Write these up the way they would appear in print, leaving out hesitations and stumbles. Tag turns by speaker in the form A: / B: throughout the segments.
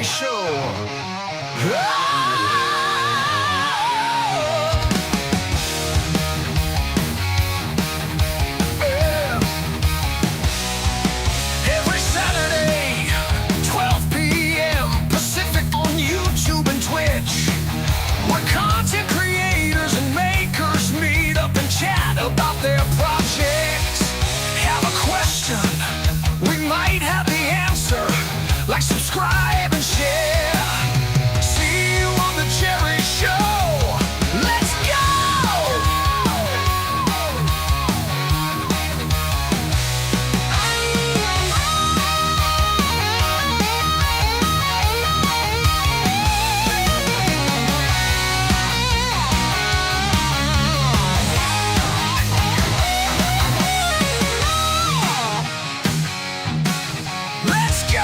A: Jerry Show. Every Saturday, 12 p.m. Pacific on YouTube and Twitch, where content creators and makers meet up and chat about their projects. Have a question? We might have the answer. Like, subscribe and share. See you on the Jerry Show. Let's go! Let's go!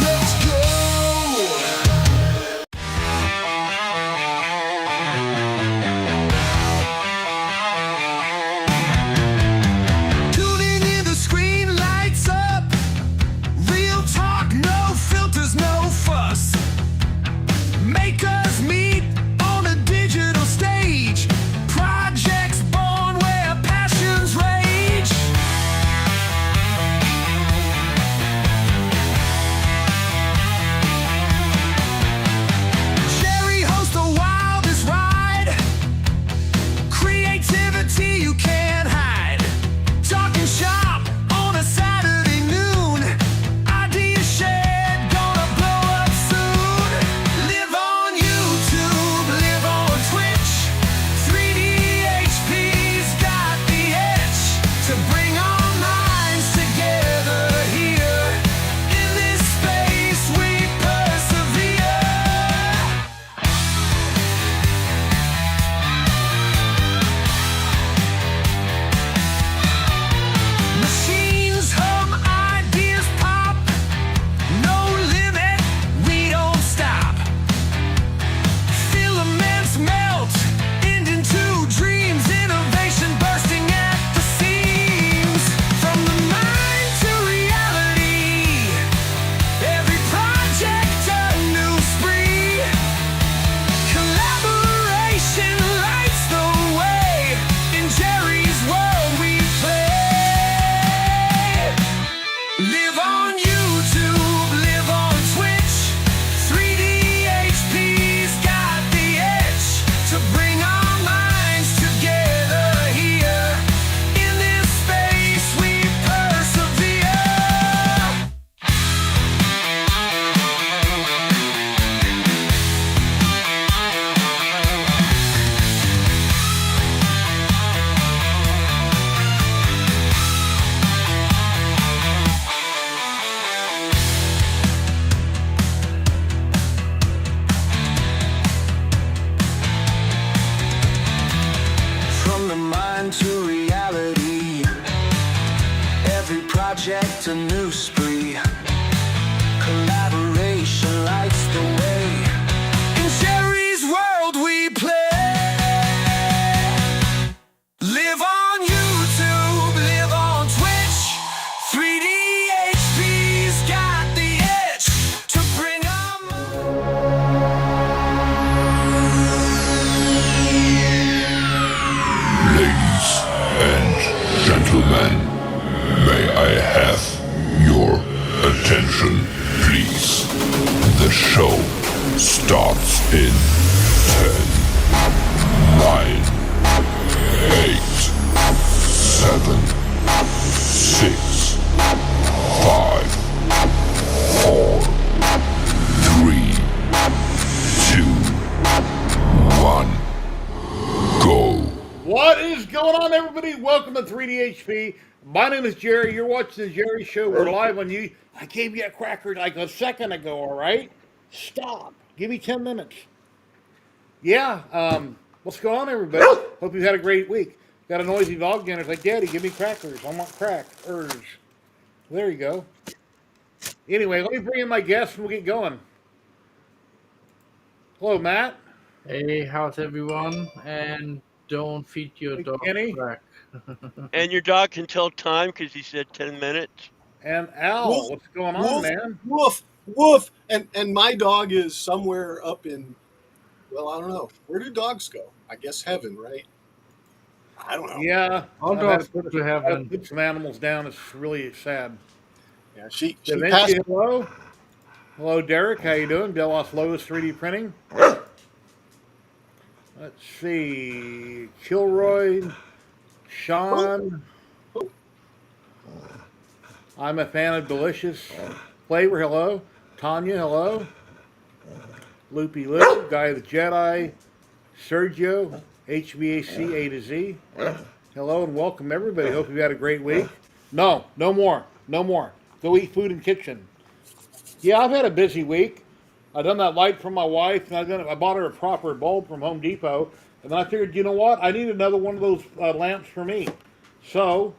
A: Let's go! Tuning in, the screen lights up. Real talk, no filters, no fuss. Make us meet on a digital stage. Projects born where passions rage. Jerry hosts the wildest ride. Creativity you can't hide. Talking shop on a Saturday noon. Idea shared, gonna blow up soon. Live on YouTube, live on Twitch. 3D HP's got the edge to bring our minds together here. In this space we persevere. Machines hum, ideas pop. No limit, we don't stop. Filaments melt into dreams. Innovation bursting at the seams. From the mind to reality, every project a new spree. Collaboration lights the way. In Jerry's world we play. Live on YouTube, live on Twitch. 3D HP's got the edge to bring our minds together here. In this space we persevere. From the mind to reality, every project a new spree. Collaboration lights the way. In Jerry's world we play. Live on YouTube, live on Twitch. 3D HP's got the edge to bring our
B: Ladies and gentlemen, may I have your attention, please? The show starts in 10, 9, 8, 7, 6,
C: welcome to 3DHP. My name is Jerry. You're watching the Jerry Show. We're live on you. I gave you a cracker like a second ago, all right? Stop. Give me 10 minutes. Yeah, what's going on, everybody? Hope you've had a great week. Got a noisy dog again. It's like, Daddy, give me crackers. I want crackers. There you go. Anyway, let me bring in my guest and we'll get going. Hello, Matt.
D: Hey, how's everyone? And don't feed your
C: Hey,
D: dog
C: Kenny.
D: crack.
E: And your dog can tell time because he said 10 minutes.
C: And Al.
F: Woof,
C: What's going on,
F: woof,
C: man?
F: woof, woof. And my dog is somewhere up in, well, I don't know. Where do dogs go? I guess heaven, right? I don't know.
C: Yeah.
D: All
C: I've had
D: dogs
C: to
D: go to heaven.
C: put some animals down. It's really sad.
F: Yeah, she
C: Da
F: passed.
C: Vinci, hello. Hello, Derek. How you doing? Delos Lowe's 3D Printing. Let's see. Kilroy, Sean. I'm a fan of delicious flavor. Hello. Tanya, hello. Loopy Lou, Guy of the Jedi. Sergio, HVAC A to Z. Hello and welcome, everybody. Hope you had a great week. No more. Go eat food in kitchen. Yeah, I've had a busy week. I done that light for my wife, and I bought her a proper bulb from Home Depot, and then I figured, you know what? I need another one of those lamps for me. So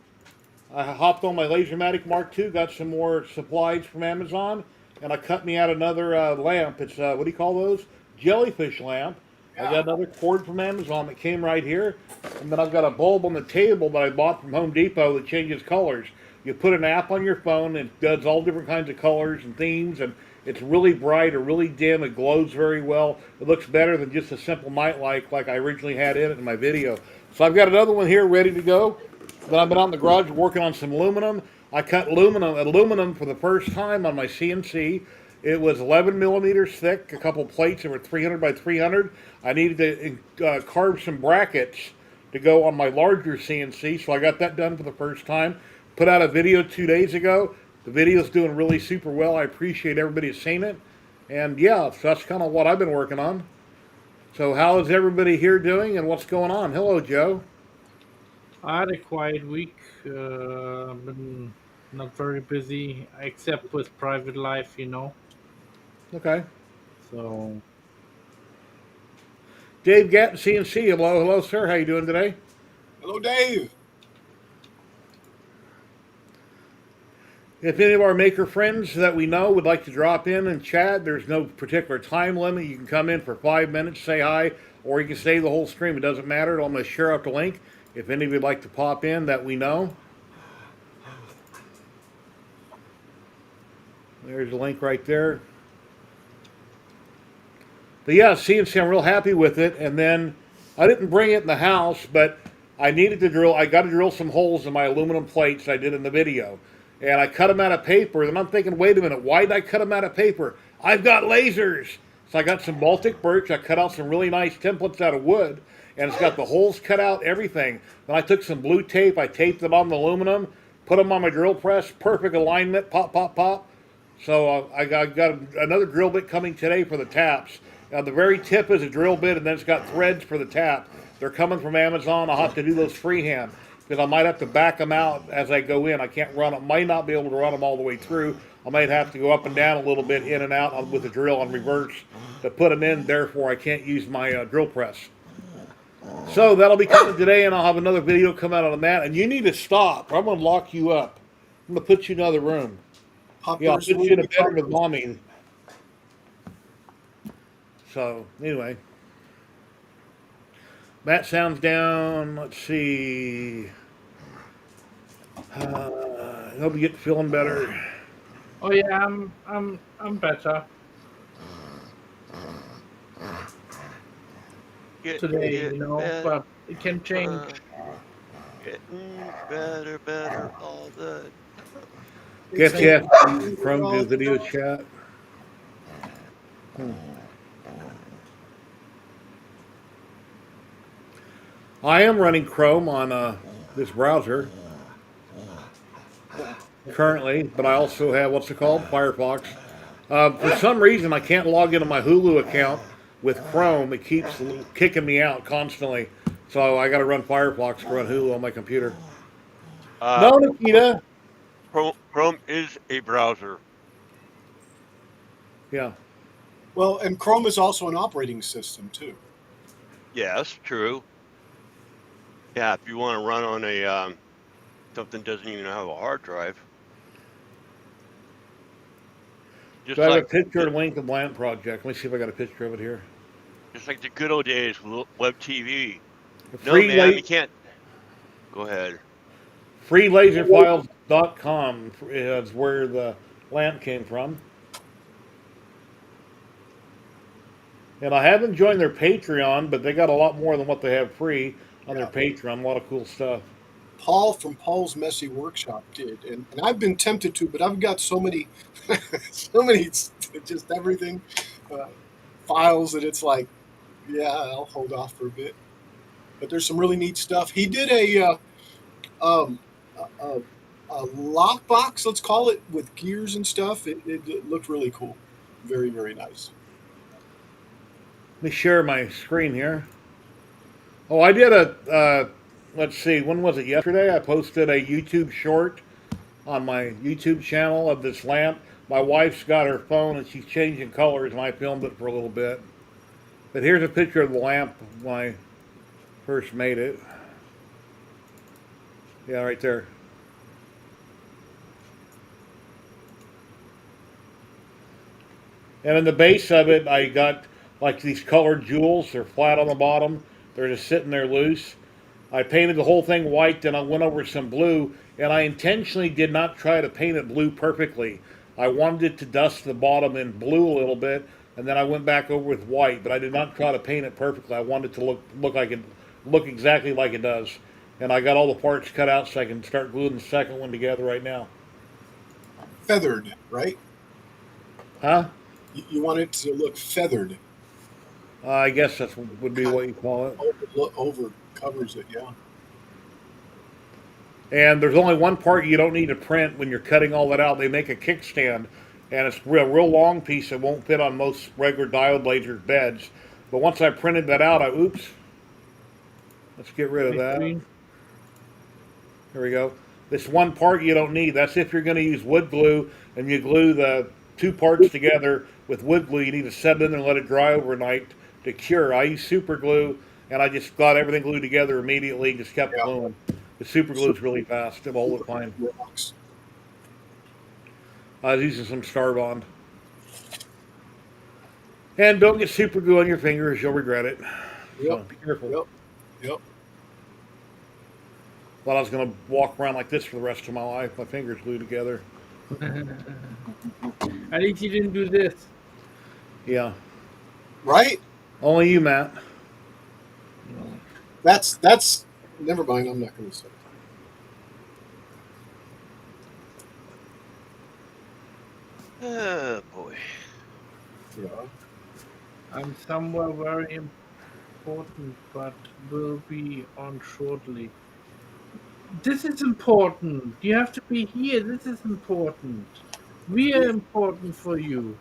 C: I hopped on my Lasermatic Mark II, got some more supplies from Amazon, and I cut me out another lamp. It's what do you call those? Jellyfish lamp. I got another cord from Amazon that came right here, and then I've got a bulb on the table that I bought from Home Depot that changes colors. You put an app on your phone, and it does all different kinds of colors and themes, and it's really bright or really dim. It glows very well. It looks better than just a simple nightlight like I originally had in it in my video. So I've got another one here ready to go. Then I've been out in the garage working on some aluminum. I cut aluminum for the first time on my CNC. It was 11 millimeters thick, a couple plates that were 300 by 300. I needed to carve some brackets to go on my larger CNC, so I got that done for the first time. Put out a video 2 days ago. The video's doing really super well. I appreciate everybody seeing it. And yeah, so that's kind of what I've been working on. So how is everybody here doing and what's going on? Hello, Joe.
D: I had a quiet week. Been not very busy, except with private life, you know.
C: Okay.
D: So,
C: Dave Gatton, CNC. Hello, sir. How you doing today?
F: Hello, Dave.
C: If any of our maker friends that we know would like to drop in and chat, there's no particular time limit. You can come in for 5 minutes, say hi, or you can stay the whole stream. It doesn't matter. I'm going to share out the link if any of you would like to pop in that we know. There's a link right there. But yeah, CNC, I'm real happy with it. And then I didn't bring it in the house, but I needed to drill. I got to drill some holes in my aluminum plates I did in the video. And I cut them out of paper. And I'm thinking, wait a minute, why did I cut them out of paper? I've got lasers. So I got some Baltic birch. I cut out some really nice templates out of wood. And it's got the holes cut out, everything. Then I took some blue tape. I taped them on the aluminum, put them on my drill press. Perfect alignment. Pop, pop, pop. So I got another drill bit coming today for the taps. The very tip is a drill bit, and then it's got threads for the tap. They're coming from Amazon. I'll have to do those freehand because I might have to back them out as I go in. I can't run them. Might not be able to run them all the way through. I might have to go up and down a little bit, in and out with the drill on reverse to put them in. Therefore, I can't use my drill press. So that'll be coming today, and I'll have another video come out on that. And you need to stop, or I'm going to lock you up. I'm going to put you in another room. Yeah, I'll put you in a bedroom with mommy. So, anyway. Matt sounds down. Let's see. Hope you get feeling better.
D: oh yeah, I'm better today, you know, but it can change.
E: Getting better all the
C: Guess you have to from the video chat. I am running Chrome on this browser currently, but I also have what's it called? Firefox. For some reason, I can't log into my Hulu account with Chrome. It keeps kicking me out constantly. So I got to run Firefox to run Hulu on my computer. No, Nikita.
E: Chrome is a browser.
C: Yeah.
F: Well, and Chrome is also an operating system too.
E: Yes, true. Yeah, if you want to run on a something doesn't even have a hard drive,
C: Do
E: just
C: I have a
E: like
C: picture and link of Lamp Project? Let me see if I got a picture of it here.
E: the good old days with web TV. No,
C: Free,
E: ma'am,
C: la-
E: you can't. Go ahead.
C: freelaserfiles.com is where the lamp came from. And I haven't joined their Patreon, but they got a lot more than what they have free on their
F: Yeah.
C: Patreon. A lot of cool stuff.
F: Paul from Paul's Messy Workshop did, and I've been tempted to, but I've got so many, so many, just everything files that it's like, yeah, I'll hold off for a bit. But there's some really neat stuff. He did um, a, a lockbox, let's call it, with gears and stuff. It looked really cool, very very nice.
C: Let me share my screen here. Oh, I did let's see, when was it? Yesterday? I posted a YouTube short on my YouTube channel of this lamp. My wife's got her phone and she's changing colors, and I filmed it for a little bit. But here's a picture of the lamp when I first made it. Yeah, right there. And in the base of it, I got like these colored jewels. They're flat on the bottom. They're just sitting there loose. I painted the whole thing white, then I went over some blue, and I intentionally did not try to paint it blue perfectly. I wanted it to dust the bottom in blue a little bit, and then I went back over with white, but I did not try to paint it perfectly. I wanted it to look exactly like it does. And I got all the parts cut out so I can start gluing the second one together right now.
F: Feathered, right?
C: Huh?
F: You want it to look feathered.
C: I guess that would be what you call it.
F: Over covers it, yeah.
C: And there's only one part you don't need to print when you're cutting all that out. They make a kickstand, and it's a real long piece that won't fit on most regular diode laser beds. But once I printed that out, oops. Let's get rid of that.
D: Between.
C: There we go. This one part you don't need. That's if you're going to use wood glue and you glue the two parts together with wood glue. You need to set it in and let it dry overnight to cure. I use super glue, and I just got everything glued together immediately and just kept
F: Yeah.
C: gluing. The super glue is really fast. It'll hold it fine.
F: Rocks.
C: I was using some Star Bond. And don't get super glue on your fingers. You'll regret it. So
F: Yep.
C: be careful.
F: Yep. Yep.
C: Thought I was going to walk around like this for the rest of my life. My fingers glued together.
D: At least you didn't do this.
C: Yeah.
F: Right?
C: Only you, Matt.
F: That's never mind, I'm not gonna say.
E: Oh boy.
F: Yeah.
D: I'm somewhere very important, but will be on shortly. This is important. You have to be here. This is important. We are important for you.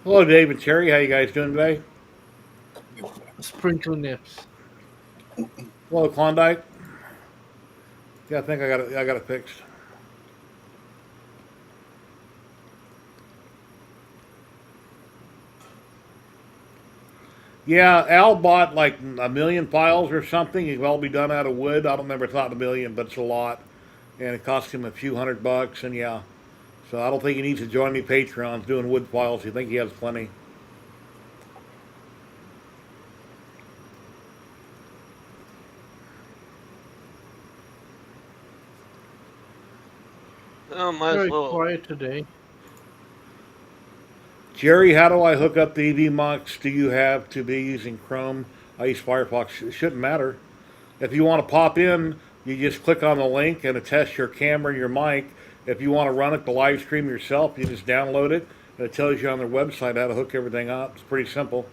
C: Hello, Dave and Terry. How you guys doing today?
D: Sprinkle nips.
C: Hello, Klondike. Yeah, I think I got it fixed. Yeah, Al bought like a million files or something. It'll all be done out of wood. I don't remember, it's not a million, but it's a lot. And it cost him a few $100, and yeah. So I don't think he needs to join me Patreons doing wood files. You think he has plenty.
E: Oh, might as
D: Very
E: well.
D: quiet today.
C: Jerry, how do I hook up the EV Mux? Do you have to be using Chrome? I use Firefox. It shouldn't matter. If you want to pop in, you just click on the link and attach your camera and your mic. If you want to run it to live stream yourself, you just download it, and it tells you on their website how to hook everything up. It's pretty simple.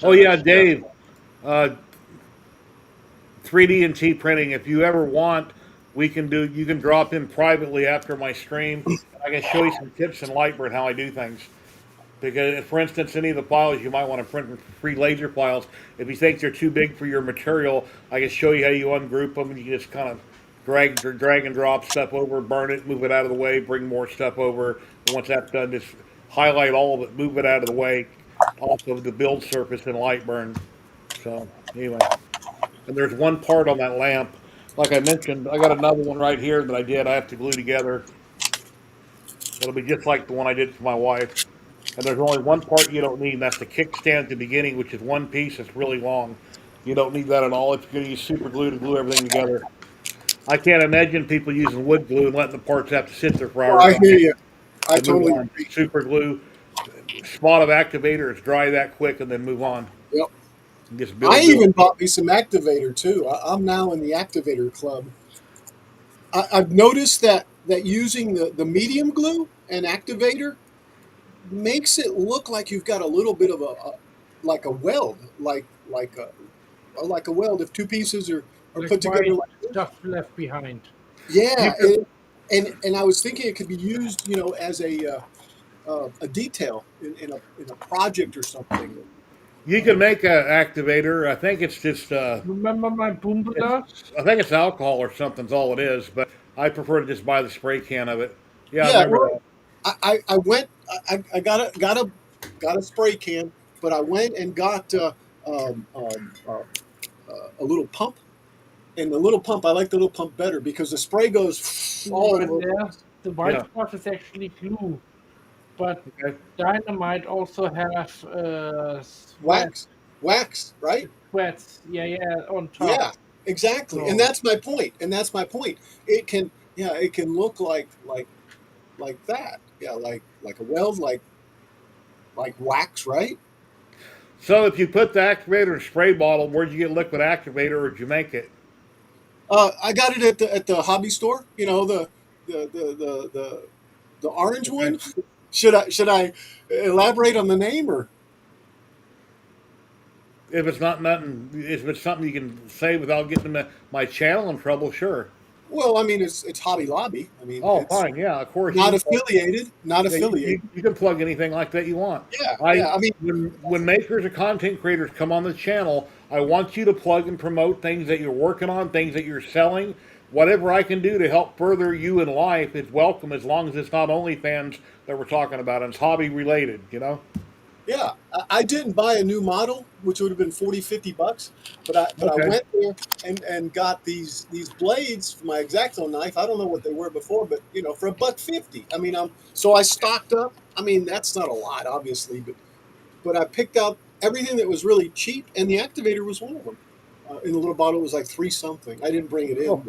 C: Oh yeah, Dave. Uh, 3D and T printing. If you ever want, we can do. You can drop in privately after my stream. I can show you some tips in Lightburn how I do things. Because, for instance, any of the files you might want to print free laser files, if you think they're too big for your material, I can show you how you ungroup them, and you just kind of drag and drop stuff over, burn it, move it out of the way, bring more stuff over. And once that's done, just highlight all of it, move it out of the way, off of the build surface in Lightburn. So anyway, and there's one part on that lamp. Like I mentioned, I got another one right here that I did. I have to glue together. It'll be just like the one I did for my wife. And there's only one part you don't need, and that's the kickstand at the beginning, which is one piece that's really long. You don't need that at all if you're going to use super glue to glue everything together. I can't imagine people using wood glue and letting the parts have to sit there for
F: Well,
C: hours
F: I hear you. I
C: to move
F: totally
C: on.
F: agree.
C: Super glue, spot of activator, it's dry that quick, and then move on.
F: Yep.
C: And just build.
F: I even bought me some activator too. I'm now in the activator club. I've noticed that using the medium glue and activator makes it look like you've got a little bit of a like a weld, like a weld. If two pieces are
D: Like
F: put together
D: white
F: like this.
D: stuff left behind.
F: Yeah,
C: You
F: and I was thinking it could be used, as a detail in a project or something.
C: You can make an activator. I think it's just
D: Remember my boomba?
C: I think it's alcohol or something's all it is, but I prefer to just buy the spray can of it. Yeah, I
F: Yeah,
C: remember
F: well,
C: that.
F: I went. I got a spray can, but I went and got um, um, uh, a little pump. And the little pump, I like the little pump better because the spray goes all
D: But
F: over.
D: there, the white
C: Yeah.
D: stuff is actually glue. But
C: Okay.
D: dynamite also have
F: Wax, right?
D: sweats. Yeah, on top.
F: Yeah, exactly. And
D: So
F: that's my point. And that's my point. It can look like that. Yeah, like a weld, like wax, right?
C: So if you put the activator in a spray bottle, where'd you get liquid activator, or did you make it?
F: I got it at the hobby store. The orange
C: Okay.
F: one. Should I elaborate on the name or?
C: If it's not nothing, if it's something you can say without getting my channel in trouble, sure.
F: Well, I mean, it's Hobby Lobby. I mean,
C: Oh,
F: it's
C: fine, yeah, of course.
F: not affiliated. Not
C: Yeah,
F: affiliated.
C: you can plug anything like that you want.
F: Yeah, yeah. I mean,
C: When makers or content creators come on the channel, I want you to plug and promote things that you're working on, things that you're selling. Whatever I can do to help further you in life is welcome, as long as it's not OnlyFans that we're talking about and it's hobby related, you know?
F: yeah. I didn't buy a new model, which would have been $40-50, but I
C: Okay.
F: went there and got these blades for my X-Acto knife. I don't know what they were before, but for $1.50. I mean, so I stocked up. I mean, that's not a lot, obviously, but I picked out everything that was really cheap, and the activator was one of them. In the little bottle, it was like 3 something. I didn't bring it in,
C: Oh.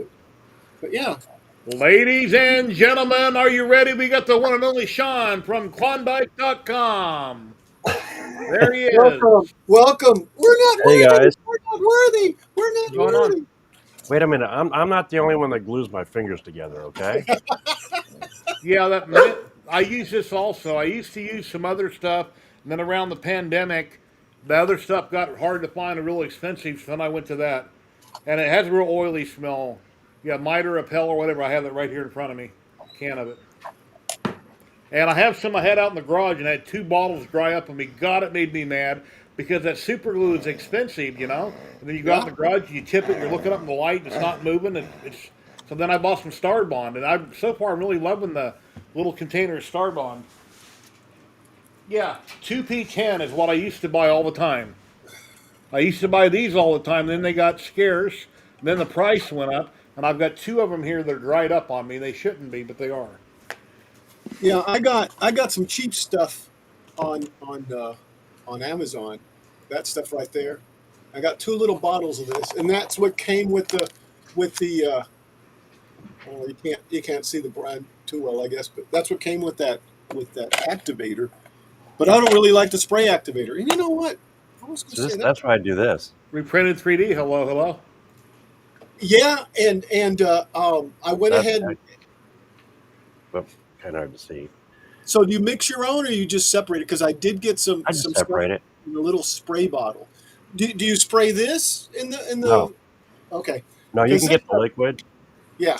F: but yeah.
C: Ladies and gentlemen, are you ready? We got the one and only Sean from Klondike.com. There he is.
F: Welcome. We're not
G: Hey,
F: worthy.
G: guys.
F: We're not worthy. We're not
C: What's going on?
F: worthy.
G: Wait a minute. I'm not the only one that glues my fingers together, okay?
C: Yeah, I use this also. I used to use some other stuff, and then around the pandemic, the other stuff got hard to find and real expensive, so then I went to that. And it has a real oily smell. Yeah, Miter, Appel, or whatever. I have it right here in front of me. Can of it. And I have some I had out in the garage, and I had 2 bottles dry up on me. God, it made me mad because that super glue is expensive, you know. And then you go out in the garage, you tip it, you're looking up in the light, and it's not moving. It's so then I bought some Star Bond, and I'm really loving the little container of Star Bond. Yeah, 2P10 is what I used to buy all the time. I used to buy these all the time. Then they got scarce. Then the price went up, and I've got 2 of them here that are dried up on me. They shouldn't be, but they are.
F: Yeah, I got some cheap stuff on Amazon. That stuff right there. I got 2 little bottles of this, and that's what came with the well, you can't see the brand too well, I guess, but that's what came with that activator. But I don't really like the spray activator. And you know what? I was going to say that.
G: That's why I do this.
C: Reprinted 3D. Hello, hello.
F: Yeah, and I went
G: That's
F: ahead.
G: But kind of hard to see.
F: So do you mix your own, or you just separate it? Because I did get some
G: I just
F: some
G: separate
F: stuff
G: it.
F: in a little spray bottle. Do you spray this in the?
G: No.
F: Okay.
G: No, you
F: Is
G: can
F: it-
G: get the liquid.
F: Yeah.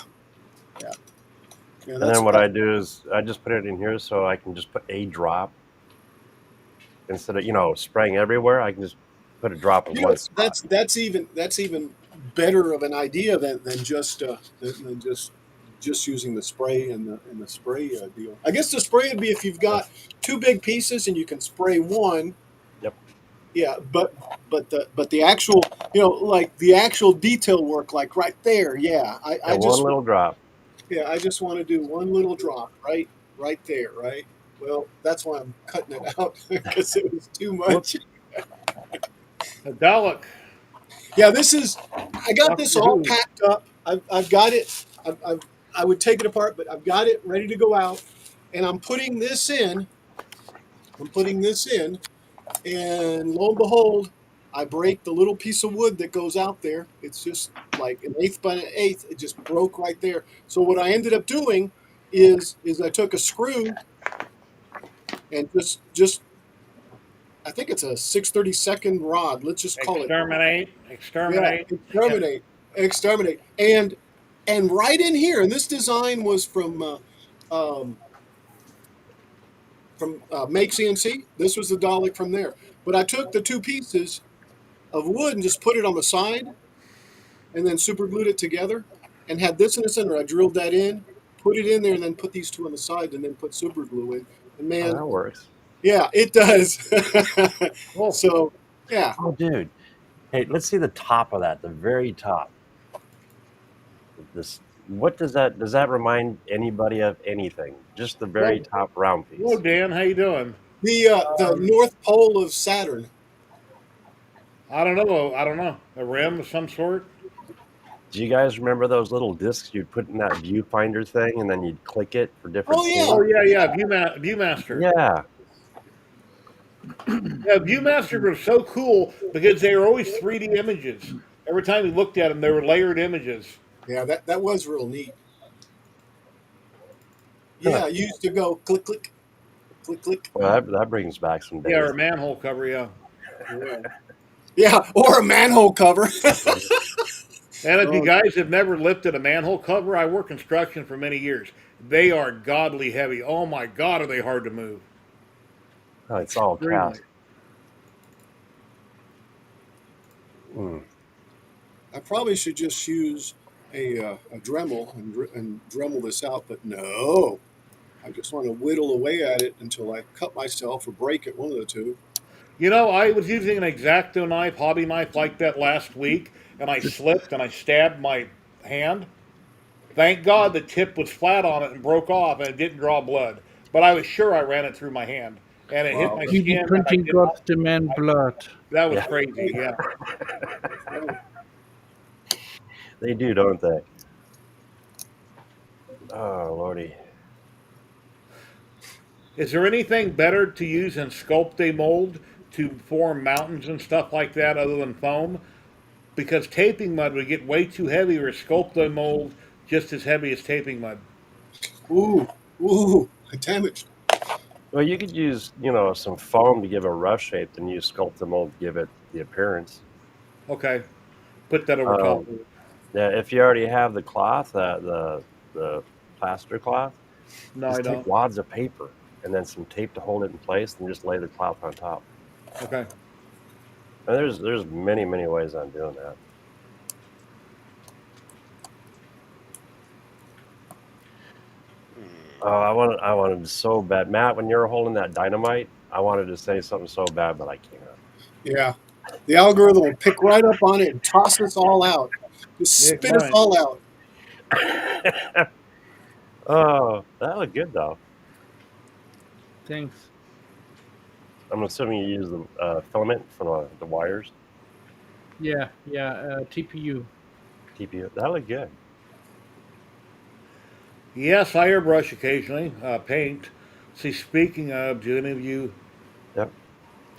F: Yeah,
G: And
F: that's
G: then what I do is I just put it in here so I can just put a drop instead of spraying everywhere. I can just put a drop in one spot.
F: that's even better of an idea than just using the spray and the spray deal. I guess the spray would be if you've got two big pieces and you can spray one.
G: Yep.
F: Yeah, but the actual like the actual detail work like right there. Yeah, I
G: And one
F: just
G: little drop.
F: yeah I just want to do one little drop right there. Right. Well, that's why I'm cutting it out because it was too much.
C: Dalek,
F: Yeah, this is. I got this
C: Doctor
F: all
C: Who.
F: packed up. I've got it. I would take it apart, but I've got it ready to go out, and I'm putting this in. I'm putting this in, and lo and behold, I break the little piece of wood that goes out there. It's just like an eighth by an eighth. It just broke right there. So what I ended up doing is I took a screw and just I think it's a 6/32 rod. Let's just call it.
C: Exterminate,
F: Yeah,
C: exterminate. Yep.
F: exterminate, and right in here. And this design was um, from Make CNC. This was the Dalek from there. But I took the two pieces of wood and just put it on the side, and then super glued it together, and had this in the center. I drilled that in, put it in there, and then put these two on the side, and then put super glue in. And
G: Oh,
F: man,
G: that works.
F: yeah, it does.
C: Cool.
F: So yeah,
G: Oh, dude. Hey, let's see the top of that, the very top. What does that remind anybody of anything? Just the very top round piece.
C: Hello, Dan. How you doing?
F: the North Pole of Saturn.
C: I don't know. I don't know. A rim of some sort.
G: Do you guys remember those little discs you'd put in that viewfinder thing, and then you'd click it for different
F: Oh, yeah.
G: scenes?
C: Oh yeah. Viewmaster.
G: Yeah.
C: Yeah, Viewmaster was so cool because they were always 3D images. Every time you looked at them, they were layered images.
F: Yeah, that was real neat. Yeah, you used to go click, click, click, click.
G: Well, that brings back some days.
C: Yeah, or a manhole cover. Yeah.
F: Yeah, or a manhole cover.
C: And if you guys have never lifted a manhole cover, I worked construction for many years. They are godly heavy. Oh my God, are they hard to move?
G: Oh, it's all
C: Extremely.
G: cast.
F: I probably should just use a Dremel and Dremel this out, but no. I just want to whittle away at it until I cut myself or break it, one of the two.
C: You know, I was using an X-Acto knife, hobby knife like that last week, and I slipped and I stabbed my hand. Thank God the tip was flat on it and broke off and it didn't draw blood. But I was sure I ran it through my hand. And it hit my
D: 3D
C: skin. And I
D: printing
C: did not,
D: gods demand blood.
C: that was
G: Yeah.
C: crazy, yeah.
G: They do, don't they? Oh, Lordy.
C: Is there anything better to use than sculpt a mold to form mountains and stuff like that other than foam? Because taping mud would get way too heavy, or sculpt a mold just as heavy as taping mud.
F: Ooh, damaged.
G: Well, you could use, some foam to give a rough shape, and use sculpt the mold to give it the appearance.
C: Okay. Put that over top.
G: Yeah, if you already have the cloth, the plaster cloth,
C: No,
G: just
C: I
G: take
C: don't.
G: wads of paper and then some tape to hold it in place, and just lay the cloth on top.
C: Okay.
G: And there's many ways on doing that. Oh, I wanted so bad, Matt. When you were holding that dynamite, I wanted to say something so bad, but I can't.
F: Yeah. The algorithm will pick right up on it and toss us all out. Just
C: Yeah,
F: spit us
C: fine.
F: all out.
G: Oh, that looked good though.
D: Thanks.
G: I'm assuming you use the filament for the wires.
D: Yeah, TPU.
G: TPU. That looked good.
C: Yes, I airbrush occasionally, paint. See, speaking of, do any of you
G: Yep.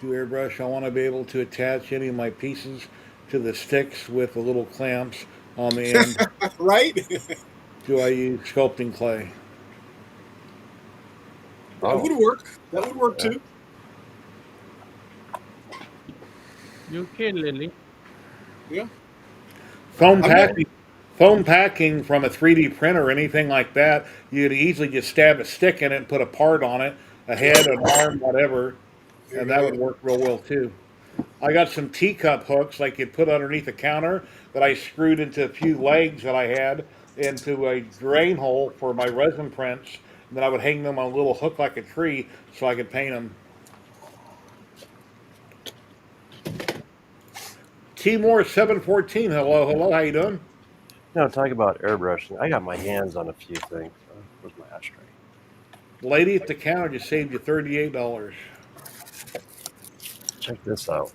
C: do airbrush? I want to be able to attach any of my pieces to the sticks with the little clamps on the end.
F: Right?
C: Do I use sculpting clay?
F: That would work. That would work too.
D: You okay, Lily?
F: Yeah.
C: Foam
F: I'm not-
C: packing. Foam packing from a 3D printer or anything like that, you could easily just stab a stick in it and put a part on it, a head, an arm, whatever,
F: There you
C: and
F: go.
C: that would work real well too. I got some teacup hooks like you put underneath the counter that I screwed into a few legs that I had into a drain hole for my resin prints. And then I would hang them on a little hook like a tree so I could paint them. Timor 714, hello, hello, how you doing?
G: Talk about airbrushing. I got my hands on a few things. Where's my ashtray?
C: The lady at the counter just saved you $38.
G: Check this out.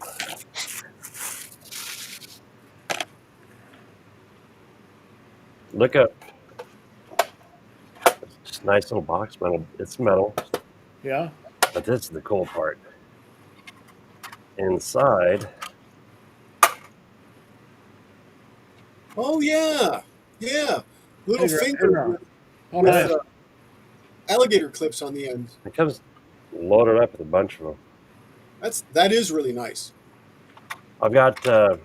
G: Look up. It's a nice little box metal. It's metal,
C: Yeah?
G: but this is the cool part. Inside,
F: Oh yeah, yeah. Little
C: Hey,
F: finger
C: Aaron. Oh,
F: with
C: nice.
F: alligator clips on the end.
G: it comes loaded up with a bunch of them.
F: That is really nice.
G: I've got. I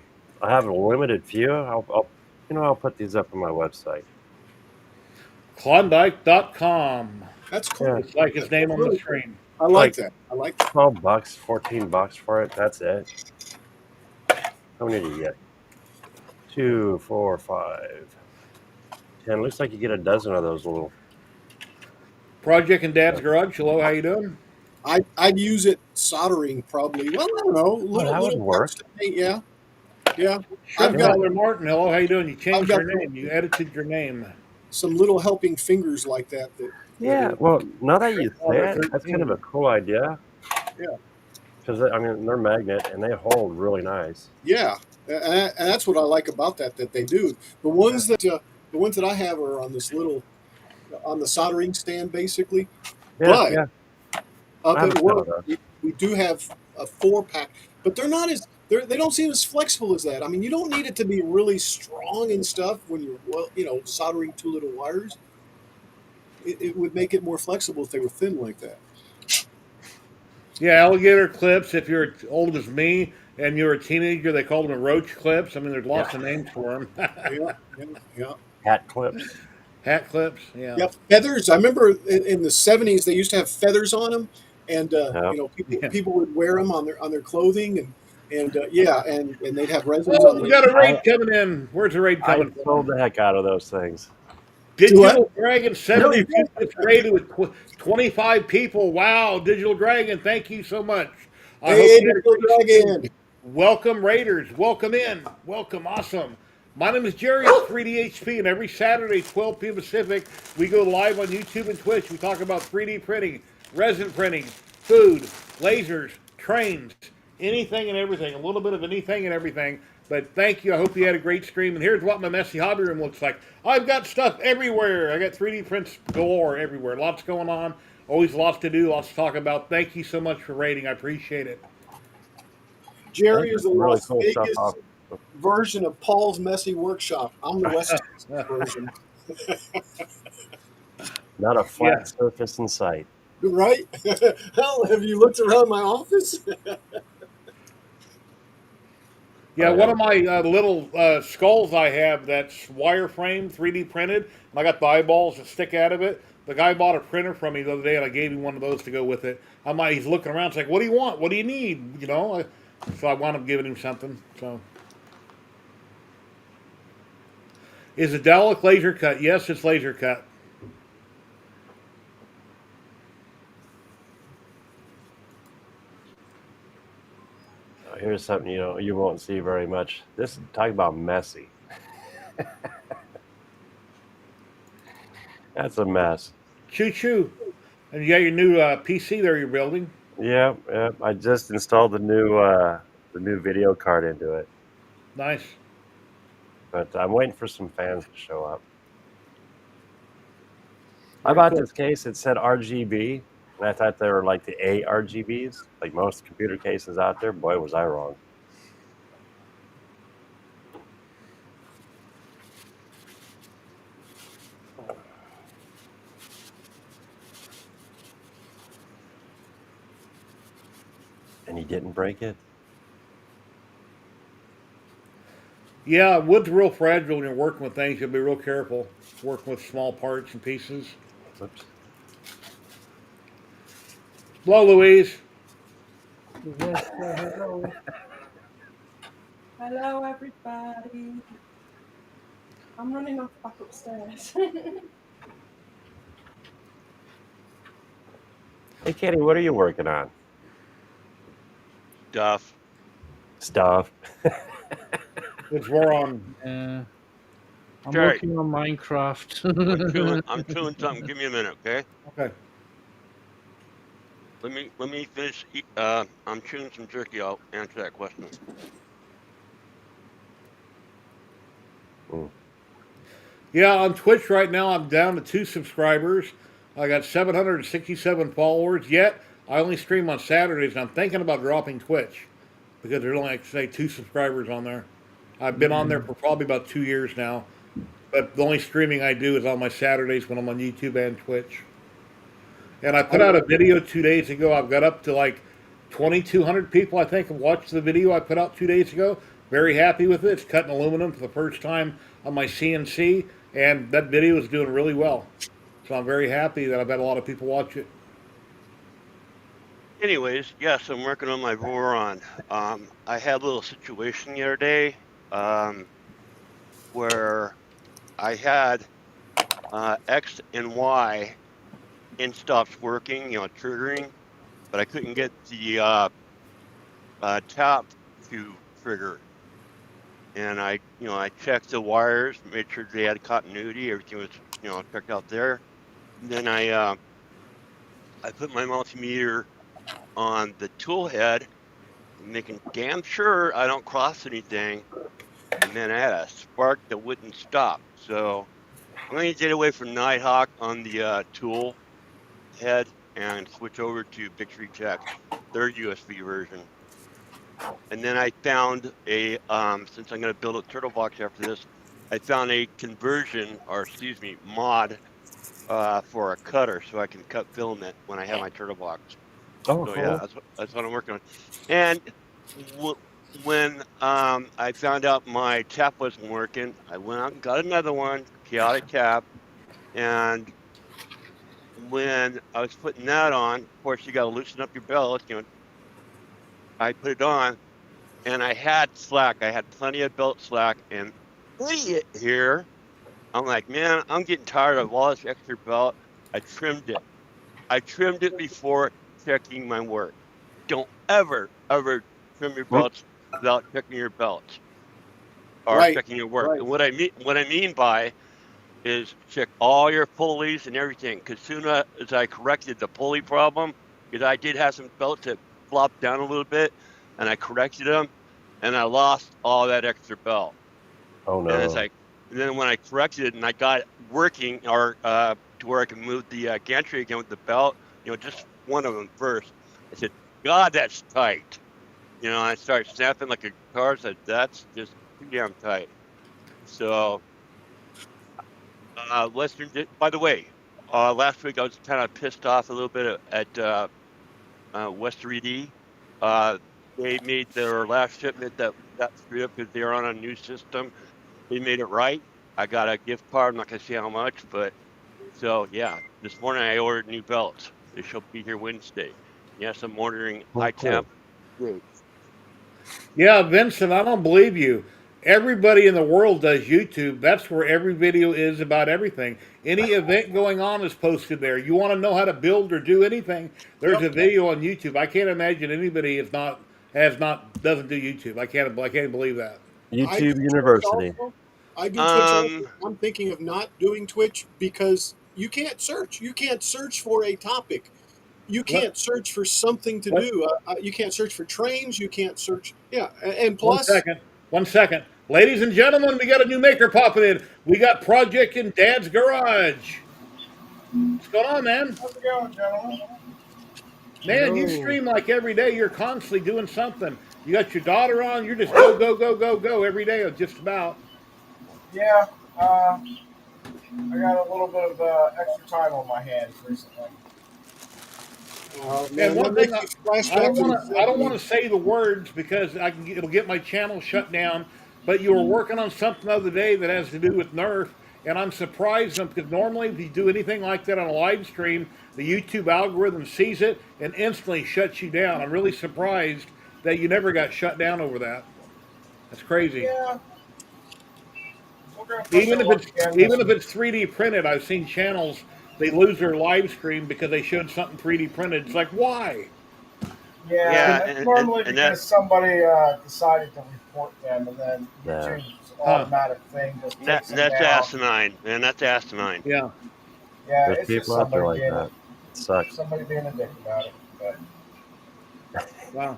G: have a limited few. I'll put these up on my website.
C: Klondike.com.
F: That's
G: Yeah,
F: cool.
C: It's like his name
F: That's
C: on the
F: really cool.
C: screen.
F: I
G: it's
F: like
G: like
F: that. I like that.
G: $12, $14 for it. That's it. How many do you get? 2, 4, 5, 10. Looks like you get a dozen of those little.
C: Project in Dad's Garage, hello, how you doing?
F: I'd use it soldering probably. Well, I don't know.
G: That would
F: Little
G: work.
F: parts to paint. Yeah, yeah.
C: Shrimp
F: I've got
C: Father Martin, hello, how you doing? You
F: I've
C: changed
F: got
C: your name. You edited your name.
F: some little helping fingers like that. That
G: Yeah.
F: are,
G: Well, now that you
C: Shrimp
G: say
C: Father
G: it, that's kind of
C: 13.
G: a cool idea.
F: Yeah.
G: Because they're magnet and they hold really nice.
F: yeah, and that's what I like about that they do. The ones that I have are on this little on the soldering stand basically.
G: Yeah,
F: But
G: yeah. I
F: up
G: have a
F: at
G: set of
F: work,
G: those.
F: we do have a 4-pack, but they don't seem as flexible as that. I mean, you don't need it to be really strong and stuff when you're soldering two little wires. It would make it more flexible if they were thin like that.
C: Yeah, alligator clips, if you're as old as me and you're a teenager, they call them roach clips. I mean, there's
G: Yeah.
C: lots of names for them.
F: Yeah, yeah, yeah.
G: Hat clips.
C: Hat clips, yeah.
F: Yeah, feathers. I remember in the '70s they used to have feathers on them, and
G: Yep.
C: Yeah.
F: people would wear them on their clothing, and yeah, and they'd have resins on
C: Oh, we
F: the.
C: got a
G: I
C: raid coming in. Where's the raid
G: I
C: coming
G: sold
C: from?
G: the heck out of those things.
F: Do what?
C: Digital Dragon
F: No,
C: 72
F: you don't.
C: just raided with 25 people. Wow, Digital Dragon, thank you so much. I hope
F: Hey,
C: you had a
F: Digital
C: great stream.
F: Dragon.
C: Welcome, Raiders. Welcome in. Welcome. Awesome. My name is Jerry at 3DHP, and every Saturday, 12 p.m. Pacific, we go live on YouTube and Twitch. We talk about 3D printing, resin printing, food, lasers, trains, anything and everything. A little bit of anything and everything. But thank you. I hope you had a great stream. And here's what my messy hobby room looks like. I've got stuff everywhere. I got 3D prints galore everywhere. Lots going on. Always lots to do, lots to talk about. Thank you so much for rating. I appreciate it.
F: Jerry
G: There's
F: is the
G: some really
F: Las
G: cool stuff
F: Vegas
G: off.
F: version of Paul's Messy Workshop. I'm the West Texas version,
G: Not a
C: Yeah.
G: flat surface in sight.
F: right? Hell, have you looked around my office?
C: Yeah,
G: I
C: one
G: have.
C: of my little skulls I have that's wireframe, 3D printed, and I got the eyeballs that stick out of it. The guy bought a printer from me the other day, and I gave him one of those to go with it. He's looking around, it's like, what do you want? What do you need? So I wound up giving him something. So, is it Dalek laser cut? Yes, it's laser cut.
G: Here's something you won't see very much. This talk about messy. That's a mess.
C: Choo choo. And you got your new PC there you're building.
G: Yeah, yeah. I just installed the new video card into it,
C: Nice.
G: but I'm waiting for some fans to show up. I
C: Very
G: bought
C: cool.
G: this case. It said RGB, and I thought they were like the ARGBs, like most computer cases out there. Boy, was I wrong. And he didn't break it.
C: Yeah, wood's real fragile when you're working with things. You'll be real careful working with small parts and pieces.
G: Whoops.
C: Hello, Louise.
D: Yes, hello.
H: Hello, everybody. I'm running off back upstairs.
G: Hey, Katie, what are you working on?
E: Stuff.
G: Stuff.
C: Which we're on.
D: I'm
E: Sherry,
D: working on Minecraft.
E: I'm chewing something. Give me a minute, okay?
C: Okay.
E: Let me finish. I'm chewing some jerky. I'll answer that question.
C: Yeah, on Twitch right now, I'm down to 2 subscribers. I got 767 followers. Yet I only stream on Saturdays, and I'm thinking about dropping Twitch because there's only, like, say, 2 subscribers on there. I've been on there for probably about 2 years now, but the only streaming I do is on my Saturdays when I'm on YouTube and Twitch. And I put out a video 2 days ago. I've got up to like 2,200 people, I think, have watched the video I put out 2 days ago. Very happy with it. It's cut in aluminum for the first time on my CNC, and that video is doing really well. So I'm very happy that I've had a lot of people watch it.
E: Anyways, yes, I'm working on my Voron. I had a little situation the other day where I had X and Y in stops working, triggering, but I couldn't get the tap to trigger. And I checked the wires, made sure they had continuity, everything was, checked out there. And then I put my multimeter on the tool head, making damn sure I don't cross anything. And then I had a spark that wouldn't stop. So I'm going to get away from Nighthawk on the tool head and switch over to Big Tree Tech, their USB version. And then I found a, since I'm going to build a turtle box after this, I found a conversion, or excuse me, mod for a cutter so I can cut filament when I have my turtle box.
G: Oh,
E: So
G: cool.
E: yeah, that's what I'm working on. And when I found out my tap wasn't working, I went out and got another one, chaotic tap. And when I was putting that on, of course, you got to loosen up your belt. I put it on, and I had slack. I had plenty of belt slack, and idiot here. I'm like, man, I'm getting tired of all this extra belt. I trimmed it. I trimmed it before checking my work. Don't ever trim your belts without checking your belts or
F: Right,
E: checking your work.
F: right.
E: And what I mean by is check all your pulleys and everything. Because soon as I corrected the pulley problem, because I did have some belts that flopped down a little bit, and I corrected them, and I lost all that extra belt.
G: Oh, no.
E: And it's like, and then when I corrected it and I got it working, or to where I can move the gantry again with the belt, just one of them first, I said, God, that's tight. I started snapping like a guitar. I said, that's just too damn tight. So, Western, by the way, last week I was kind of pissed off a little bit at West 3D. They made their last shipment that got screwed up because they were on a new system. They made it right. I got a gift card. I'm not going to say how much, but so yeah, this morning I ordered new belts. They should be here Wednesday. Yes, I'm ordering high temp.
C: Yeah, Vincent, I don't believe you. Everybody in the world does YouTube. That's where every video is about everything. Any event going on is posted there. You want to know how to build or do anything, there's a video on YouTube. I can't imagine anybody doesn't do YouTube. I can't believe that.
F: I do
G: YouTube
F: Twitch
G: University.
F: also. I do Twitch also. I'm thinking of not doing Twitch because you can't search. You can't search for a topic. You can't search for something to do. You can't search for trains. You can't search. Yeah, and plus,
C: One second. Ladies and gentlemen, we got a new maker popping in. We got Project in Dad's Garage. What's going on, man?
I: How's it going, gentlemen?
C: Man, you
D: Hello.
C: stream like every day. You're constantly doing something. You got your daughter on. You're just go, go, go, go, go every day, just about.
I: Yeah, I got a little bit of extra time on my hands recently.
C: And
F: man,
C: one
F: that
C: thing,
F: makes
C: I
F: me flashback to the
C: don't want to
F: 70s.
C: say the words because it'll get my channel shut down. But you were working on something the other day that has to do with Nerf, and I'm surprised because normally if you do anything like that on a live stream, the YouTube algorithm sees it and instantly shuts you down. I'm really surprised that you never got shut down over that. That's crazy.
I: Yeah, we're gonna push
C: Even
I: our
C: if
I: luck
C: it's
I: again
C: even
I: this
C: if
I: week.
C: it's 3D printed, I've seen channels they lose their live stream because they showed something 3D printed. It's like why?
I: Yeah,
E: Yeah,
I: that's normally
E: and that
I: because somebody decided to report them, and then
G: Yeah.
I: YouTube's
C: Huh?
I: automatic thing just
E: that
I: takes them
E: that's
I: down.
E: asinine, man. That's asinine.
C: Yeah.
I: Yeah,
G: There's
I: it's just
G: people out there like
I: somebody being
G: that. It sucks.
I: a dick about it. But
C: Wow.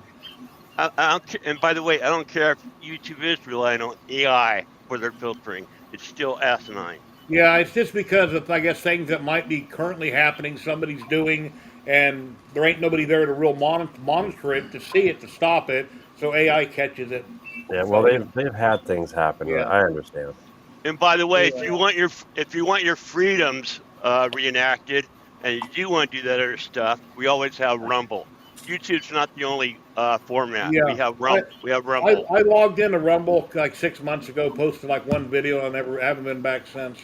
E: I don't care, and by the way, I don't care if YouTube is relying on AI for their filtering. It's still asinine.
C: Yeah, it's just because of I guess things that might be currently happening, somebody's doing, and there ain't nobody there to real monitor it to see it to stop it. So AI catches it.
G: Yeah, well,
C: So
G: they've had things happen.
C: yeah.
G: I understand.
E: And by the way,
C: Anyway.
E: if you want your freedoms reenacted, and you do want to do that other stuff, we always have Rumble. YouTube's not the only format. We
C: Yeah.
E: have
C: I,
E: We have Rumble.
C: I logged into Rumble like 6 months ago, posted like one video, and I never haven't been back since.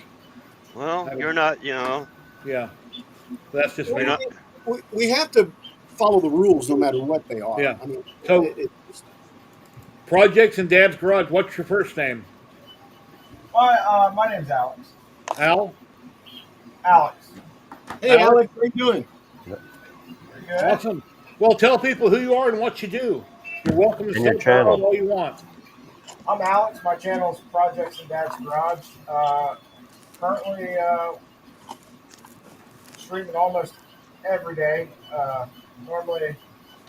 E: Well,
C: I-
E: you're not. You know,
C: Yeah, that's just
E: you're
C: me.
E: not.
F: We have to follow the rules no matter what they are.
C: Yeah.
F: I mean,
C: So-
F: it's
C: Projects in Dad's Garage. What's your first name?
I: my name's Alex.
C: Al.
I: Alex.
F: hey,
C: Alex?
F: Alex, how you doing?
I: Pretty good.
C: Awesome. Well, tell people who you are and what you do. You're welcome to
G: And your
C: say channel
G: channel.
C: all you want.
I: I'm Alex. My channel's Projects in Dad's Garage. Currently streaming almost every day. Normally,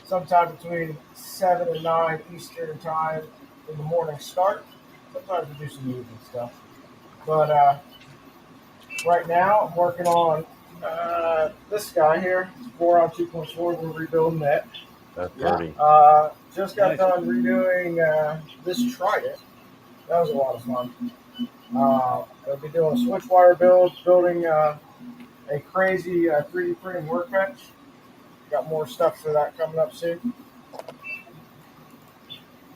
I: sometime between 7 and 9 Eastern time in the morning start. Sometimes we do some news and stuff. But right now, I'm working on this guy here, 4 on 2.4. We're rebuilding that.
G: That's
F: Yeah.
G: pretty.
I: Just got
C: Nice.
I: done redoing this Trident. That was a lot of fun. I'll be doing a switch wire build, building a crazy 3D printing workbench. Got more stuff for that coming up soon.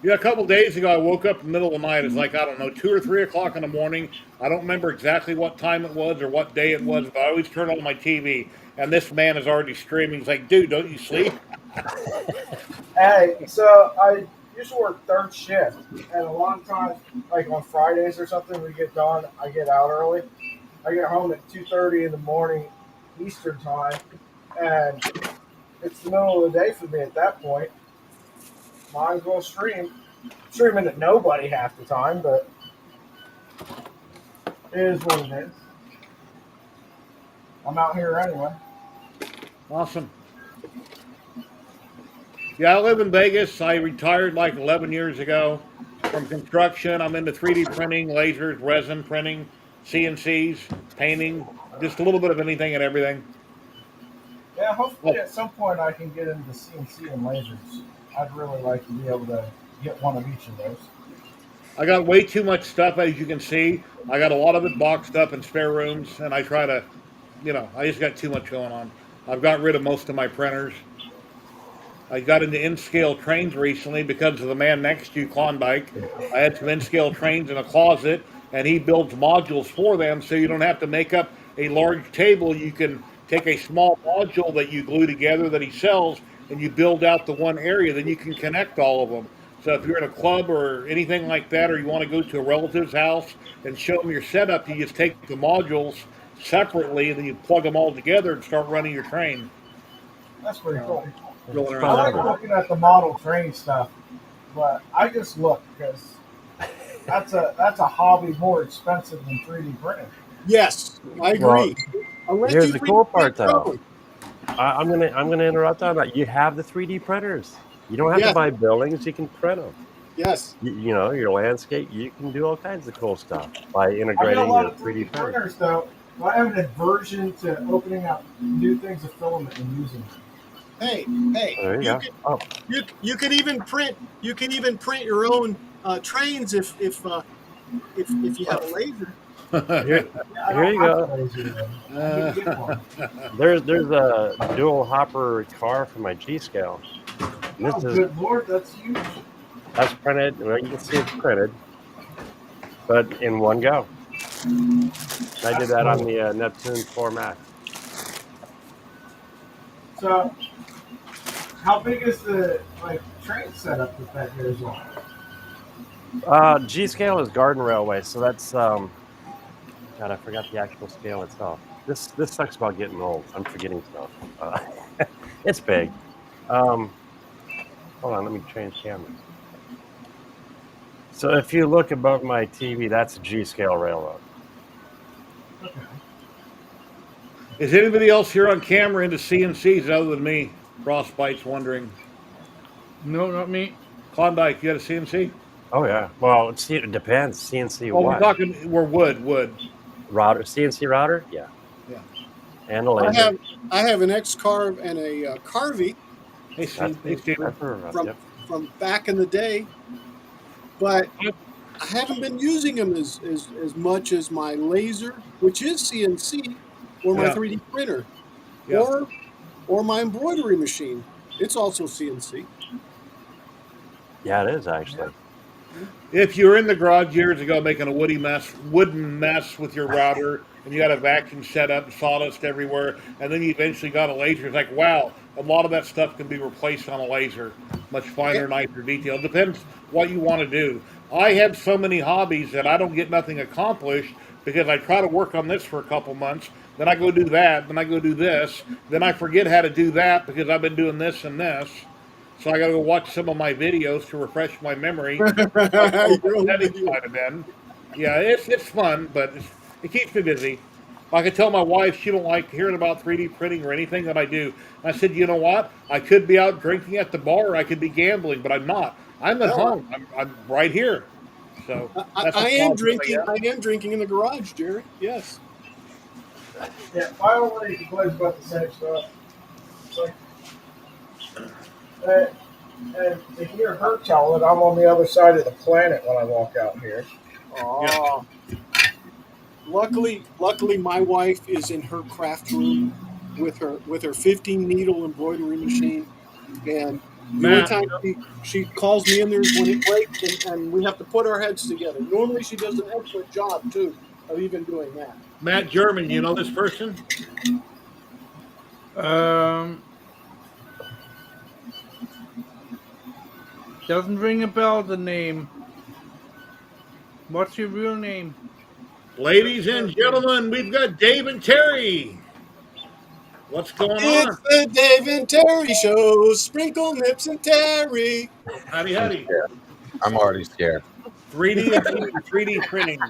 C: Yeah, a couple days ago, I woke up in the middle of the night. It's like, I don't know, 2 or 3 o'clock in the morning. I don't remember exactly what time it was or what day it was, but I always turn on my TV, and this man is already streaming. He's like, dude, don't you sleep?
I: Hey, so I used to work third shift, and a lot of times, like on Fridays or something, we get done. I get out early. I get home at 2:30 in the morning Eastern time, and it's the middle of the day for me at that point. Might as well stream. Streaming at nobody half the time, but it is what it is. I'm out here anyway.
C: Awesome. Yeah, I live in Vegas. I retired like 11 years ago from construction. I'm into 3D printing, lasers, resin printing, CNCs, painting, just a little bit of anything and everything.
I: Yeah, hopefully at some point I can get into CNC and lasers. I'd really like to be able to get one of each of those.
C: I got way too much stuff, as you can see. I got a lot of it boxed up in spare rooms, and I try to, I just got too much going on. I've got rid of most of my printers. I got into in-scale trains recently because of the man next to you, Klondike. I had some in-scale trains in a closet, and he builds modules for them, so you don't have to make up a large table. You can take a small module that you glue together that he sells, and you build out the one area. Then you can connect all of them. So if you're in a club or anything like that, or you want to go to a relative's house and show them your setup, you just take the modules separately, and then you plug them all together and start running your train.
I: That's pretty cool.
C: Rolling
I: I
C: around.
I: like looking at the model train stuff, but I just look because that's a hobby more expensive than 3D printing.
F: Yes, I agree. Unless
G: Here's
F: you
G: the cool part,
F: print
G: though.
F: code.
G: I'm gonna interrupt on that. You have the 3D printers. You don't have
F: Yes.
G: to buy buildings. You can print them.
F: Yes.
G: You know, your landscape. You can do all kinds of cool stuff by
I: I get a
G: integrating
I: lot
G: your
I: of
G: 3D
I: 3D
G: printer.
I: printers though. But I have an aversion to opening up new things of filament and using them.
F: Hey,
G: There you go.
F: can,
G: Oh,
F: you can even print your own trains if you have a laser.
G: here,
I: Yeah, I
G: Here
I: don't
G: you
I: have
G: go.
I: a laser, though. I need to get one.
G: there's a dual hopper car for my G scale. This
I: Oh,
G: is
I: good lord, that's huge.
G: that's printed. Well, you can see it's printed. but in one go. I did that on the Neptune 4 Max.
I: So, how big is the train setup that goes on?
G: G scale is garden railway, so that's God, I forgot the actual scale itself. This sucks about getting old. I'm forgetting stuff. It's big. Hold on, let me change cameras. So if you look above my TV, that's a G scale railroad.
I: Okay.
C: Is anybody else here on camera into CNCs other than me? Frostbite's wondering.
D: No, not me.
C: Klondike, you got a CNC?
G: Oh yeah. Well, it depends. CNC
C: Oh,
G: what?
C: we're wood.
G: Router, CNC router? Yeah.
C: Yeah.
G: And a laser.
F: I have an X-Carve and a Carvey
C: Hey, Steve. Hey, Steven.
F: from back in the day, but I haven't been using them as much as my laser, which is CNC, or my 3D printer, or my embroidery machine. It's also CNC.
G: Yeah, it is actually.
C: If you were in the garage years ago making a wooden mess with your router, and you had a vacuum set up and sawdust everywhere, and then you eventually got a laser, it's like, wow, a lot of that stuff can be replaced on a laser. Much finer, nicer detail. It depends what you want to do. I have so many hobbies that I don't get nothing accomplished because I try to work on this for a couple months, then I go do that, then I go do this, then I forget how to do that because I've been doing this and this. So I got to go watch some of my videos to refresh my memory. Might have been. Yeah, it's fun, but it keeps me busy. I could tell my wife she don't like hearing about 3D printing or anything that I do. I said, you know what? I could be out drinking at the bar, or I could be gambling, but I'm not. I'm at home. I'm right here. So
F: I am drinking. I am drinking in the garage, Jerry. Yes.
I: Yeah, my old lady complains about the same stuff. It's like, and to hear her tell it, I'm on the other side of the planet when I walk out here.
F: Oh. Yeah. Luckily, my wife is in her craft room with her 15 needle embroidery machine, and the only time she calls me in there is when it breaks, and we have to put our heads together. Normally, she does an excellent job too of even doing that.
C: Matt German, you know this person?
D: Doesn't ring a bell, the name. What's your real name?
C: Ladies and gentlemen, we've got Dave and Terry. What's going on?
F: It's the Dave and Terry show. Sprinkle Nips and Terry.
C: Howdy.
J: I'm already scared.
C: 3D printing.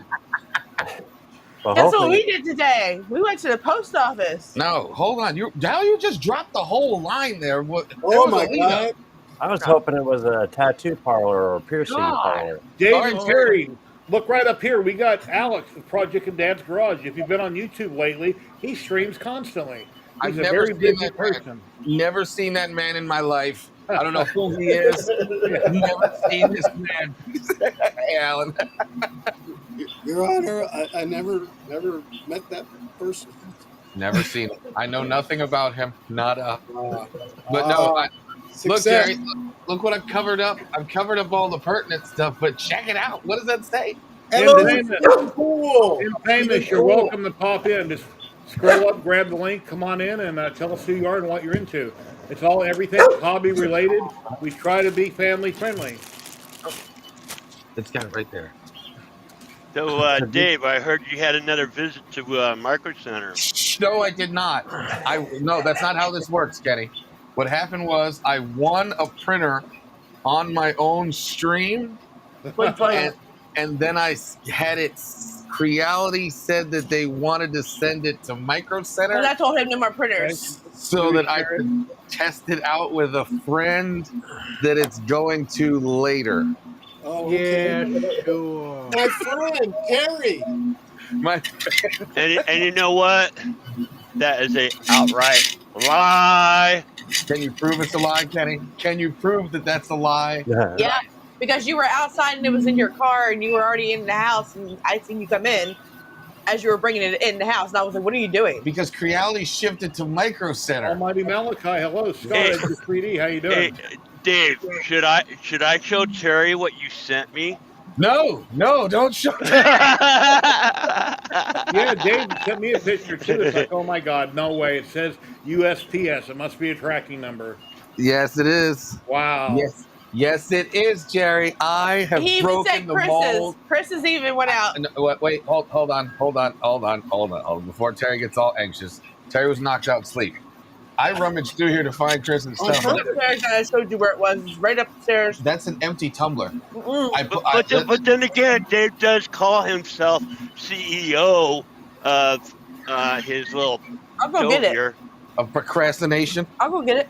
G: Well,
K: That's what we did today. We went to the post office.
J: No, hold on. You just dropped the whole line there.
F: Oh my God.
G: I was hoping it was a tattoo parlor or a piercing parlor.
C: Dave and Terry, look right up here. We got Alex with Project and Dad's Garage. If you've been on YouTube lately, he streams constantly. He's a very busy person.
J: Never seen that man in my life. I don't know who he is. Never seen this man. Hey, Alan.
F: Your Honor, I never met that person.
J: Never seen him. I know nothing about him. Nada. But no, look, Jerry, look what I've covered up. I've covered up all the pertinent stuff, but check it out. What does that say?
F: Cool.
C: Famous, you're welcome to pop in. Just scroll up, grab the link, come on in, and tell us who you are and what you're into. It's all everything hobby related. We try to be family friendly.
J: It's got it right there.
E: So, Dave, I heard you had another visit to Micro Center.
J: No, I did not. No, that's not how this works, Kenny. What happened was I won a printer on my own stream, and then I had it. Creality said that they wanted to send it to Micro Center.
K: And I told him no more printers.
J: So that I could test it out with a friend that it's going to later.
F: Oh, okay.
D: Yeah, sure.
F: My friend, Terry.
E: And you know what? That is a outright lie.
J: Can you prove it's a lie, Kenny? Can you prove that that's a lie?
K: Yeah, because you were outside and it was in your car and you were already in the house and I seen you come in as you were bringing it in the house. And I was like, what are you doing?
J: Because Creality shipped it to Micro Center.
C: Almighty Malachi, hello. Scott, 3D, how you doing?
E: Hey, Dave, should I show Terry what you sent me?
J: No, don't show.
C: Yeah, Dave sent me a picture too. It's like, oh my God, no way. It says USPS. It must be a tracking number.
J: Yes, it is.
C: Wow.
J: Yes, it is, Jerry. I have
K: He even
J: broken
K: said
J: the
K: Chris's.
J: mold.
K: Chris's even went out.
J: No, wait, hold on. Before Terry gets all anxious, Terry was knocked out asleep. I rummaged through here to find Chris's
F: On
J: stuff.
F: purpose.
K: Upstairs, and I showed you where it was. It's right upstairs.
J: That's an empty tumbler.
K: Mm-mm.
E: But then again, Dave does call himself CEO of his little
K: I'll go
E: show
K: get it.
E: here.
J: Of procrastination.
K: I'll go get it.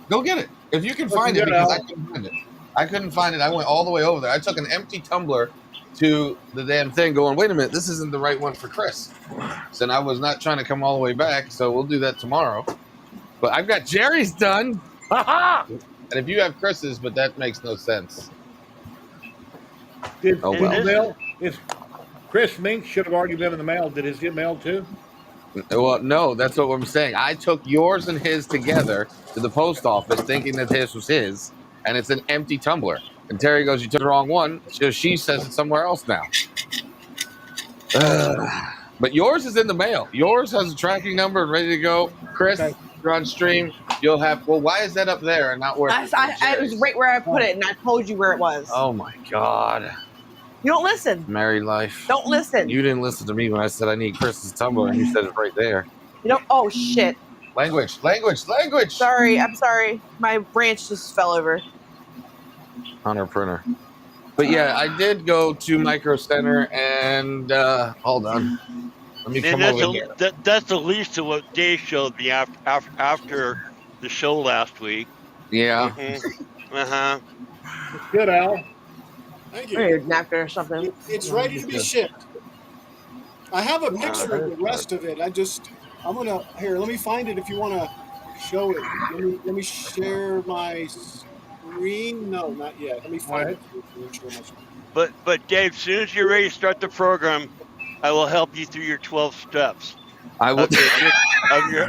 J: Go get it if you can
C: Looking
J: find it,
C: good,
J: because
C: Al.
J: I couldn't find it. I couldn't find it. I went all the way over there. I took an empty tumbler to the damn thing, going, wait a minute, this isn't the right one for Chris. So I was not trying to come all the way back, so we'll do that tomorrow. But I've got Jerry's done. And if you have Chris's, but that makes no sense.
C: Did
J: Oh,
C: did
J: well.
C: the mail? Chris Mink should have already been in the mail. Did his get mailed too?
J: Well, no, that's what I'm saying. I took yours and his together to the post office thinking that this was his, and it's an empty tumbler. And Terry goes, you took the wrong one. So she says it's somewhere else now. But yours is in the mail. Yours has a tracking number and ready to go. Chris,
C: Okay.
J: you're on stream. You'll have, well, why is that up there and not where?
K: I was right where I put it, and I told you where it was.
J: Oh my God.
K: You don't listen.
J: Married life.
K: Don't listen.
J: You didn't listen to me when I said I need Chris's tumbler, and you said it right there.
K: You don't. Oh shit.
J: Language.
K: Sorry. I'm sorry. My branch just fell over.
J: On our printer. But yeah, I did go to Micro Center and hold on. Let me come
E: And
J: over here.
E: that's the least of what Dave showed me after the show last week.
J: Yeah.
E: Uh-huh.
C: It's good, Al.
F: Thank
K: Or
F: you.
K: a napkin or something.
F: It's ready to be shipped. I have a picture of the rest of it. I'm gonna here. Let me find it if you want to show it. Let me share my screen. No, not yet. Let me find it.
E: But Dave, as soon as you're ready to start the program, I will help you through your 12 steps
J: I will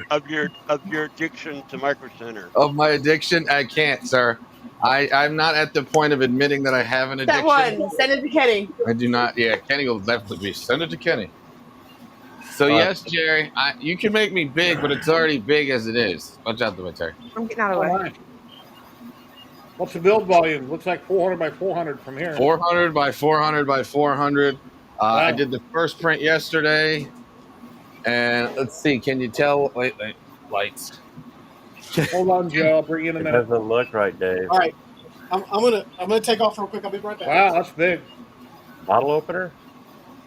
E: of your addiction to Micro Center.
J: of my addiction. I can't, sir. I'm not at the point of admitting that I have an addiction.
K: That one. Send it to Kenny.
J: I do not. Yeah, Kenny will definitely be. Send it to Kenny. So yes, Jerry, you can make me big, but it's already big as it is. Watch out the way, Terry.
K: I'm getting out of the
C: All
K: way.
C: right. What's the build volume? Looks like 400 by 400 from here.
J: 400 by 400 by 400. I did the first print yesterday, and let's see. Can you tell? Wait, lights.
C: Hold on, Joe. I'll bring you in a
G: It
C: minute.
G: doesn't look right, Dave.
F: All right. I'm gonna take off real quick. I'll be right back.
C: Wow, that's big.
G: Bottle opener?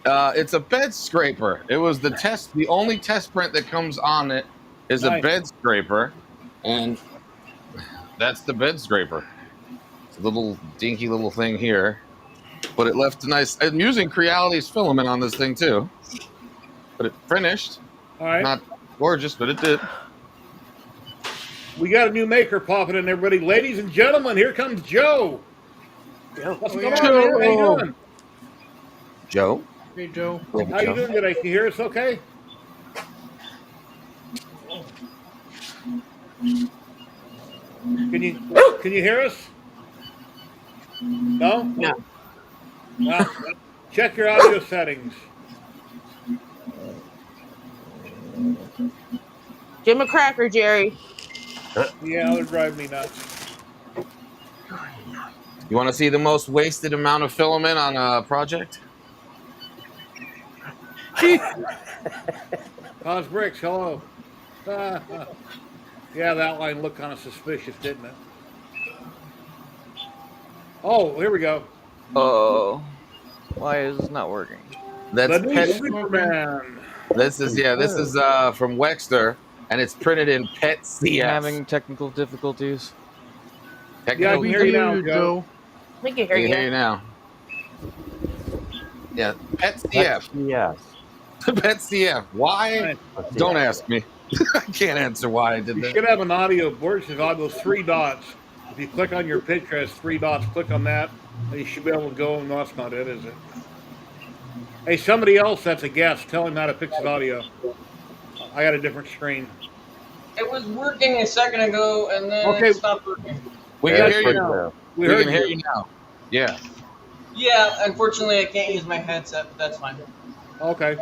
J: It's a bed scraper. It was the only test print that comes on it is a
C: Nice.
J: bed scraper, and that's the bed scraper. It's a little dinky little thing here, but it left a nice. I'm using Creality's filament on this thing too, but it finished.
C: All right.
J: Not gorgeous, but it did.
C: We got a new maker popping in, everybody. Ladies and gentlemen, here comes Joe. What's going on, man? How you doing?
J: Joe,
D: Hey, Joe.
C: How you doing today? Can you hear us okay? Can you hear us? No?
K: No.
C: Well, check your audio settings.
K: Give him a cracker, Jerry.
C: Yeah, they're driving me nuts.
J: you want to see the most wasted amount of filament on a project?
C: Cos Bricks, hello. Yeah, the outline looked kind of suspicious, didn't it? Oh, here we go.
L: Oh, why is this not working?
J: That's
C: The new
J: pet.
C: Superman.
J: This is from Wexter, and it's printed in PET CF.
L: I'm having technical difficulties.
C: Yeah, I can hear you now, Joe.
D: Joe.
K: We can hear
J: I can
K: you.
J: hear you now. Yeah, PET CF.
G: Yes.
J: PET CF. Why? Don't ask me. I can't answer why I did
C: You
J: that.
C: should have an audio board that on those 3 dots. If you click on your picture, it has 3 dots. Click on that, and you should be able to go. No, that's not it, is it? Hey, somebody else that's a guest, tell him how to fix his audio. I got a different screen.
M: It was working a second ago, and then
C: Okay.
M: it stopped working.
J: We
C: Yeah,
J: can hear you
C: now.
J: now.
C: We
J: We
C: heard
J: can hear you now. Yeah.
M: Yeah, unfortunately, I can't use my headset, but that's fine.
C: Okay.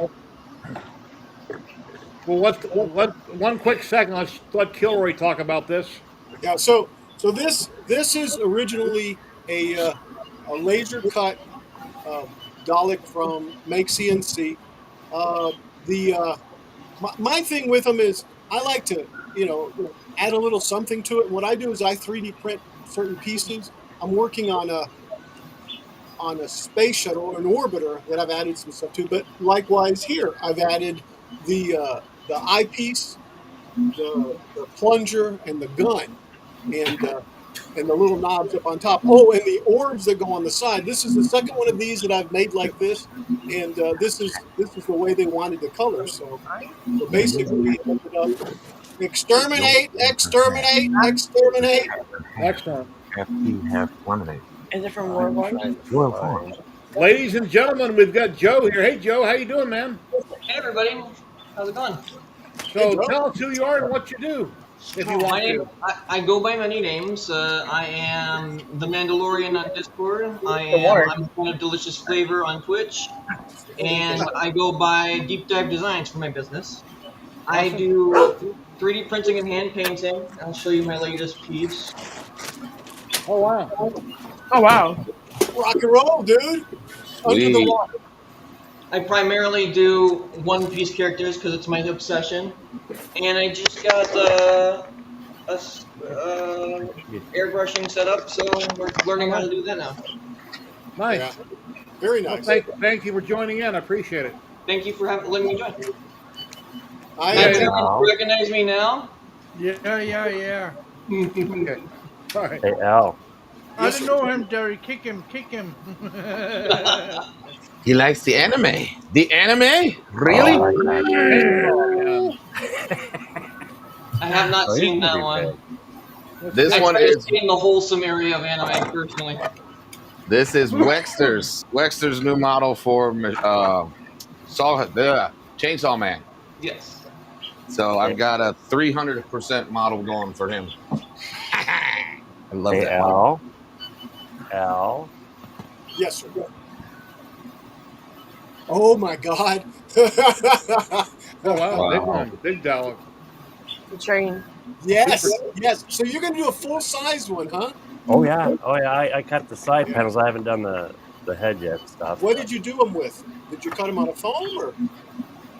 C: Well, let one quick second. Let's let Kilroy talk about this.
F: Yeah. So this is originally a laser cut Dalek from Make CNC. Uh, the my thing with them is I like to add a little something to it. And what I do is I 3D print certain pieces. I'm working on a space shuttle or an orbiter that I've added some stuff to. But likewise here, I've added the eyepiece, the plunger, and the gun, and the little knobs up on top. Oh, and the orbs that go on the side. This is the second one of these that I've made like this, and this is the way they wanted the color. So basically, we ended up exterminate, exterminate, exterminate.
C: Excellent.
N: Have lemonade.
K: Is it from World War?
N: Well, fine.
C: Ladies and gentlemen, we've got Joe here. Hey, Joe, how you doing, man?
M: Hey, everybody. How's it going?
C: So tell us who you are and what you do, if you
M: My
C: want
M: name,
C: to.
M: I go by many names. I am the Mandalorian on Discord. I'm full of delicious flavor on Twitch, and I go by Deep Dive Designs for my business. I
C: Awesome.
M: do 3D printing and hand painting. I'll show you my latest piece.
C: Oh wow.
H: Oh wow.
F: Rock and roll, dude. Under the
J: Sweet.
F: water.
M: I primarily do one-piece characters because it's my obsession, and I just got airbrushing set up, so we're learning how to do that now.
C: Nice.
F: Yeah. Very
C: Well,
F: nice.
C: thank you for joining in. I appreciate it.
M: Thank you for letting me join.
F: I
C: Yeah,
M: Matt, you recognize me now?
D: Yeah.
C: Okay. All right.
G: Hey, Al.
D: I don't know him, Derry. Kick him.
J: He likes the anime. The anime? Really?
G: Oh, my God.
M: I have not
G: Oh,
M: seen
G: he's
M: that
G: gonna be
M: one.
G: big.
J: This
M: I
J: one
M: try to
J: is
M: stay in the wholesome area of anime personally.
J: this is Wexter's new model for Chainsaw Man.
M: Yes.
J: So I've got a 300% model going for him. I love
G: Hey,
J: that model.
G: Al.
F: Yes, sir. Oh my God.
C: Oh wow, big
J: Wow.
C: one, big Dalek.
K: The train.
F: Yes, yes. So you're gonna do a full size one, huh?
G: Oh yeah. I cut the side panels. I haven't done the head yet stuff.
F: What did you do them with? Did you cut them out of foam or?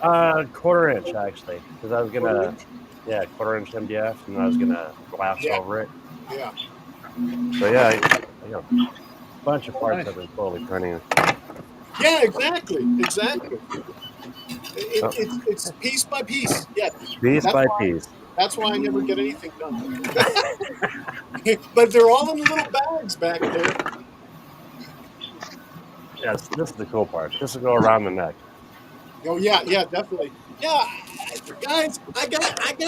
G: 1/4 inch actually, because I was
F: Quarter
G: gonna,
F: inch?
G: yeah, 1/4 inch MDF, and I was gonna glass
F: Yeah.
G: over it.
F: Yeah.
G: So yeah, I got a bunch of parts I've been slowly printing.
F: Yeah, exactly. It's piece by piece. Yeah.
G: Piece
F: That's
G: by
F: why-
G: piece.
F: That's why I never get anything done. But they're all in little bags back there.
G: Yes, this is the cool part. This will go around the neck.
F: Oh yeah, definitely. Yeah, guys, I got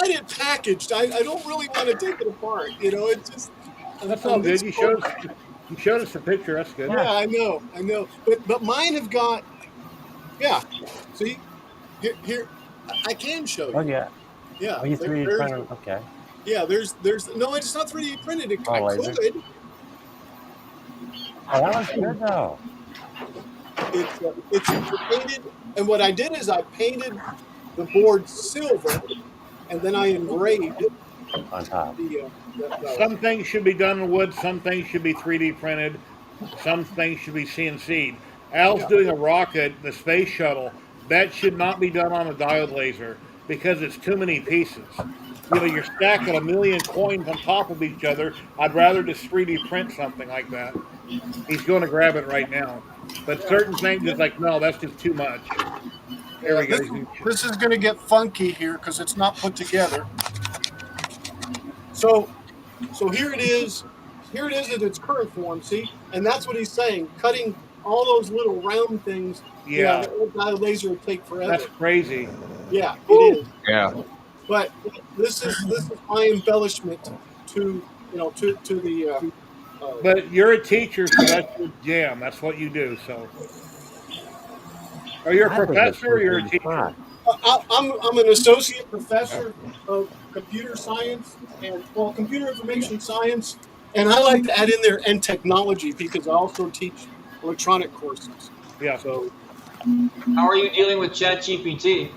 F: it packaged. I don't really want to take it apart. It's just
C: That's all good. You showed us the picture. That's good.
F: Yeah, I know. But mine have got. Yeah, see, here I can show you.
G: Oh yeah.
F: Yeah.
G: Oh, you
F: there-
G: 3D
F: there's-
G: printed? Okay.
F: Yeah, there's no, it's not 3D printed. I
G: laser.
F: could.
G: Oh, that looks good though.
F: It's painted, and what I did is I painted the board silver, and then I engraved
G: On top.
F: the
C: Some things should be done in wood. Some things should be 3D printed. Some things should be CNC'd. Al's
F: Yeah.
C: doing a rocket, the space shuttle. That should not be done on a diode laser because it's too many pieces. You're stacking a million coins on top of each other. I'd rather just 3D print something like that. He's going to grab it right now. But certain things, it's like, no, that's just too much. There we go.
F: This is going to get funky here because it's not put together. So here it is. Here it is in its current form. See, and that's what he's saying. Cutting all those little round things.
C: Yeah.
F: The old diode laser would take forever.
C: That's crazy.
F: Yeah, it is.
J: Yeah.
F: But this is my embellishment to the.
C: But you're a teacher, so that's your jam. That's what you do. So, are you a professor or you're a teacher?
F: I'm an associate professor of computer science and computer information science, and I like to add in there and technology because I also teach electronic courses.
C: Yeah.
F: So
M: How are you dealing with ChatGPT?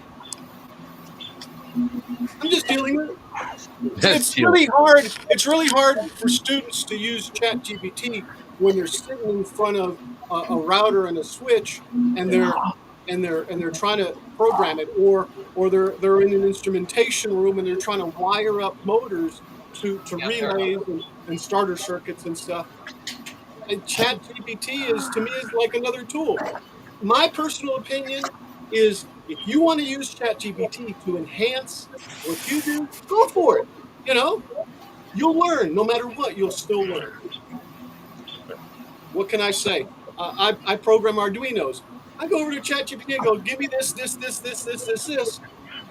F: I'm just dealing with it.
J: That's
F: It's really hard. It's really hard for students to use ChatGPT when they're sitting in front of a router and a switch, and they're trying to program it, or they're in an instrumentation room and they're trying to wire up motors to
M: Yeah, fair enough.
F: relays and starter circuits and stuff. And ChatGPT is to me is like another tool. My personal opinion is if you want to use ChatGPT to enhance what you do, go for it. You know, you'll learn no matter what. You'll still learn. What can I say? I program Arduinos. I go over to ChatGPT and go, give me this. And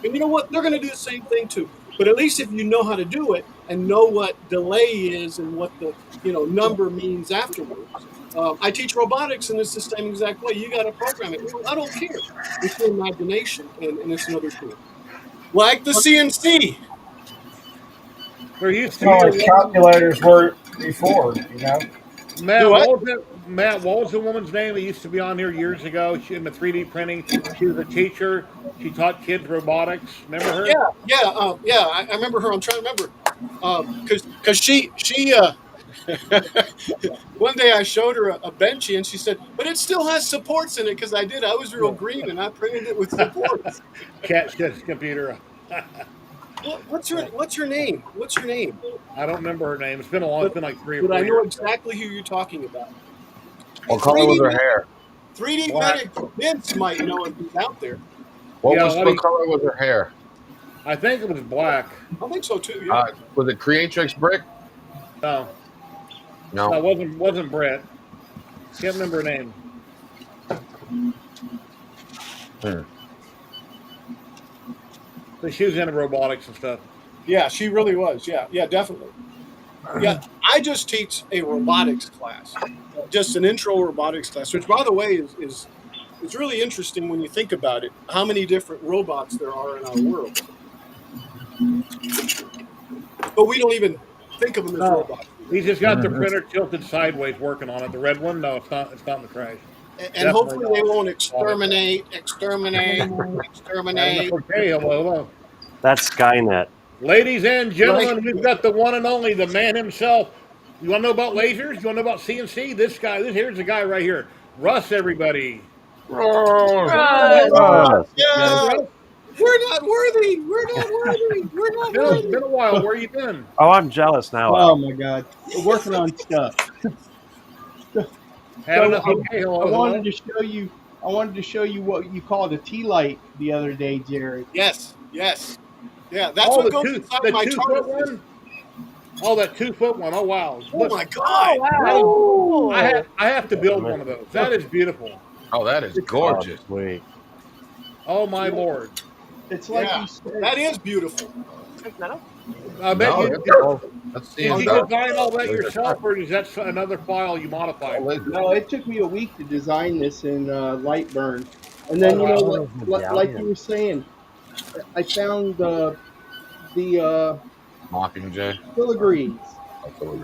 F: you know what? They're going to do the same thing too. But at least if you know how to do it and know what delay is and what the number means afterwards. I teach robotics and it's the same exact way. You got to program it. I don't care. It's your imagination and it's another tool. Like the CNC.
C: There used to
I: Kind
C: be
I: of
C: a
I: like
C: woman,
I: calculators were before, you know.
F: Do what?
C: Matt, what was the woman's name that used to be on here years ago? She in the 3D printing. She was a teacher. She taught kids robotics. Remember her?
F: Yeah. I remember her. I'm trying to remember because she one day I showed her a benchy and she said, "But it still has supports in it." Because I did. I was real green and I printed it with supports.
C: Cat shut his computer.
F: What's your name? What's your name?
C: I don't remember her name. It's been a long. It's been like 3 or
F: But
C: 4
F: I know
C: years.
F: exactly who you're talking about.
J: What color was her hair?
F: 3D
C: Black.
F: Medic Vince might know if he's out there.
J: What
C: Yeah,
J: what color was her hair?
C: I think it was black.
F: I think so too. Yeah.
J: Was it Creatrix brick?
C: No,
J: No.
C: no, it wasn't Brett. Can't remember her name. But she was into robotics and stuff.
F: Yeah, she really was. Yeah, definitely. Yeah, I just teach a robotics class, just an intro robotics class, which, by the way, is it's really interesting when you think about it. How many different robots there are in our world, but we don't even think of them as
C: No,
F: robots.
C: he's just got the printer tilted sideways, working on it. The red one, no, it's not. It's not in the trash.
F: And
C: Definitely
F: hopefully they
C: not.
F: won't exterminate.
C: Okay, hello.
G: That's Skynet.
C: Ladies and gentlemen,
F: Right.
C: we've got the one and only, the man himself. You want to know about lasers? You want to know about CNC? Here's the guy right here. Russ, everybody.
K: Russ.
F: Yeah, we're not worthy. We're not worthy. We're not
C: It's
F: worthy.
C: been a while. Where you been?
G: Oh, I'm jealous now.
O: Oh my God, we're working on stuff.
C: Had
O: So
C: enough. Okay,
O: I wanted to show you. I wanted to show you what you called a tea light the other day, Jerry.
F: Yes. Yeah, that's what goes inside my
C: 2 foot one. Oh, that 2 foot one. Oh wow.
F: Oh my God!
K: Wow.
C: I have to build one of those. That is beautiful.
J: Oh, that is gorgeous.
G: Wait.
C: Oh my lord.
O: It's like
F: Yeah,
O: you said.
F: that is beautiful.
C: I bet
J: No,
C: you.
J: that's
C: Did you
J: CNC.
C: design all that yourself, or is that another file you modified?
O: No, it took me a week to design this in Lightburn, and then you know what, like you were saying, I found the
J: Mockingjay.
O: filigrees.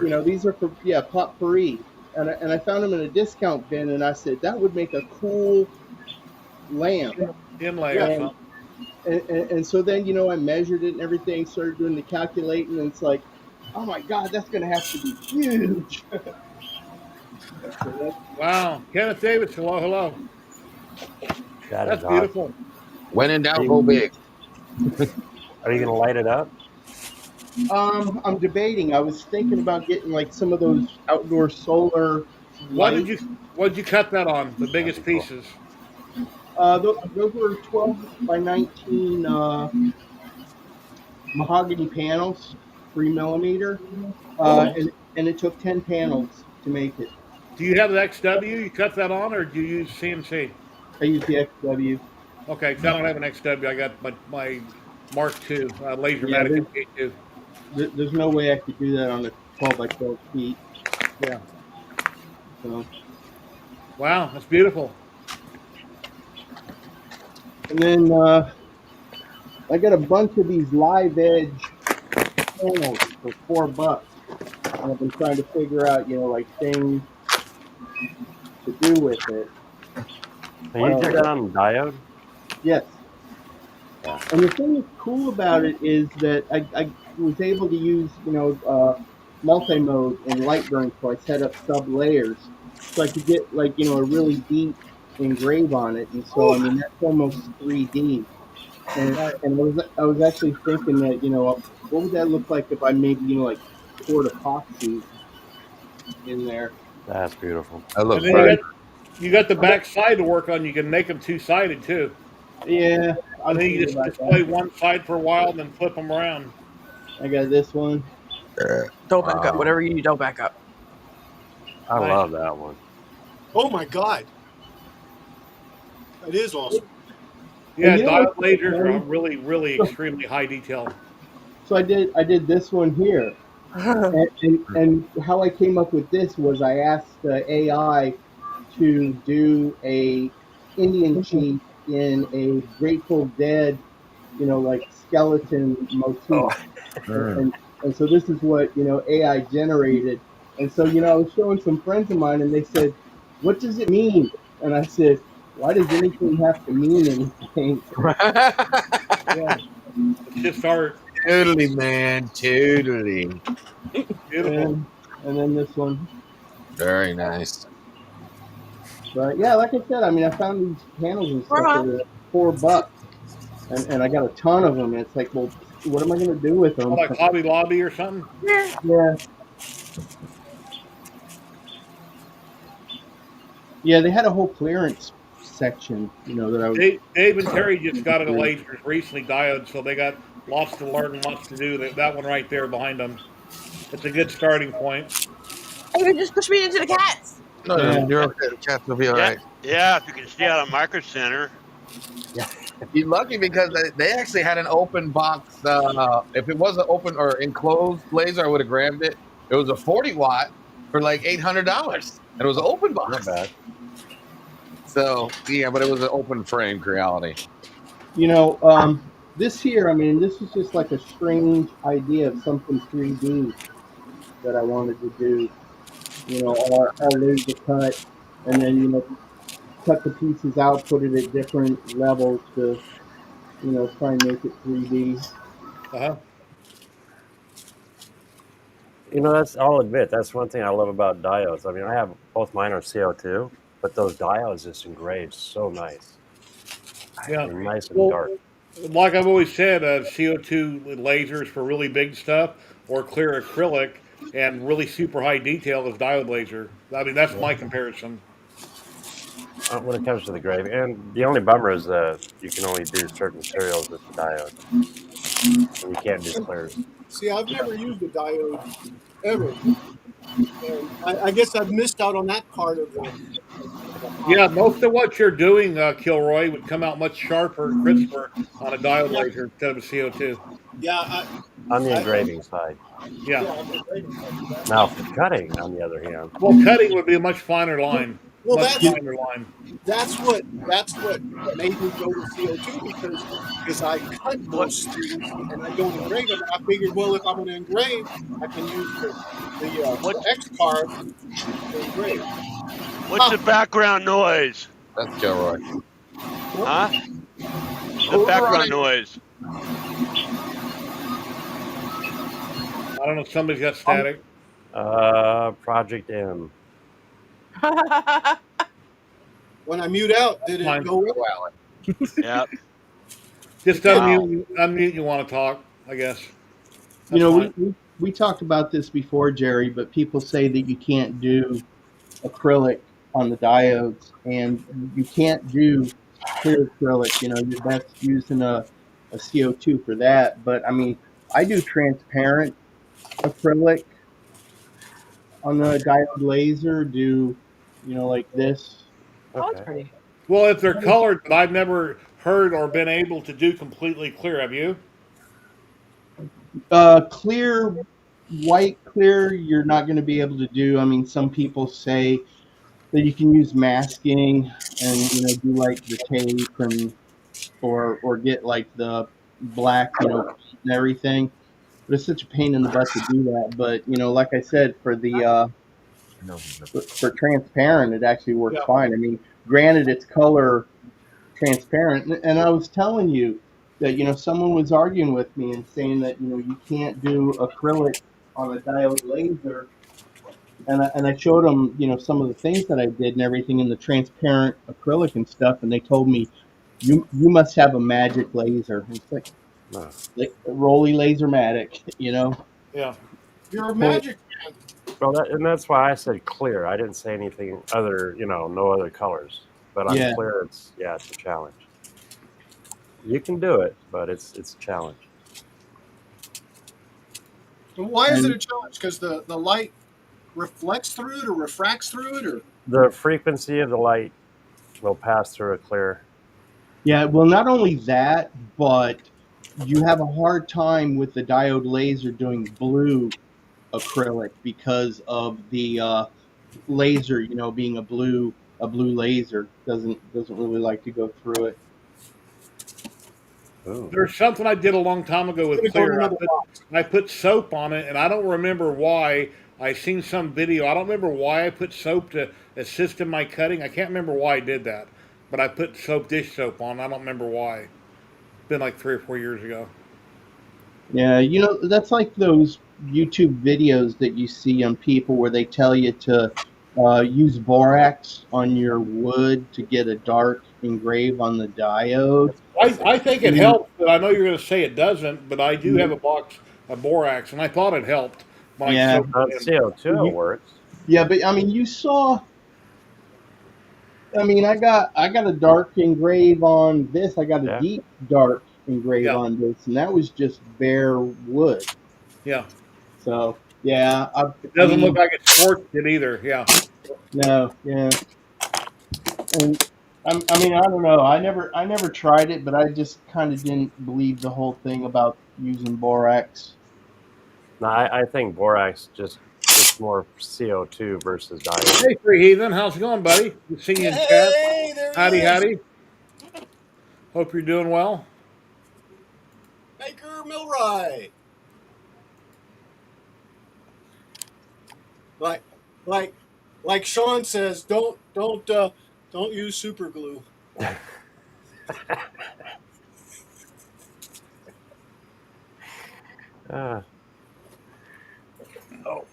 O: You know, these are for potpourri, and I found them in a discount bin, and I said that would make a cool lamp.
C: Inlay
O: Yeah.
C: or something.
O: And so then, you know, I measured it and everything, started doing the calculating, and it's like, oh my God, that's going to have to be huge.
C: Wow. Kenneth Davis, hello. That's
G: awesome.
C: beautiful.
J: When in doubt, go big.
G: Are you going to light it up?
O: I'm debating. I was thinking about getting like some of those outdoor solar
C: What
O: lights.
C: did you cut that on? The biggest pieces?
O: Those were 12 by 19 mahogany panels, 3mm, and it took 10 panels to make it.
C: Do you have the XW you cut that on, or do you use CNC?
O: I used the XW.
C: Okay, 'cause I don't have an XW. I got my Mark II, laser
O: Yeah,
C: matic P2.
O: There's no way I could do that on a 12 by 12 feet.
C: Yeah.
O: So,
C: Wow, that's beautiful.
O: and then I got a bunch of these live edge panels for $4. And I've been trying to figure out, you know, like things to do with it.
G: Are you checking on the diode?
O: Yes.
G: Yeah.
O: And the thing that's cool about it is that I was able to use, multi-mode in Lightburn, so I set up sub-layers. So I could get, a really deep engrave on it. And so, I mean, that's almost 3D. And, I was actually thinking that, what would that look like if I maybe, poured epoxy in there?
G: That's beautiful.
J: That
C: And
J: looks
C: then
J: great.
C: you got the back side to work on. You can make them two-sided too.
O: Yeah, I
C: And
O: was
C: then you
O: thinking
C: just
O: about
C: display
O: that.
C: one side for a while and then flip them around.
O: I got this one.
K: Don't back up.
G: Wow.
K: Whatever you do, don't back up.
G: I
C: Nice.
G: love that one.
F: Oh my God, that is awesome.
C: Yeah,
O: And you know
C: diode
O: what's so
C: lasers
O: funny?
C: are really extremely high detail.
O: So I did this one here. And how I came up with this was I asked the AI to do a Indian chief in a Grateful Dead, like skeleton
G: Oh.
O: motif, and so this is what AI generated. And so I was showing some friends of mine, and they said, "What does it mean?" And I said, "Why does anything have to mean anything?"
C: Yeah, it's just art.
J: Totally, man. Totally.
C: Beautiful.
O: And then this one.
J: Very nice.
O: But yeah, like I said, I mean, I found these panels and stuff that were $4, and I got a ton of them. And it's like, well, what am I going to do with them?
C: Like Hobby Lobby or something.
O: Yeah, yeah, they had a whole clearance section, that I was.
C: Dave and Terry just got into lasers recently, diodes, so they got lots to learn and lots to do. That one right there behind them. It's a good starting point.
K: Hey, you just push me into the cats.
J: No,
O: Yeah.
J: you're okay. The cats will be all right.
E: Yeah, if you can stay out of Micro Center.
J: You're lucky because they actually had an open box. If it was an open or enclosed laser, I would have grabbed it. It was a 40 watt for like $800, and it was an open box.
G: Not bad.
J: So yeah, but it was an open frame reality.
O: This here, I mean, this is just like a strange idea of something 3D that I wanted to do. All laser cut, and then cut the pieces out, put it at different levels to try and make it 3D.
C: Uh-huh.
G: I'll admit, that's one thing I love about diodes. I mean, I have both mine are CO2, but those diodes just engrave so nice.
C: Yeah.
G: They're nice and dark.
C: Like I've always said, CO2 lasers for really big stuff or clear acrylic and really super high detail is diode laser. I mean, that's my comparison.
G: When it comes to the graving, and the only bummer is that you can only do certain materials with the diode. And you can't do clears.
F: See, I've never used a diode ever. And I guess I've missed out on that part of the.
C: Yeah, most of what you're doing, Kilroy, would come out much sharper and crisper on a diode laser instead of a CO2.
F: Yeah.
G: On the engraving side.
C: Yeah.
G: Now, for cutting, on the other hand.
C: Well, cutting would be a much finer line.
F: Well,
C: much finer line.
F: That's what made me go to CO2 because I cut most things and I don't engrave them. And I figured, well, if I'm going to engrave, I can use the X card to engrave.
E: What's the background noise?
J: That's Kilroy.
E: Huh? The background noise.
C: I don't know if somebody's got static.
G: Project M.
F: When I mute out, did it go well?
E: Yep.
C: Just unmute you want to talk, I guess.
O: We talked about this before, Jerry, but people say that you can't do acrylic on the diodes, and you can't do clear acrylic. You're best using a CO2 for that. But I mean, I do transparent acrylic on the diode laser. Like this.
K: Oh, that's pretty.
C: Well, if they're colored, but I've never heard or been able to do completely clear. Have you?
O: Clear, white clear, you're not going to be able to do. I mean, some people say that you can use masking and do like the tape and or get like the black and everything. But it's such a pain in the butt to do that. But like I said, for the For transparent, it actually works
C: Yeah.
O: fine. I mean, granted, it's color transparent, and I was telling you that someone was arguing with me and saying that you can't do acrylic on a diode laser, and I showed them some of the things that I did and everything in the transparent acrylic and stuff, and they told me you must have a magic laser. It's like Rolly Lasermatic,
C: Yeah.
F: You're a
O: Point.
F: magic man.
G: Well, and that's why I said clear. I didn't say anything other, no other colors. But on
O: Yeah.
G: clear, it's a challenge. You can do it, but it's a challenge.
F: And why is it
O: And
F: a challenge? Because the light reflects through it or refracts through it, or
G: The frequency of the light will pass through a clear.
O: yeah, well, not only that, but you have a hard time with the diode laser doing blue acrylic because of the laser, being a blue laser doesn't really like to go through it.
G: Ooh.
C: There's something I did a long time ago with
F: gonna go in
C: clear.
F: another box.
C: I put soap on it, and I don't remember why. I seen some video. I don't remember why I put soap to assist in my cutting. I can't remember why I did that, but I put dish soap on. I don't remember why. It's been like 3 or 4 years ago.
O: Yeah, that's like those YouTube videos that you see on people where they tell you to use borax on your wood to get a dark engrave on the diode.
C: I think it
O: And,
C: helps, but I know you're going to say it doesn't. But I do have a box of borax, and I thought it helped when I
O: yeah,
C: soaked
G: On
C: it in.
G: CO2, it works.
O: yeah, but I mean, you saw. I mean, I got a dark engrave on this. I got a
G: Yeah.
O: deep dark engrave
C: Yeah,
O: on this, and that was just bare wood.
C: yeah.
O: So yeah,
C: It
O: I
C: doesn't look
O: mean,
C: like it scorched it either. Yeah.
O: no, yeah, and I mean, I don't know. I never tried it, but I just kind of didn't believe the whole thing about using borax.
G: No, I think borax it's more CO2 versus diode.
C: Hey, Free Heathen, how's it going, buddy? Good seeing you in chat.
F: Hey, there he
C: Howdy,
F: is,
C: howdy. Hope you're doing well.
F: Baker Milroy. Like, like, like Sean says, don't use super glue.
G: Uh, oh,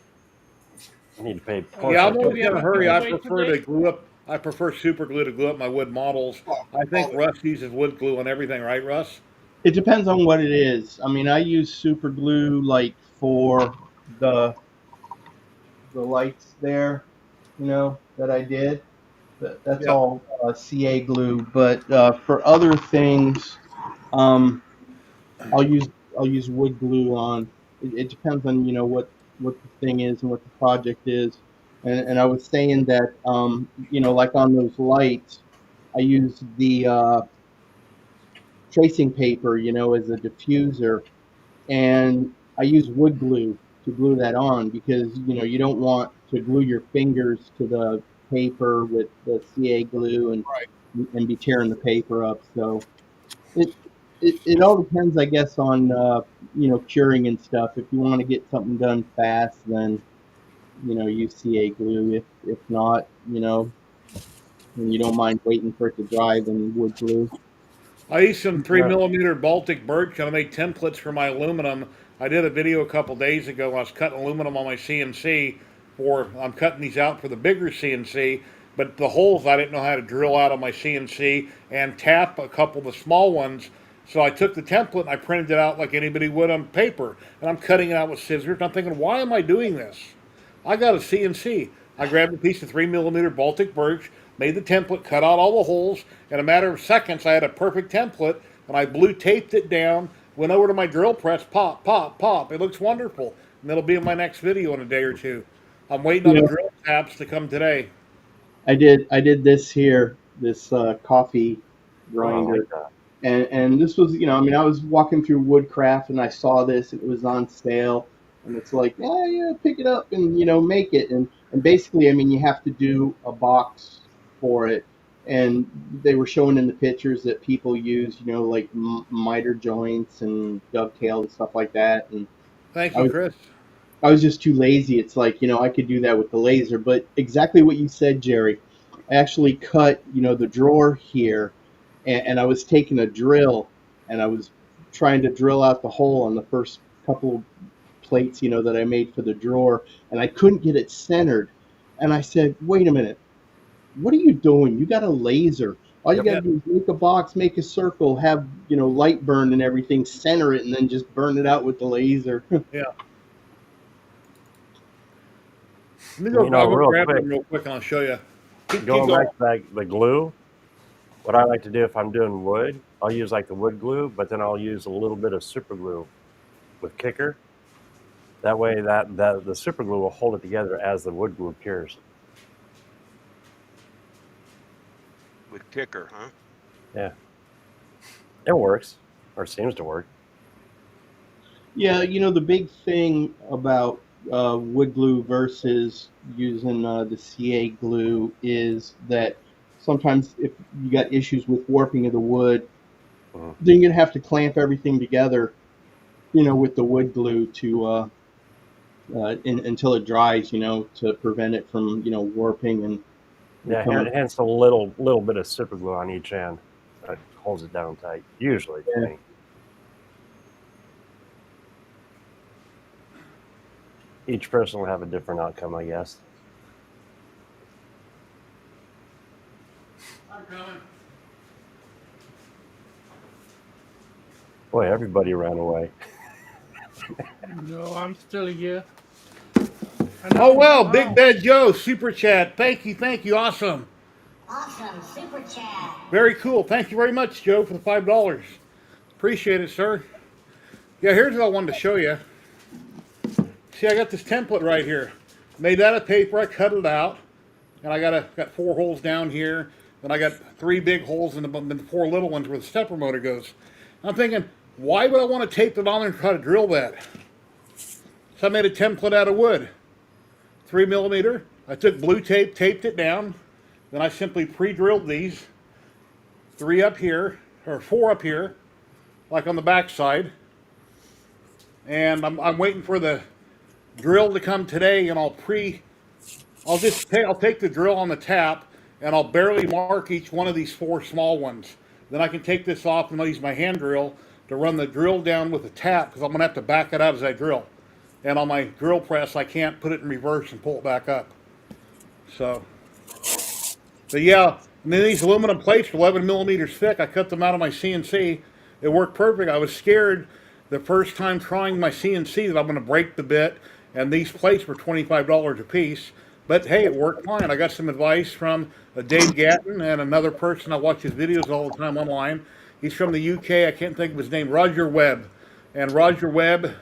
G: I need to pay
C: Yeah, I'm
G: closer
C: always in
G: attention.
C: a hurry.
D: Can
C: I
D: we wait for
C: prefer to
D: Dave?
C: glue up. I prefer super glue to glue up my wood models. I think Russ uses wood glue on everything, right, Russ?
O: It depends on what it is. I mean, I use super glue like for the the lights there, that I did. That's
C: Yeah.
O: all CA glue. But for other things, um, I'll use I'll use wood glue on. It depends on what the thing is and what the project is. And I was saying that like on those lights, I use the tracing paper, as a diffuser, and I use wood glue to glue that on because you don't want to glue your fingers to the paper with the CA glue and be tearing the paper up. So it it all depends, I guess, on curing and stuff. If you want to get something done fast, then use CA glue. If not, and you don't mind waiting for it to dry, then wood glue.
C: I use some three
G: Yeah.
C: millimeter Baltic birch. I make templates for my aluminum. I did a video a couple days ago. I was cutting aluminum on my CNC. I'm cutting these out for the bigger CNC, but the holes I didn't know how to drill out on my CNC and tap a couple of the small ones. So I took the template and I printed it out like anybody would on paper, and I'm cutting it out with scissors. And I'm thinking, why am I doing this? I got a CNC. I grabbed a piece of 3 millimeter Baltic birch, made the template, cut out all the holes. In a matter of seconds, I had a perfect template, and I blue taped it down, went over to my drill press, pop, pop, pop. It looks wonderful. And it'll be in my next video in a day or two. I'm waiting on the
O: Yeah,
C: drill taps to come today.
O: I did this here, this coffee
G: Oh, I like
O: grinder,
G: that.
O: and this was, I mean, I was walking through Woodcraft and I saw this. It was on sale, and it's like, yeah, yeah, pick it up and make it. And basically, I mean, you have to do a box for it, and they were showing in the pictures that people use, like miter joints and dovetail and stuff like that. And
C: Thank
O: I
C: you,
O: was
C: Chris.
O: I was just too lazy. It's like, I could do that with the laser, but exactly what you said, Jerry. I actually cut, the drawer here, and I was taking a drill and I was trying to drill out the hole on the first couple plates, that I made for the drawer, and I couldn't get it centered. And I said, wait a minute, what are you doing? You got a laser. All you
G: Yep.
O: got to do is make a box, make a circle, have, light burn and everything, center it, and then just burn it out with the laser.
C: Yeah. Let me go, I'll go
G: Real
C: grab
G: quick,
C: them real quick and I'll show you. Keep
G: going
C: going.
G: back to the glue, what I like to do if I'm doing wood, I'll use like the wood glue, but then I'll use a little bit of super glue with kicker. That way that the super glue will hold it together as the wood glue cures.
E: With kicker, huh?
G: Yeah. It works, or seems to work.
O: Yeah, the big thing about wood glue versus using the CA glue is that sometimes if you got issues with warping of the wood, then you're gonna have to clamp everything together, with the wood glue to until it dries, to prevent it from warping and
G: Yeah,
O: coming.
G: hence a little bit of super glue on each end that holds it down tight. Usually for me. Each person will have a different outcome, I guess. Boy, everybody ran away.
D: No, I'm still here.
C: Oh, well, Big Bad Joe, Super Chat. Thank you, awesome.
P: Awesome, Super Chat.
C: Very cool. Thank you very much, Joe, for the $5. Appreciate it, sir. Yeah, here's what I wanted to show you. See, I got this template right here. Made out of paper, I cut it out, and I got 4 holes down here, and I got 3 big holes in the 4 little ones where the stepper motor goes. I'm thinking, why would I want to tape it on there and try to drill that? So I made a template out of wood. 3mm. I took blue tape, taped it down. Then I simply pre-drilled these. 3 up here, or 4 up here, like on the back side. And I'm waiting for the drill to come today, and I'll take the drill on the tap, and I'll barely mark each one of these 4 small ones. Then I can take this off and I'll use my hand drill to run the drill down with the tap, because I'm going to have to back it out as I drill. And on my drill press, I can't put it in reverse and pull it back up. So, but yeah, and then these aluminum plates are 11mm thick. I cut them out of my CNC. It worked perfect. I was scared the first time trying my CNC that I'm going to break the bit, and these plates were $25 a piece. But hey, it worked fine. I got some advice from Dave Gatton and another person. I watch his videos all the time online. He's from the UK. I can't think of his name. Roger Webb. And Roger Webb,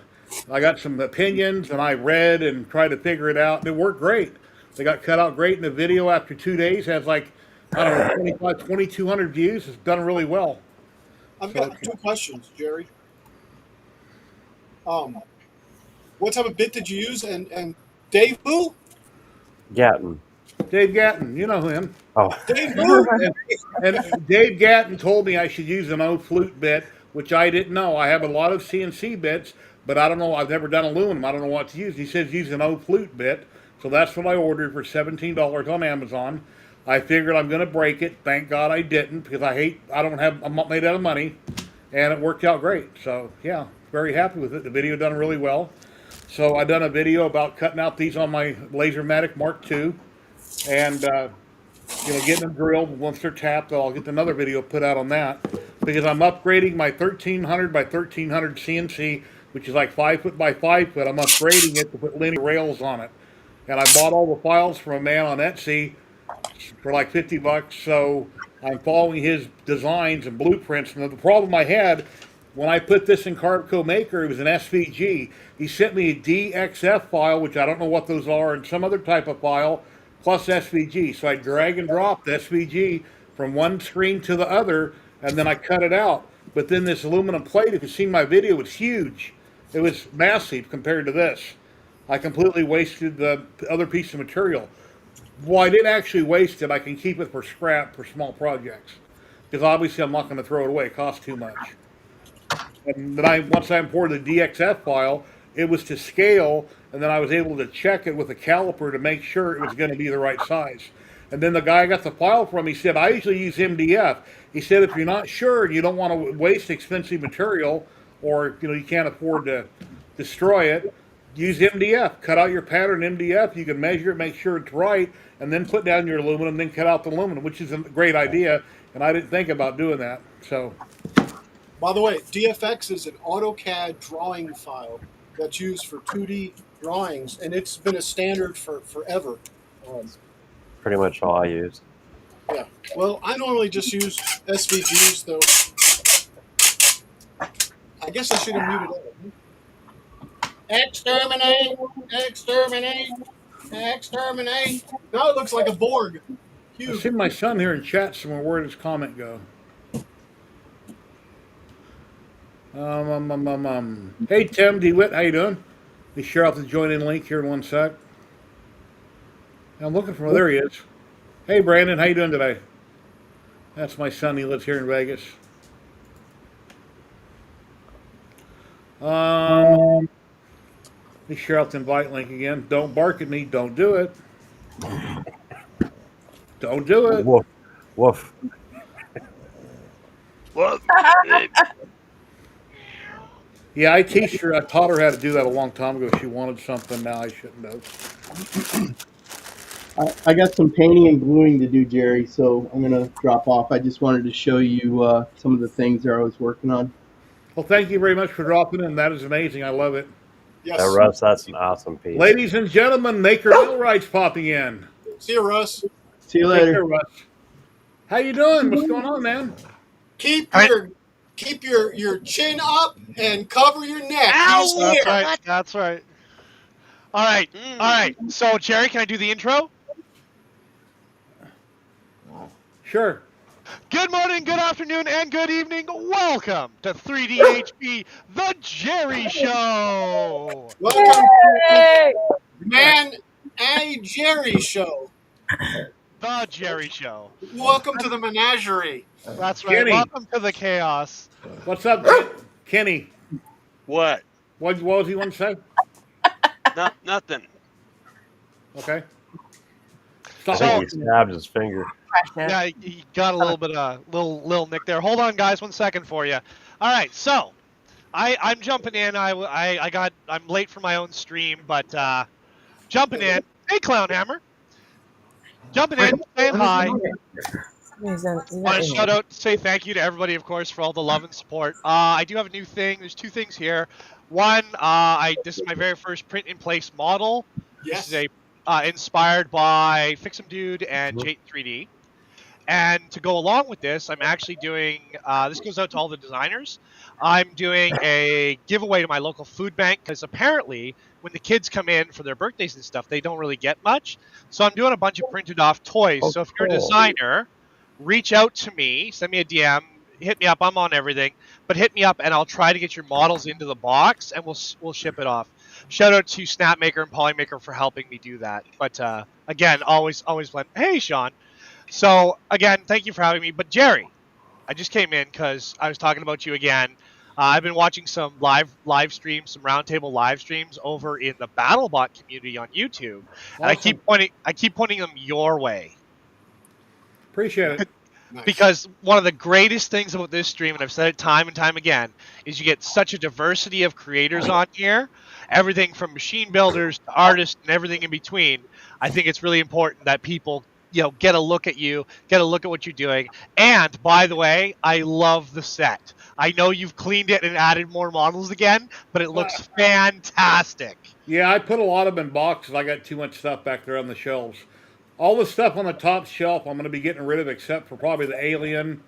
C: I got some opinions, and I read and tried to figure it out, and it worked great. They got cut out great in the video after 2 days. Has like, I don't know, 2,200 views. It's done really well.
F: I've got 2 questions, Jerry. What type of bit did you use? And Dave who?
G: Gatton.
C: Dave Gatton, you know him.
G: Oh.
F: Dave who?
C: And Dave Gatton told me I should use an O flute bit, which I didn't know. I have a lot of CNC bits, but I don't know. I've never done aluminum. I don't know what to use. He says use an O flute bit, so that's what I ordered for $17 on Amazon. I figured I'm going to break it. Thank God I didn't, because I'm not made out of money, and it worked out great. So yeah, very happy with it. The video done really well. So I done a video about cutting out these on my Lasermatic Mark II, and getting them drilled. Once they're tapped, I'll get another video put out on that, because I'm upgrading my 1300 by 1300 CNC, which is like 5 foot by 5 foot. I'm upgrading it to put linear rails on it, and I bought all the files from a man on Etsy for like $50. So I'm following his designs and blueprints. And the problem I had when I put this in Carveco Maker, it was an SVG. He sent me a DXF file, which I don't know what those are, and some other type of file, plus SVG. So I drag and drop the SVG from one screen to the other, and then I cut it out. But then this aluminum plate, if you've seen my video, it's huge. It was massive compared to this. I completely wasted the other piece of material. Well, I didn't actually waste it. I can keep it for scrap for small projects, because obviously I'm not going to throw it away. It costs too much. And then once I imported the DXF file, it was to scale, and then I was able to check it with a caliper to make sure it was going to be the right size. And then the guy I got the file from, he said, I usually use MDF. He said, if you're not sure and you don't want to waste expensive material, or you can't afford to destroy it, use MDF. Cut out your pattern MDF. You can measure it, make sure it's right, and then put down your aluminum, then cut out the aluminum, which is a great idea. And I didn't think about doing that. So,
F: By the way, DFX is an AutoCAD drawing file that's used for 2D drawings, and it's been a standard for forever.
G: Pretty much all I use.
F: Yeah. Well, I normally just use SVGs, though. I guess I should have muted it. Exterminate! Exterminate! Exterminate! Now it looks like a Borg.
C: I see my son here in chat somewhere. Where did his comment go? Hey, Tim DeWitt, how you doing? Be sure I'll have to join in link here in 1 sec. I'm looking for, there he is. Hey, Brandon, how you doing today? That's my son. He lives here in Vegas. Be sure I'll have to invite link again. Don't bark at me. Don't do it. Don't do it.
G: Woof. Woof.
E: Woof.
C: Yeah, I teach her. I taught her how to do that a long time ago. She wanted something. Now I shouldn't have.
O: I got some painting and gluing to do, Jerry, so I'm going to drop off. I just wanted to show you some of the things that I was working on.
C: Well, thank you very much for dropping in. That is amazing. I love it.
F: Yes.
G: Russ, that's an awesome piece.
C: Ladies and gentlemen, Maker Millwright's popping in.
F: See you, Russ.
O: See you
C: Take
O: later.
C: care, Russ. How you doing? What's going on, man?
F: Keep your chin up and cover your neck.
Q: That's right. That's right. All right. All right. So, Jerry, can I do the intro?
C: Sure.
Q: Good morning, good afternoon, and good evening. Welcome to 3DHB, The Jerry Show.
F: Welcome to Man and Jerry Show.
Q: The Jerry Show.
F: Welcome to the menagerie.
Q: That's right.
C: Kenny.
Q: Welcome to the chaos.
C: What's up, Kenny?
E: What?
C: What was he want to say?
E: Nothing.
C: Okay.
G: I think he stabbed his finger.
Q: Yeah, he got a little bit of little nick there. Hold on, guys, 1 second for you. All right, so I'm jumping in. I'm late for my own stream, but jumping in. Hey, Clownhammer. Jumping in, saying hi. Want to shout out, say thank you to everybody, of course, for all the love and support. I do have a new thing. There's 2 things here. One, this is my very first print-in-place model.
F: Yes.
Q: This is inspired by Fix'em Dude and Jate 3D. And to go along with this, I'm actually doing, this goes out to all the designers, I'm doing a giveaway to my local food bank, because apparently when the kids come in for their birthdays and stuff, they don't really get much. So I'm doing a bunch of printed off toys. So if you're a designer, reach out to me, send me a DM, hit me up, I'm on everything, but hit me up and I'll try to get your models into the box and we'll ship it off. Shout out to Snapmaker and Polymaker for helping me do that. But again, always blend. Hey, Sean. So again, thank you for having me. But Jerry, I just came in because I was talking about you again. I've been watching some live streams, some roundtable live streams over in the BattleBot community on YouTube, and I keep pointing them your way.
C: Appreciate it.
Q: Because one of the greatest things about this stream, and I've said it time and time again, is you get such a diversity of creators on here. Everything from machine builders to artists and everything in between. I think it's really important that people, get a look at you, get a look at what you're doing. And by the way, I love the set. I know you've cleaned it and added more models again, but it looks fantastic.
C: Yeah, I put a lot of them in boxes. I got too much stuff back there on the shelves. All the stuff on the top shelf I'm going to be getting rid of except for probably the Alien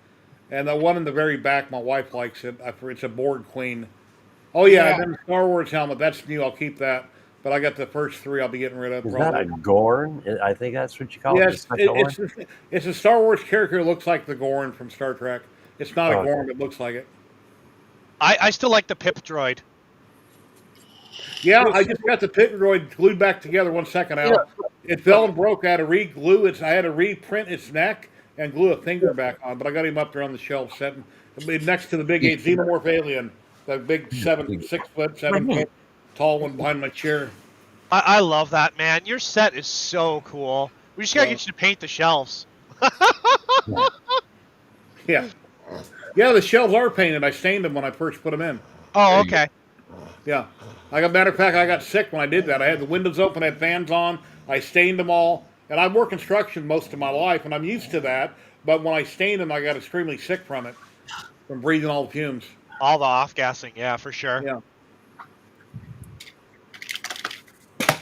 C: and the one in the very back. My wife likes it. It's a board queen. Oh, yeah, and then the Star Wars helmet. That's new. I'll keep that. But I got the first 3 I'll be getting rid of.
G: Is
C: probably.
G: that a Gorn? I think that's what you call it.
C: Yes, it's a Star Wars character that looks like the Gorn from Star Trek. It's not a Gorn, but it looks like it.
Q: I still like the Pip droid.
C: Yeah, I just got the pit droid glued back together 1 second out. It fell and broke. I had to re-glue it. I had to reprint its neck and glue a finger back on. But I got him up there on the shelf, setting next to the big xenomorph alien, the big 6 foot, 7 foot tall one behind my chair.
Q: I love that, man. Your set is so cool. We just gotta
C: Well,
Q: get you to paint the shelves.
C: yeah. Yeah, the shelves are painted. I stained them when I first put them in.
Q: Oh, okay.
C: Yeah. Matter of fact, I got sick when I did that. I had the windows open, had fans on. I stained them all. And I've worked construction most of my life, and I'm used to that. But when I stained them, I got extremely sick from it, from breathing all the fumes.
Q: All the off gassing, yeah, for sure.
C: Yeah.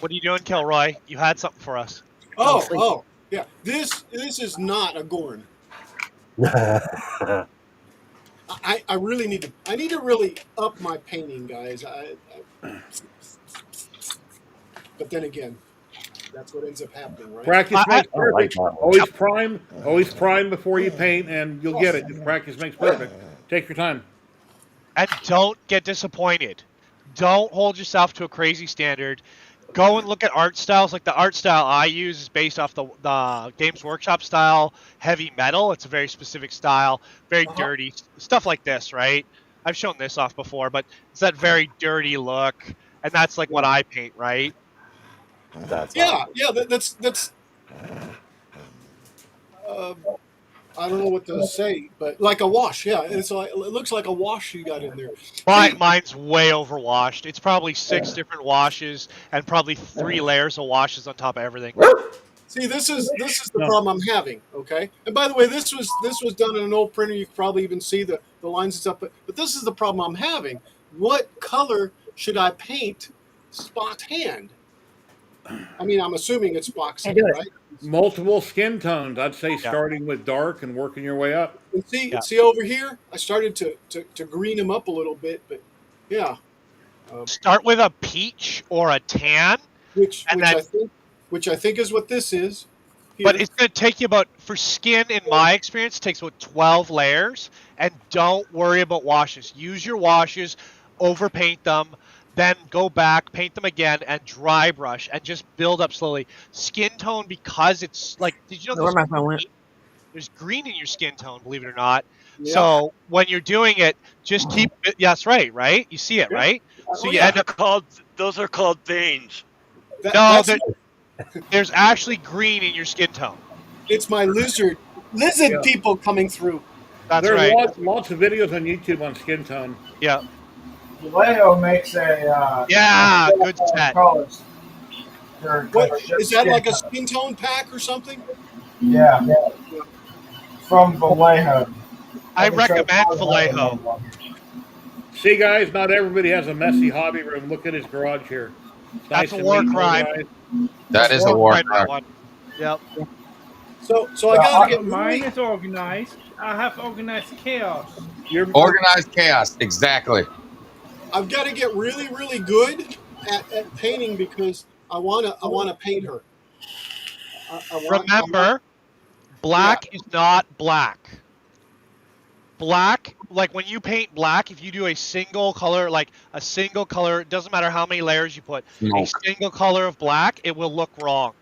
Q: What are you doing, Kilroy? You had something for us.
F: Oh, yeah. This is not a Gorn. I really need to really up my painting, guys. But then again, that's what ends up happening, right?
C: Practice makes
G: I like
C: perfect.
G: that one.
C: Always prime before you paint, and you'll get it. Just practice makes perfect. Take your time.
Q: And don't get disappointed. Don't hold yourself to a crazy standard. Go and look at art styles. Like the art style I use is based off the Games Workshop style, heavy metal. It's a very specific style, very dirty stuff like this, right? I've shown this off before, but it's that very dirty look, and that's like what I paint, right?
G: That's
F: Yeah. That's. I don't know what to say, but like a wash. Yeah, it looks like a wash you got in there.
Q: Mine's way overwashed. It's probably 6 different washes and probably 3 layers of washes on top of everything.
F: See, this is the problem I'm having. Okay, and by the way, this was done in an old printer. You can probably even see the lines and stuff. But this is the problem I'm having. What color should I paint Spock's hand? I mean, I'm assuming it's Spock's hand, right?
C: Multiple skin tones. I'd say starting with dark and working your way up.
F: And see over here, I started to green him up a little bit, but yeah.
Q: Start with a peach or a tan,
F: which I think is what this is. Here.
Q: But it's going to take you about, for skin, in my experience, it takes about 12 layers. And don't worry about washes. Use your washes, overpaint them, then go back, paint them again, and dry brush, and just build up slowly. Skin tone, because it's like, did you know there's green in your skin tone, believe it or not.
F: Yeah.
Q: So when you're doing it, just keep it. Yes, right? You see it, right? So you end up
E: those are called veins.
Q: There's actually green in your skin tone.
F: It's my lizard people coming through.
Q: That's
C: There are
Q: right.
C: lots of videos on YouTube on skin tone.
Q: Yeah.
I: Vallejo makes a
Q: good set.
I: Colors.
F: What is that, like a skin tone pack or something?
I: Yeah. From Vallejo.
Q: I recommend Vallejo.
C: See, guys, not everybody has a messy hobby room. Look at his garage here. It's
Q: That's
C: nice
Q: a war
C: and neat,
Q: crime.
C: guys.
J: That is a war crime.
Q: Yep.
F: So I gotta get
D: mine is organized. I have organized chaos.
J: Organized chaos, exactly.
F: I've got to get really, really good at painting because I wanna paint her.
Q: Remember, black is not black. Black, like when you paint black, if you do a single color, it doesn't matter how many layers you put, a single color of black, it will look wrong.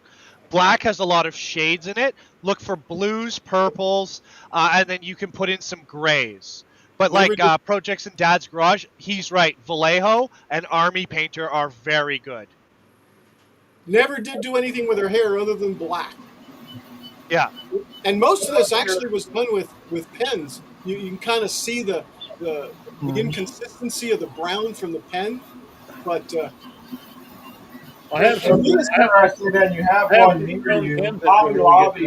Q: Black has a lot of shades in it. Look for blues, purples, and then you can put in some grays. But like Projects in Dad's Garage, he's right. Vallejo and Army Painter are very good.
F: Never did do anything with her hair other than black.
Q: Yeah.
F: And most of this actually was done with pens. You can kind of see the inconsistency of the brown from the pen, but
I: I have some interested and you have one near you. Hobby Lobby.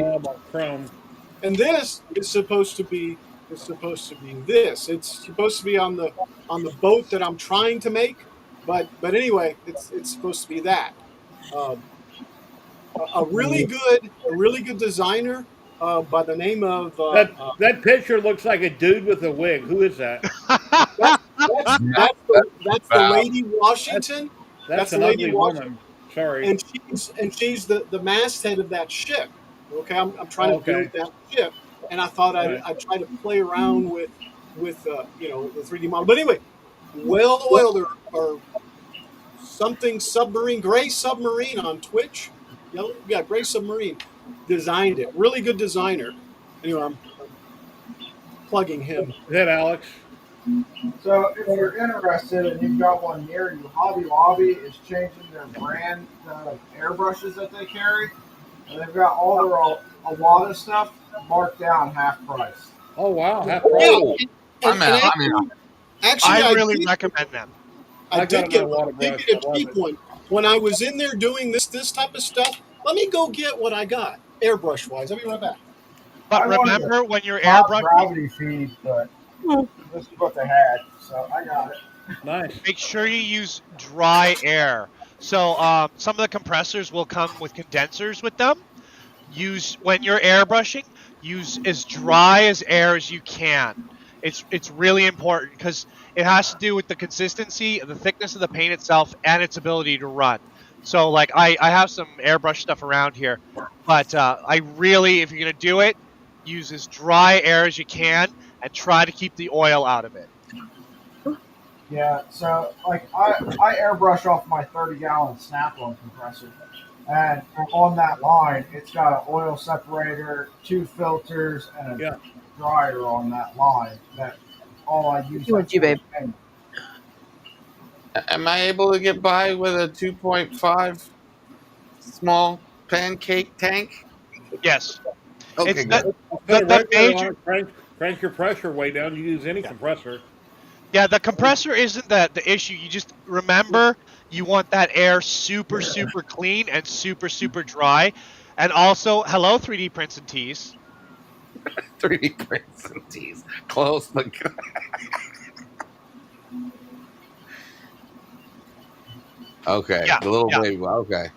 F: And this is supposed to be this. It's supposed to be on the boat that I'm trying to make, but anyway, it's supposed to be that. A really good designer by the name of
C: that picture looks like a dude with a wig. Who is that?
F: That's the Lady Washington.
C: That's an ugly woman. Sorry.
F: And she's the masthead of that ship. Okay, I'm trying to build that ship, and I thought I'd try to play around with the 3D model. But anyway, Well Oiled or something submarine, Gray Submarine on Twitch. Yeah, Gray Submarine designed it. Really good designer. Anyway, I'm plugging him.
C: Is that Alex?
I: So if you're interested and you've got one near you, Hobby Lobby is changing their brand airbrushes that they carry, and they've got all their Awada stuff marked down half price.
C: Oh wow, half
F: Yeah,
C: price.
F: and actually,
Q: I really recommend them.
F: I
C: got
F: did get
C: another water brush.
F: a
C: I love
F: cheap
C: it.
F: one when I was in there doing this type of stuff. Let me go get what I got airbrush wise. I'll be right back.
Q: But
I: I wanted
Q: remember when you're
I: a top
Q: airbrushing,
I: gravity feed, but this is what they had, so I got it.
C: Nice.
Q: make sure you use dry air. So some of the compressors will come with condensers with them. Use when you're airbrushing, use as dry as air as you can. It's really important because it has to do with the consistency, the thickness of the paint itself, and its ability to run. So like I have some airbrush stuff around here, but I really, if you're gonna do it, use as dry air as you can and try to keep the oil out of it.
I: Yeah, so like I airbrush off my 30-gallon Snap-on compressor, and on that line, it's got an oil separator, 2 filters, and a dryer on that line. That all I use.
K: What you, babe?
J: Am I able to get by with a 2.5 small pancake tank?
Q: Yes.
J: Okay,
Q: It's
J: good.
C: Put a
Q: the
C: regulator on
Q: major.
C: it, crank your pressure way down. You use any compressor.
Q: Yeah, the compressor isn't the issue. You just remember you want that air super, super clean and super, super dry. And also, hello, 3D prints and tees.
J: 3D prints and tees. Close the. Okay,
Q: Yeah,
J: the little
Q: yeah.
J: baby. Okay.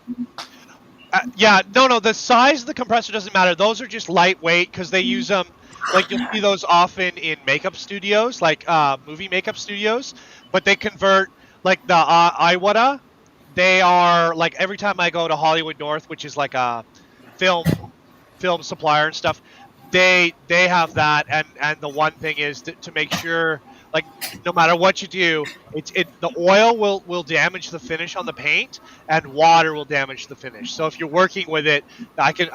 Q: No, the size of the compressor doesn't matter. Those are just lightweight because they use them. Like you'll see those often in makeup studios, like movie makeup studios. But they convert like the Iwata. They are like every time I go to Hollywood North, which is like a film supplier and stuff, they have that. And the one thing is to make sure, like, no matter what you do, the oil will damage the finish on the paint, and water will damage the finish. So if you're working with it, I can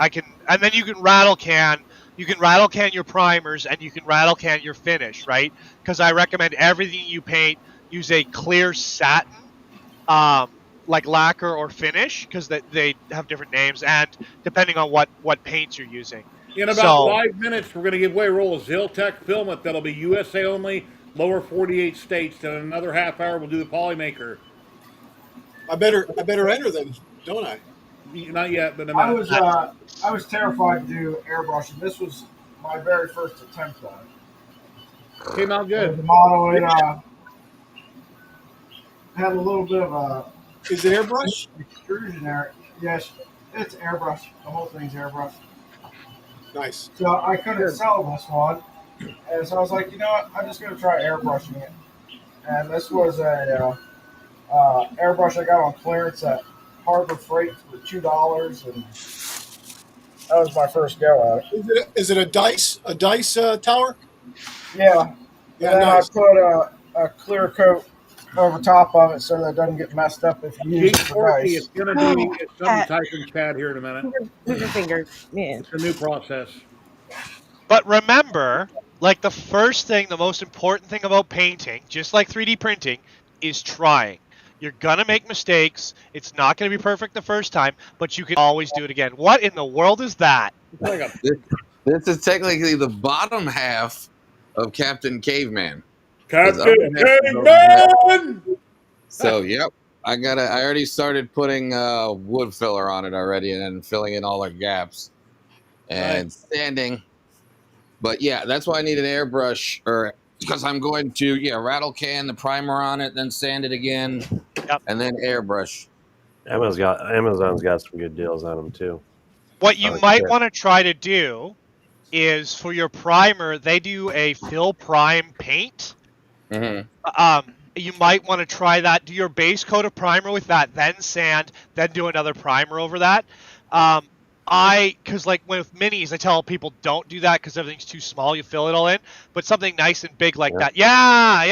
Q: and then you can rattle can your primers, and you can rattle can your finish, right? Because I recommend everything you paint, use a clear satin, like lacquer or finish, because they have different names, and depending on what paints you're using.
C: In about
Q: So
C: 5 minutes, we're going to give away a roll of Ziltech filament that'll be USA only, lower 48 states. And in another half hour, we'll do the Polymaker.
F: I better enter them, don't I?
C: Not yet, but in a
I: I
C: minute.
I: was terrified to do airbrushing. This was my very first attempt on it.
C: Came out good.
I: The model had a little bit of a.
F: Is it airbrush?
I: Extrusion there. Yes, it's airbrush. The whole thing's airbrush.
F: Nice.
I: So I couldn't sell this one, and so I was like, you know what? I'm just going to try airbrushing it. And this was a airbrush I got on clearance at Harbor Freight for $2, and that was my first go at it.
F: Is it a dice tower?
I: Yeah.
F: Yeah,
I: And then
F: nice.
I: I put a clear coat over top of it so that it doesn't get messed up if you use it for
C: G40
I: dice.
C: is going to be something type in chat here in a minute.
K: Move your fingers. Yeah.
C: It's a new process.
Q: but remember, like the first thing, the most important thing about painting, just like 3D printing, is trying. You're gonna make mistakes. It's not gonna be perfect the first time, but you can always do it again. What in the world is that?
J: This is technically the bottom half of Captain Caveman.
C: Captain Caveman!
J: So yep, I already started putting wood filler on it already, and then filling in all the gaps and sanding. But yeah, that's why I need an airbrush, or because I'm going to rattle can the primer on it, then sand it again, and then airbrush.
G: Amazon's got some good deals on them too.
Q: What you might want to try to do is for your primer, they do a fill prime paint.
J: Mm-hmm.
Q: You might want to try that. Do your base coat of primer with that, then sand, then do another primer over that. Because like with minis, I tell people don't do that because everything's too small. You fill it all in, but something nice and big like that. Yeah,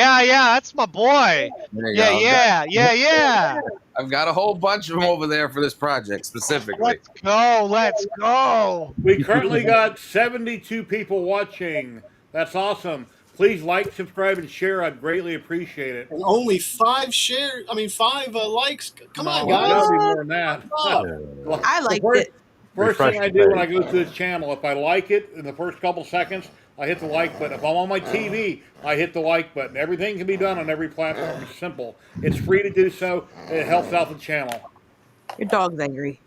Q: that's my boy. Yeah.
J: I've got a whole bunch of them over there for this project specifically.
Q: Let's go.
C: We currently got 72 people watching. That's awesome. Please like, subscribe, and share. I'd greatly appreciate it.
F: And only 5 likes. Come on,
C: No, it's got to be
F: guys.
C: more than that.
K: I
C: The
K: liked
C: first,
K: it.
C: first
G: Refresh
C: thing I
G: the
C: do when I
G: page.
C: go to his channel, if I like it in the first couple seconds, I hit the like button. If I'm on my TV, I hit the like button. Everything can be done on every platform. It's simple. It's free to do so. And it helps out the channel.
K: Your dog's angry.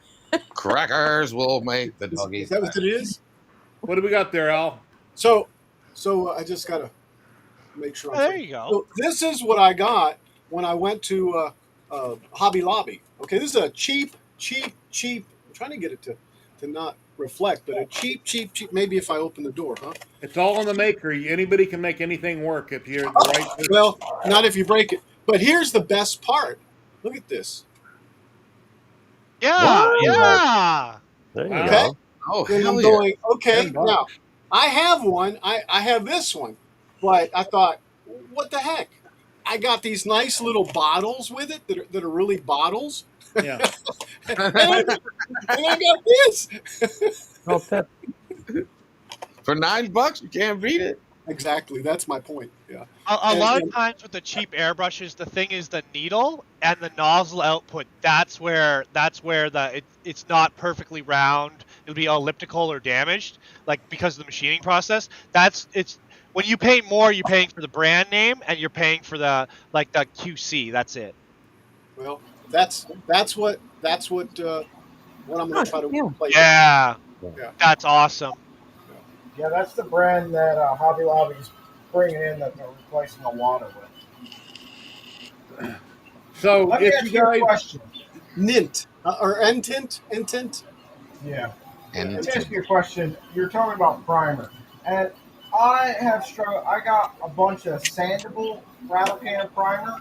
J: Crackers will make the
F: Is
J: doggies.
F: that what it is?
C: What do we got there, Al?
F: So I just gotta make sure.
Q: Oh, there you go.
F: So this is what I got when I went to Hobby Lobby. Okay, this is a cheap. I'm trying to get it to not reflect, but a cheap. Maybe if I open the door, huh?
C: It's all in the maker. Anybody can make anything work if you're the right person.
F: Well, not if you break it. But here's the best part. Look at this.
Q: Yeah, yeah.
G: There you
F: Okay.
G: go.
J: Oh,
F: And
J: hell
F: I'm
J: yeah.
F: going, okay,
C: $10.
F: now I have one. I have this one. But I thought, what the heck? I got these nice little bottles with it that are really bottles.
C: Yeah.
F: and I got this.
G: Oh, Pep.
J: For $9, you can't beat it.
F: Exactly. That's my point. Yeah.
Q: A lot of times with the cheap airbrushes, the thing is the needle and the nozzle output. That's where it's not perfectly round. It'll be elliptical or damaged, like because of the machining process. It's when you pay more, you're paying for the brand name and you're paying for the QC. That's it.
F: Well, that's what I'm going to try to replace.
Q: Yeah,
F: Yeah.
Q: that's awesome.
I: Yeah, that's the brand that Hobby Lobby's bringing in that they're replacing the water with.
C: So
I: Let me
C: if
I: ask
C: you
I: you a
C: guys,
I: question.
F: Nint or Entint.
I: Yeah.
J: And
I: Let me ask you a question. You're talking about primer, and I have struggled. I got a bunch of sandable rattle can primer,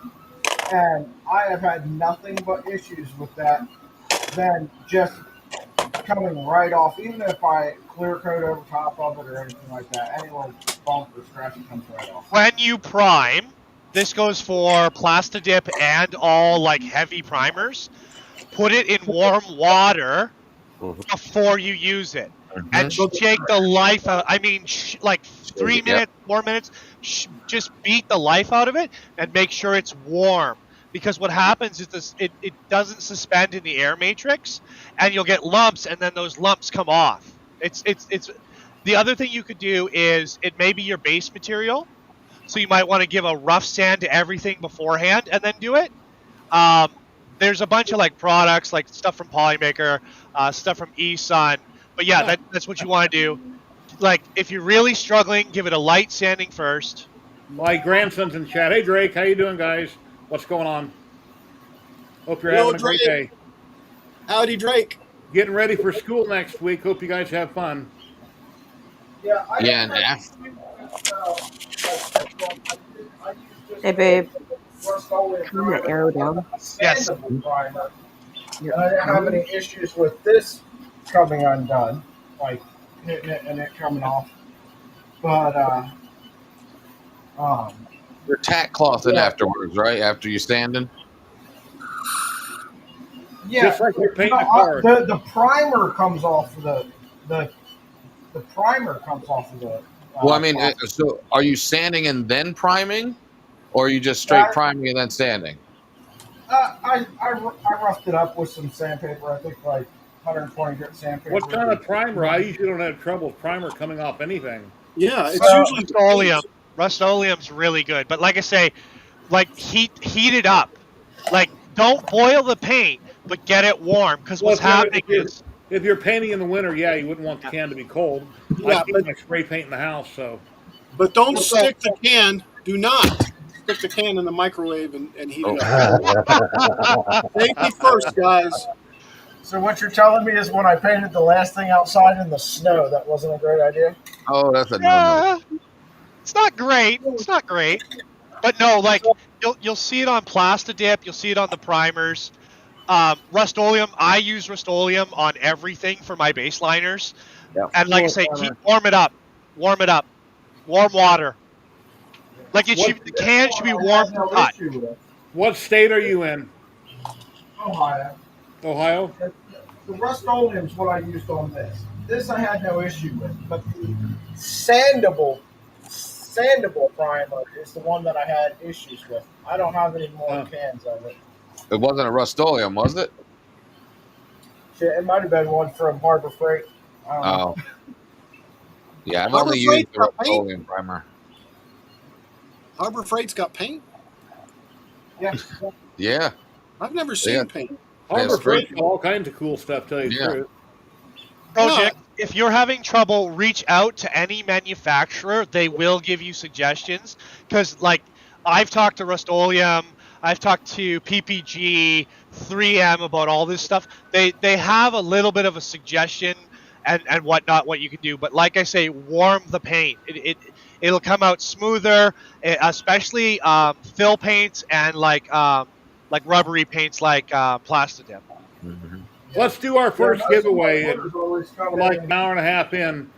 I: and I have had nothing but issues with that. Then just coming right off, even if I clear coat over top of it or anything like that, any little bump or scratch comes right off.
Q: When you prime, this goes for Plastidip and all like heavy primers. Put it in warm water before you use it, and shake the life out. I mean, like 3 minutes, 4 minutes. Just beat the life out of it and make sure it's warm. Because what happens is it doesn't suspend in the air matrix, and you'll get lumps, and then those lumps come off. It's the other thing you could do is it may be your base material, so you might want to give a rough sand to everything beforehand and then do it. There's a bunch of like products, like stuff from Polymaker, stuff from eSun, but yeah, that's what you want to do. Like if you're really struggling, give it a light sanding first.
C: my grandson's in chat. Hey Drake, how you doing, guys? What's going on? Hope you're
F: Hello,
C: having a great
F: Drake.
C: day.
F: Howdy, Drake.
C: Getting ready for school next week. Hope you guys have fun.
I: Yeah, I
J: Yeah,
I: don't
J: and
I: have
J: af-
I: issues with, I use just
K: Hey, babe.
I: Rust-Oleum
K: Turn that
I: primer,
K: arrow down.
I: a sandable primer.
K: You're
I: And I didn't have any issues with this coming undone, like hitting it and it coming off. But
J: You're tack clothing afterwards, right? After you sanding.
I: yeah,
C: Just like you're painting
I: no,
C: a car.
I: the primer comes off of the primer comes off of the.
J: Well, I mean, so are you sanding and then priming, or are you just straight priming and then sanding?
I: I roughed it up with some sandpaper. I think like 120 grit sandpaper.
C: What kind of primer? I usually don't have trouble with primer coming off anything.
F: Yeah, it's usually
Q: Rust-Oleum. Rust-Oleum's really good, but like I say, like heat it up. Like don't boil the paint, but get it warm because what's happening is
C: if you're painting in the winter, yeah, you wouldn't want the can to be cold.
F: Yeah,
C: I keep my spray paint in the house, so.
F: But don't stick the can. Do not stick the can in the microwave and heat it up. Safety first, guys.
I: So what you're telling me is when I painted the last thing outside in the snow, that wasn't a great idea?
J: Oh, that's a
Q: yeah, it's not great. It's not great, but no, like you'll see it on Plastidip. You'll see it on the primers. Rust-Oleum. I use Rust-Oleum on everything for my baseliners.
G: Yeah.
Q: And like I say, warm it up. Warm it up. Warm water. Like the can should be warm to touch.
C: What state are you in?
I: Ohio.
C: Ohio?
I: The Rust-Oleum is what I used on this. This I had no issue with, but the sandable sandable primer is the one that I had issues with. I don't have any more cans of it.
J: It wasn't a Rust-Oleum, was it?
I: Shit, it might have been one from Harbor Freight. I don't know.
J: Oh. Yeah, I've
F: Harbor
J: only used
F: Freight's
J: the
F: got paint.
J: Rust-Oleum primer.
F: Harbor Freight's got paint.
I: Yeah.
J: Yeah.
F: I've never
J: They
F: seen
J: got-
F: paint.
C: Harbor
J: straight-
C: Freight's got all kinds of cool stuff, tell you the
J: Yeah.
C: truth.
Q: Project, if you're having trouble, reach out to any manufacturer. They will give you suggestions. Because, like, I've talked to Rust-Oleum, I've talked to PPG, 3M about all this stuff. They have a little bit of a suggestion and whatnot, what you can do. But like I say, warm the paint. It'll come out smoother, especially fill paints and like rubbery paints like Plastidip.
J: Mm-hmm.
C: Let's do our first
I: most of my
C: giveaway.
I: orders always come
C: We're like
I: in.
C: an hour and a half in.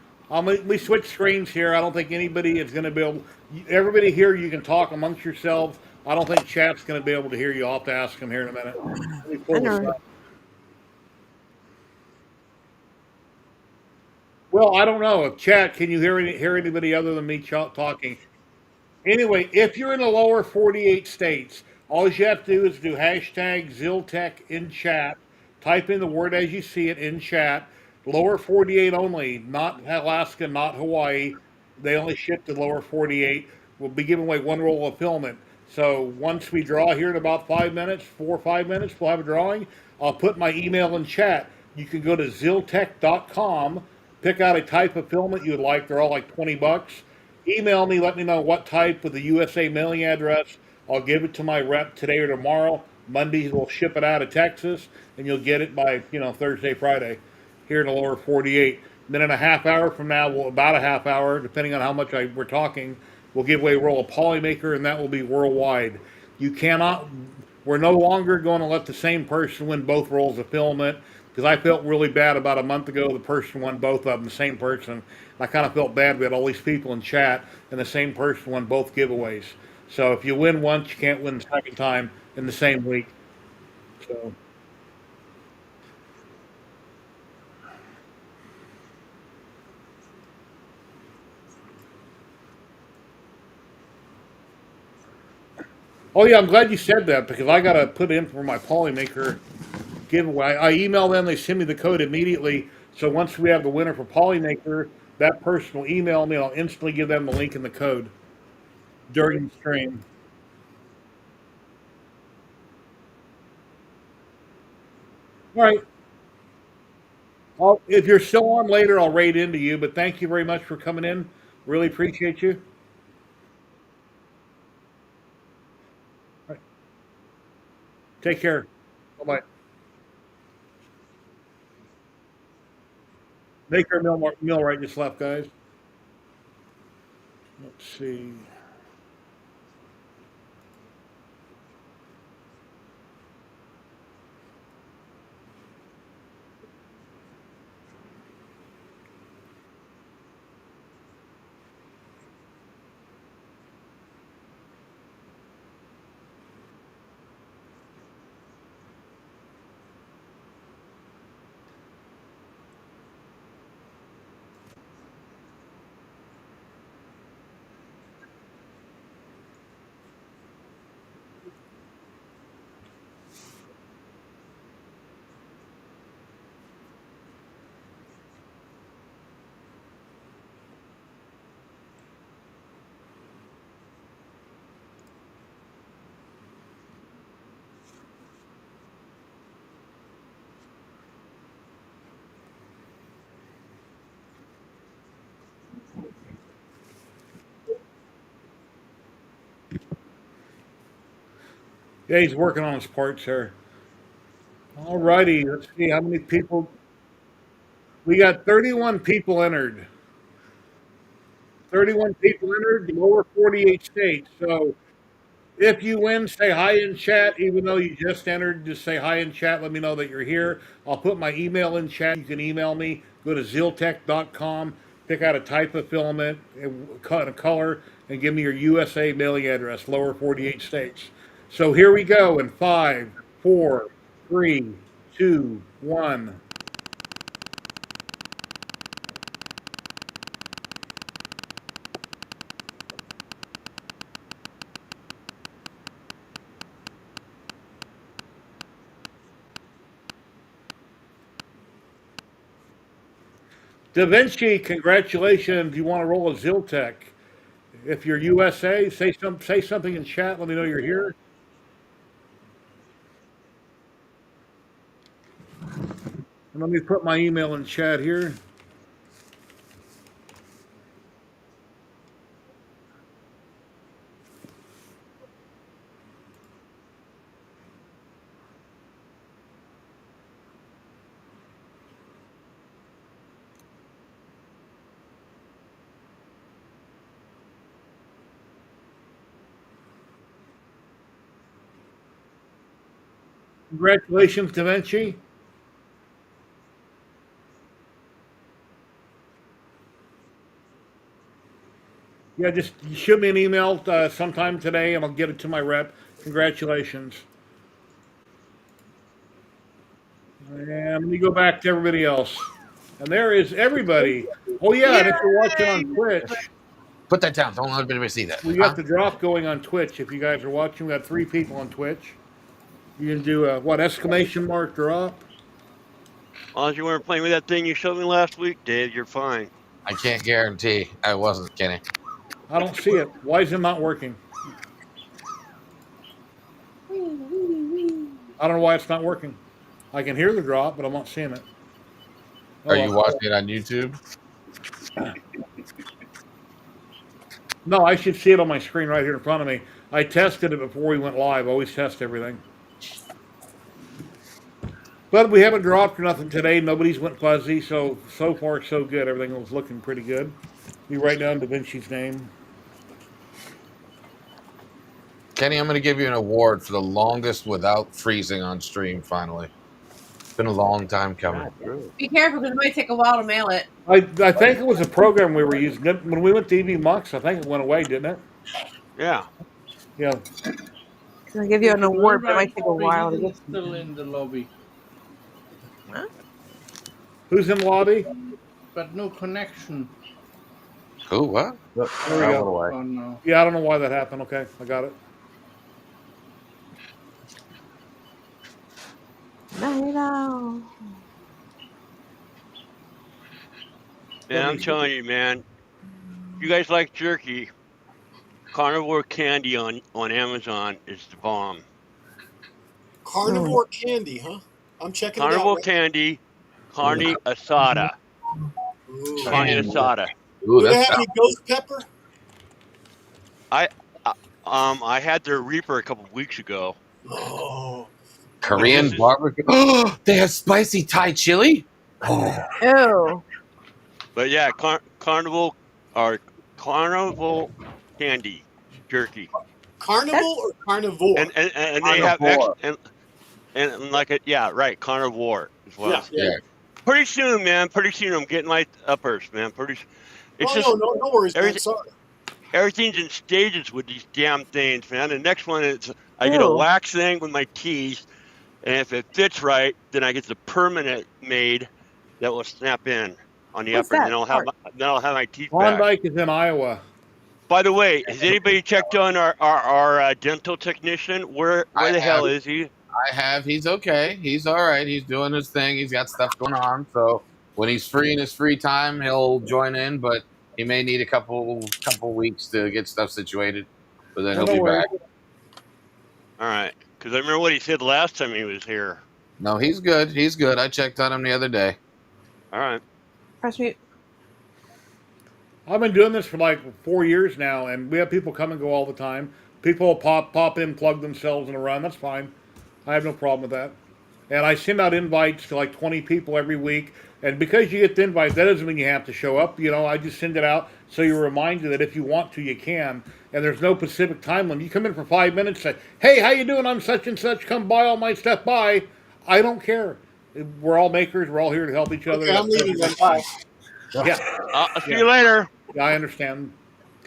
C: We switch screens here. I don't think anybody is going to be able. Everybody here, you can talk amongst yourselves. I don't think chat's going to be able to hear you. I'll have to ask them here in a minute. Let me pull this up. Well, I don't know. If chat, can you hear anybody other than me talking? Anyway, if you're in the lower 48 states, all you have to do is do hashtag Ziltech in chat. Type in the word as you see it in chat. Lower 48 only, not Alaska, not Hawaii. They only ship to lower 48. We'll be giving away one roll of filament. So once we draw here in about 5 minutes, 4 or 5 minutes, we'll have a drawing. I'll put my email in chat. You can go to ziltech.com, pick out a type of filament you would like. They're all like 20 bucks. Email me, let me know what type with the USA mailing address. I'll give it to my rep today or tomorrow. Monday we'll ship it out of Texas, and you'll get it by Thursday, Friday, here in the lower 48. Then in a half hour from now, about a half hour, depending on how much we're talking, we'll give away a roll of Polymaker, and that will be worldwide. You cannot. We're no longer going to let the same person win both rolls of filament, because I felt really bad about a month ago. The person won both of them, the same person. I kind of felt bad. We had all these people in chat, and the same person won both giveaways. So if you win once, you can't win the second time in the same week. So. Oh yeah, I'm glad you said that, because I got to put in for my Polymaker giveaway. I email them, they send me the code immediately. So once we have the winner for Polymaker, that person will email me, and I'll instantly give them the link and the code during the stream. All right. If you're still on later, I'll raid into you. But thank you very much for coming in. Really appreciate you. All right. Take care. Bye bye. Maker mill right just left, guys. Let's see. Yeah, he's working on his parts here. All righty. Let's see how many people. We got 31 people entered. 31 people entered, lower 48 states. So if you win, say hi in chat. Even though you just entered, just say hi in chat. Let me know that you're here. I'll put my email in chat. You can email me. Go to ziltech.com, pick out a type of filament, cut a color, and give me your USA mailing address, lower 48 states. So here we go in 5, 4, 3, 2, 1. Da Vinci, congratulations. You want to roll a Ziltech. If you're USA, say something in chat. Let me know you're here. And let me put my email in chat here. Congratulations, Da Vinci. Yeah, just shoot me an email sometime today and I'll get it to my rep. Congratulations. And let me go back to everybody else. And there is everybody. Oh, yeah, and if you're watching on Twitch,
J: Put that down. Don't let anybody see that.
C: we got the drop going on Twitch. If you guys are watching, we got 3 people on Twitch. You can do a, what, exclamation mark drop?
E: As long as you weren't playing with that thing you showed me last week, Dave, you're fine.
J: I can't guarantee I wasn't, Kenny.
C: I don't see it. Why is it not working? I don't know why it's not working. I can hear the drop, but I'm not seeing it. Oh,
J: Are you watching it on YouTube?
C: No, I should see it on my screen right here in front of me. I tested it before we went live. I always test everything. But we haven't dropped or nothing today. Nobody's went fuzzy, so far so good. Everything was looking pretty good. You write down Da Vinci's name.
J: Kenny, I'm going to give you an award for the longest without freezing on stream, finally. It's been a long time coming.
K: Be careful because it might take a while to mail it.
C: I think it was a program we were using. When we went to EV Mux, I think it went away, didn't it?
E: Yeah.
C: Yeah.
K: I'll give you an award, but it might take a while to get.
D: Still in the lobby,
K: Huh?
C: Who's in the lobby?
D: but no connection.
J: Who? What?
C: There we go.
D: Oh no.
C: Yeah, I don't know why that happened. Okay, I got it.
K: No.
E: Man, I'm telling you, man. If you guys like jerky, carnivore candy on Amazon is the bomb.
F: Carnivore candy, huh? I'm checking
E: Carnivore
F: it out.
E: candy, carne asada.
F: Ooh.
E: Carne asada.
J: Ooh,
F: Do they
J: that's
F: have any ghost pepper?
E: I had their Reaper a couple of weeks ago.
F: Oh.
J: Korean barbecue. Oh, they have spicy Thai chili? Oh.
K: Ew.
E: But yeah, carnival candy jerky.
F: Carnival or carnivore?
E: And they have and like it, yeah, right, carnivore as well.
F: Yeah.
E: Pretty soon, man. Pretty soon, I'm getting my uppers, man. It's just
F: no worries, man. Sorry.
E: everything's in stages with these damn things, man. The next one is I get a wax thing with my teeth, and if it fits right, then I get the permanent made that will snap in on the upper, and then I'll have my teeth back.
C: Klondike is in Iowa.
E: By the way, has anybody checked on our dental technician? Where the hell is he?
J: I have. He's okay. He's all right. He's doing his thing. He's got stuff going on. So when he's free in his free time, he'll join in. But he may need a couple weeks to get stuff situated. But then he'll be back.
E: All right, because I remember what he said last time he was here.
J: No, he's good. He's good. I checked on him the other day.
E: All right.
K: Press mute.
C: I've been doing this for like 4 years now, and we have people come and go all the time. People will pop in, plug themselves in a run. That's fine. I have no problem with that. And I send out invites to like 20 people every week. And because you get the invite, that doesn't mean you have to show up. You know, I just send it out so you're reminded that if you want to, you can. And there's no specific time limit. You come in for 5 minutes, say, "Hey, how you doing? I'm such and such. Come buy all my stuff. Bye." I don't care. We're all makers. We're all here to help each other.
F: Okay, I'm leaving then. Bye.
C: Yeah.
E: I'll see you later.
C: Yeah, I understand.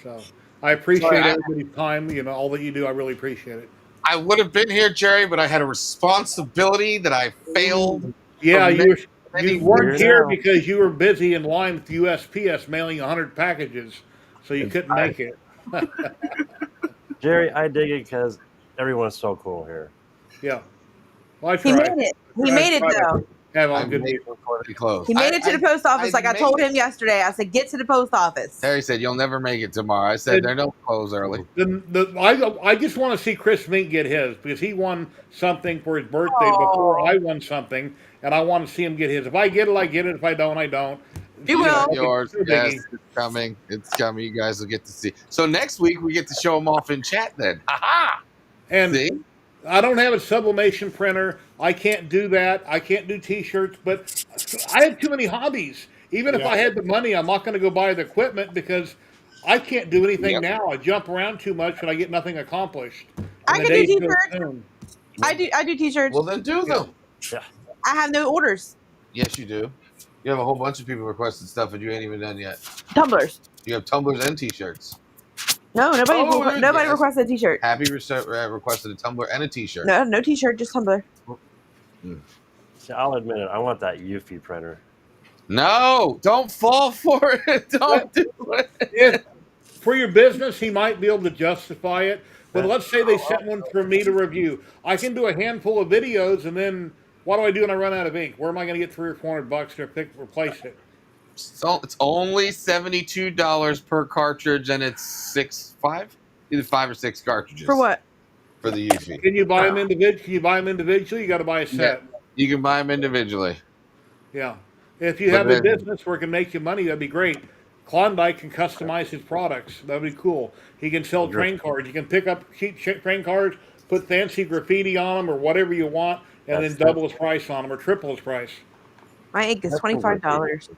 C: So I appreciate everybody's time. You know, all that you do. I really appreciate it.
J: I would have been here, Jerry, but I had a responsibility that I failed.
C: Yeah, you weren't here because you were busy in line with the USPS mailing 100 packages, so you couldn't make it.
G: Jerry, I dig it because everyone's so cool here.
C: Yeah. Well, I
K: He
C: tried.
K: made it. He made it though.
C: have
J: I
C: on good
J: made
C: people.
J: before they closed.
K: He made it to the post office like I told him yesterday. I said, get to the post office.
J: Harry said, "You'll never make it tomorrow." I said, "They don't close early."
C: I just want to see Chris Mink get his because he won something for his birthday before I won something, and I want to see him get his. If I get it, I get it. If I don't, I don't.
K: You will.
J: Yours,
C: no
J: yes,
C: biggie.
J: it's coming. It's coming. You guys will get to see. So next week we get to show them off in chat. Then, ha
C: And
J: See?
C: I don't have a sublimation printer. I can't do that. I can't do T-shirts, but I have too many hobbies. Even if I had the money, I'm not going to go buy the equipment because I can't do anything now. I jump around too much and I get nothing accomplished.
K: I
C: And the
K: can do
C: days go
K: T-shirts.
C: soon.
K: I do T-shirts.
J: Well, then do them.
G: Yeah.
K: I have no orders.
J: Yes, you do. You have a whole bunch of people requested stuff, and you ain't even done yet.
K: Tumblers.
J: You have tumblers and T-shirts.
K: No, nobody
J: yes.
K: requested a T-shirt.
J: Happy requested a tumbler and a T-shirt.
K: No, no T-shirt, just Tumbler.
G: See, I'll admit it. I want that Eufy printer.
J: No, don't fall for it. Don't do it.
C: For your business, he might be able to justify it. But let's say they sent one for me to review. I can do a handful of videos, and then what do I do when I run out of ink? Where am I going to get $300 or $400 to replace it?
J: So it's only $72 per cartridge, and it's either 5 or 6 cartridges.
K: For what?
J: For the Eufy.
C: Can you buy them individually? Can you buy them individually? You got to buy a set.
J: Yeah, you can buy them individually.
C: Yeah. If you
J: But
C: have a
J: then-
C: business where it can make you money, that'd be great. Klondike can customize his products. That'd be cool. He can sell train cards. You can pick up cheap train cards, put fancy graffiti on them or whatever you want, and then double his price on them or triple his price.
K: My ink is $25.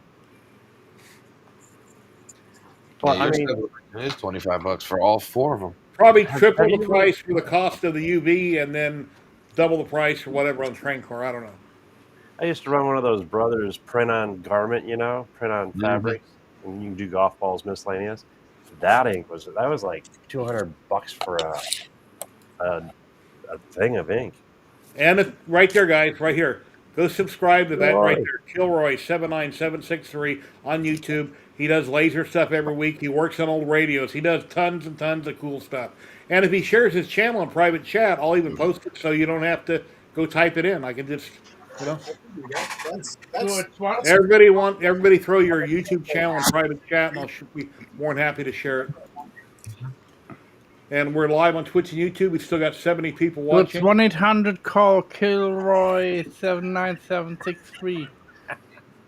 J: Well, I mean, it is $25 for all 4 of them.
C: Probably triple the price for the cost of the UV and then double the price or whatever on the train car. I don't know.
G: I used to run one of those brothers print on garment, print on fabrics, and you can do golf balls miscellaneous. That ink was like $200 for a thing of ink.
C: And right there, guys, right here. Go subscribe to that right
G: Right.
C: there. Kilroy79763 on YouTube. He does laser stuff every week. He works on old radios. He does tons and tons of cool stuff. And if he shares his channel in private chat, I'll even post it so you don't have to go type it in. I can just, everybody throw your YouTube channel in private chat, and I'll be more than happy to share it. And we're live on Twitch and YouTube. We've still got 70 people
D: So it's
C: watching.
D: 1-800 call Kilroy 79763.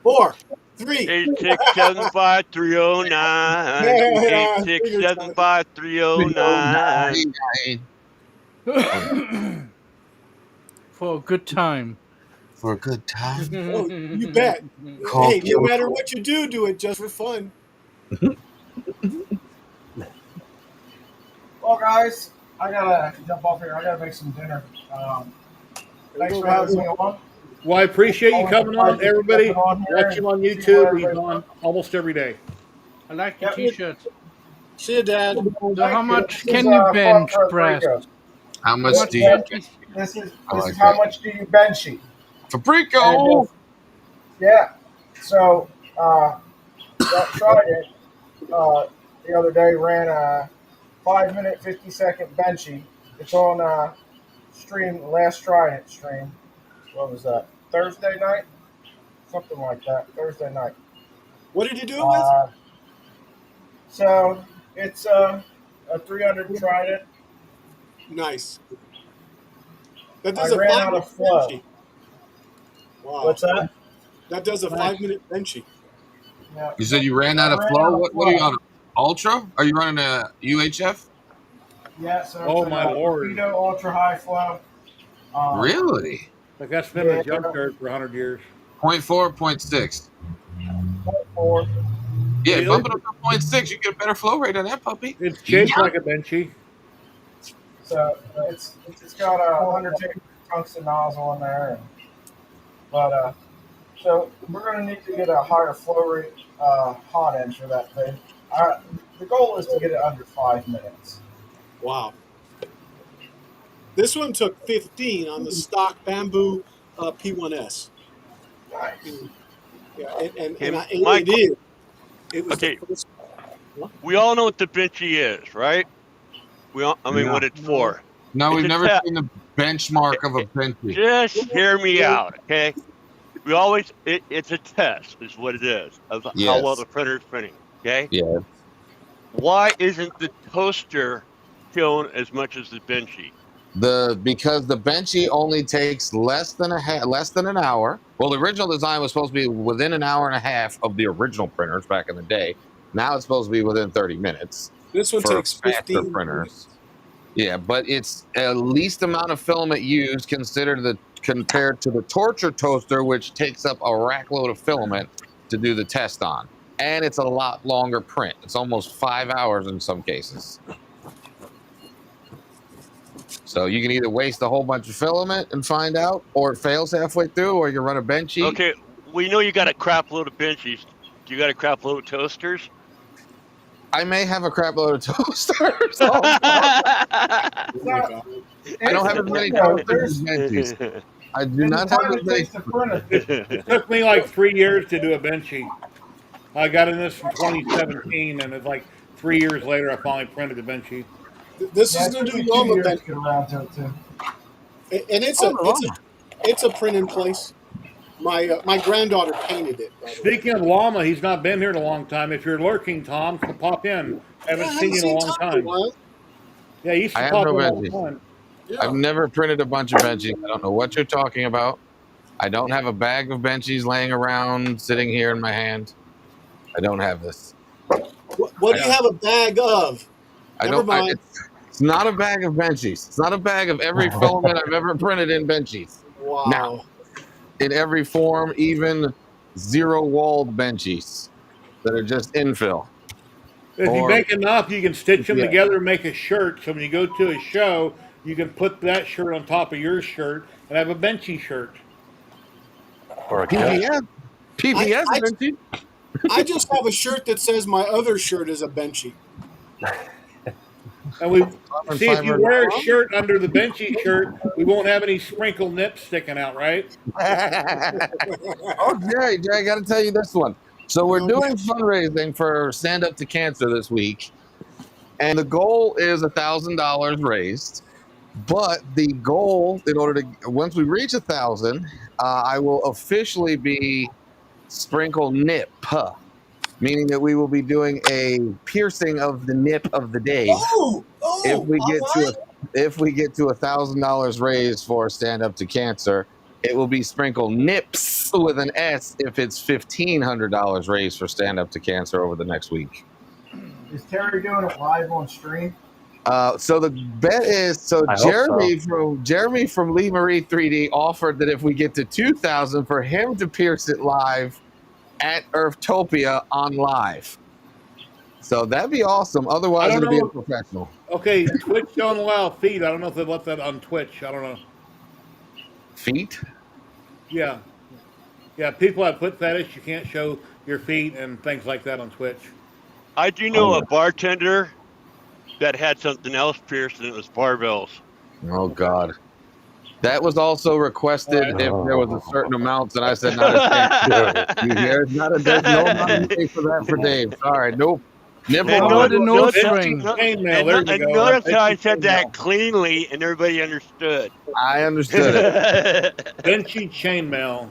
F: 4, 3.
E: 8675309. 8675309.
D: For a good time.
J: For a good time.
F: Oh, you bet.
J: Call
F: Hey, no
J: Kilroy.
F: matter what you do, do it just for fun.
I: Well, guys, I gotta jump off here. I gotta make some dinner. Thanks for having me on.
C: Well, I appreciate you coming on. Everybody watching on YouTube. He's on almost every day.
D: I like your T-shirt.
F: See you, Dad.
D: So how much
I: This
D: can
I: is,
D: you
I: for
D: bench
I: Rico.
D: press?
J: How much do you
I: This is
J: like
I: how
J: that.
I: much do you benchy?
J: Fabrico?
I: And, yeah. So I tried it the other day. Ran a 5-minute, 50-second benchy. It's on stream. Last Trident stream. What was that? Thursday night? Something like that. Thursday night.
F: What did you do it with?
I: So it's a 300 Trident.
F: Nice. That
I: I
F: does a
I: ran
F: 5
I: out
F: minute
I: of flow.
F: benchy. Wow.
I: What's that?
F: That does a 5-minute benchy.
I: Yeah.
J: You said you ran out of flow? What are you on? Ultra? Are you running a UHF?
I: Yeah, so
C: Oh,
I: it's
C: my
I: a
C: Lord.
I: Torpedo ultra high flow.
J: Really?
C: Like that's been in the junkyard for 100 years.
J: 0.4, 0.6.
I: 4.
J: Yeah,
C: Really?
J: bump it up to 0.6. You get a better flow rate on that puppy.
C: It's shaped like a benchy.
I: So it's got a 100 tungsten nozzle in there, but so we're going to need to get a higher flow rate hot end for that thing. The goal is to get it under 5 minutes.
F: Wow. This one took 15 on the stock bamboo P1S.
I: Nice.
F: Yeah, and
E: My-
F: it is. It was
E: Okay.
F: the first.
E: We all know what the benchy is, right? What it's for.
J: No,
E: It's
J: we've
E: a
J: never
E: tap.
J: seen the benchmark of a benchy.
E: Just hear me out, okay? we always it's a test, is what it is, of how well
J: Yes.
E: the printer is printing. Okay.
J: Yeah.
E: Why isn't the toaster shown as much as the Benchy?
J: Because the benchy only takes less than an hour. Well, the original design was supposed to be within an hour and a half of the original printers back in the day. Now it's supposed to be within 30 minutes.
F: This one
J: for
F: takes
J: faster
F: 15
J: printers.
F: minutes.
J: Yeah, but it's at least amount of filament used compared to the torture toaster, which takes up a rack load of filament to do the test on. And it's a lot longer print. It's almost 5 hours in some cases. So you can either waste a whole bunch of filament and find out, or it fails halfway through, or you run a benchy.
E: Okay, we know you got a crap load of Benchies. Do you got a crap load of toasters?
J: I may have a crap load of toasters. I don't have as many toasters as benchies. I do not have as many.
C: It took me like 3 years to do a Benchy. I got in this in 2017, and it's like 3 years later I finally printed a Benchy.
F: This is the new Llama Benchy. And it's a print in place. My granddaughter painted it.
C: Speaking of Llama, he's not been here in a long time. If you're lurking, Tom, pop in. Haven't seen you in a long time. Yeah, he used
J: I
C: to
J: have
C: pop
J: no
C: in all the
J: benchies.
C: time.
J: I've never printed a bunch of benchies. I don't know what you're talking about. I don't have a bag of benchies laying around sitting here in my hand. I don't have this.
F: What do you have a bag of? Never mind.
J: It's not a bag of benchies. It's not a bag of every filament I've ever printed in benchies.
F: Wow.
J: Now, in every form, even zero-walled benchies that are just infill.
C: If you make enough, you can stitch them
J: Yeah.
C: together and make a shirt. So when you go to a show, you can put that shirt on top of your shirt and have a Benchy shirt.
G: Or a
J: PBS. PBS
F: I-
J: Benchy.
F: I just have a shirt that says my other shirt is a Benchy.
C: And we see if you wear a shirt under the Benchy shirt, we won't have any sprinkled nips sticking out, right?
J: Oh, Jerry, I got to tell you this one. So we're doing fundraising for Stand Up to Cancer this week, and the goal is $1,000 raised. But the goal, in order to once we reach 1,000, I will officially be sprinkle nip, meaning that we will be doing a piercing of the nip of the day. If we get to $1,000 raised for Stand Up to Cancer, it will be sprinkle nips with an S if it's $1,500 raised for Stand Up to Cancer over the next week.
I: Is Terry doing it live on stream?
J: So the bet is
G: I hope
J: Jeremy from Lee Marie 3D offered that if we get to 2,000 for him to pierce it live at Earthtopia on live. So that'd be awesome. Otherwise, it'd be a professional.
C: Okay, Twitch don't allow feet. I don't know if they let that on Twitch. I don't know.
J: Feet?
C: Yeah. Yeah, people have foot fetish. You can't show your feet and things like that on Twitch.
E: I do know a bartender that had something else pierced, and it was barbells.
J: Oh God. That was also requested if there was a certain amount, and I said, not a chance. There's no amount of money for that for Dave. Sorry, nope. Nibble.
E: And
J: on.
E: notice how I said that cleanly, and everybody understood.
J: I understood it.
C: Benchy chainmail.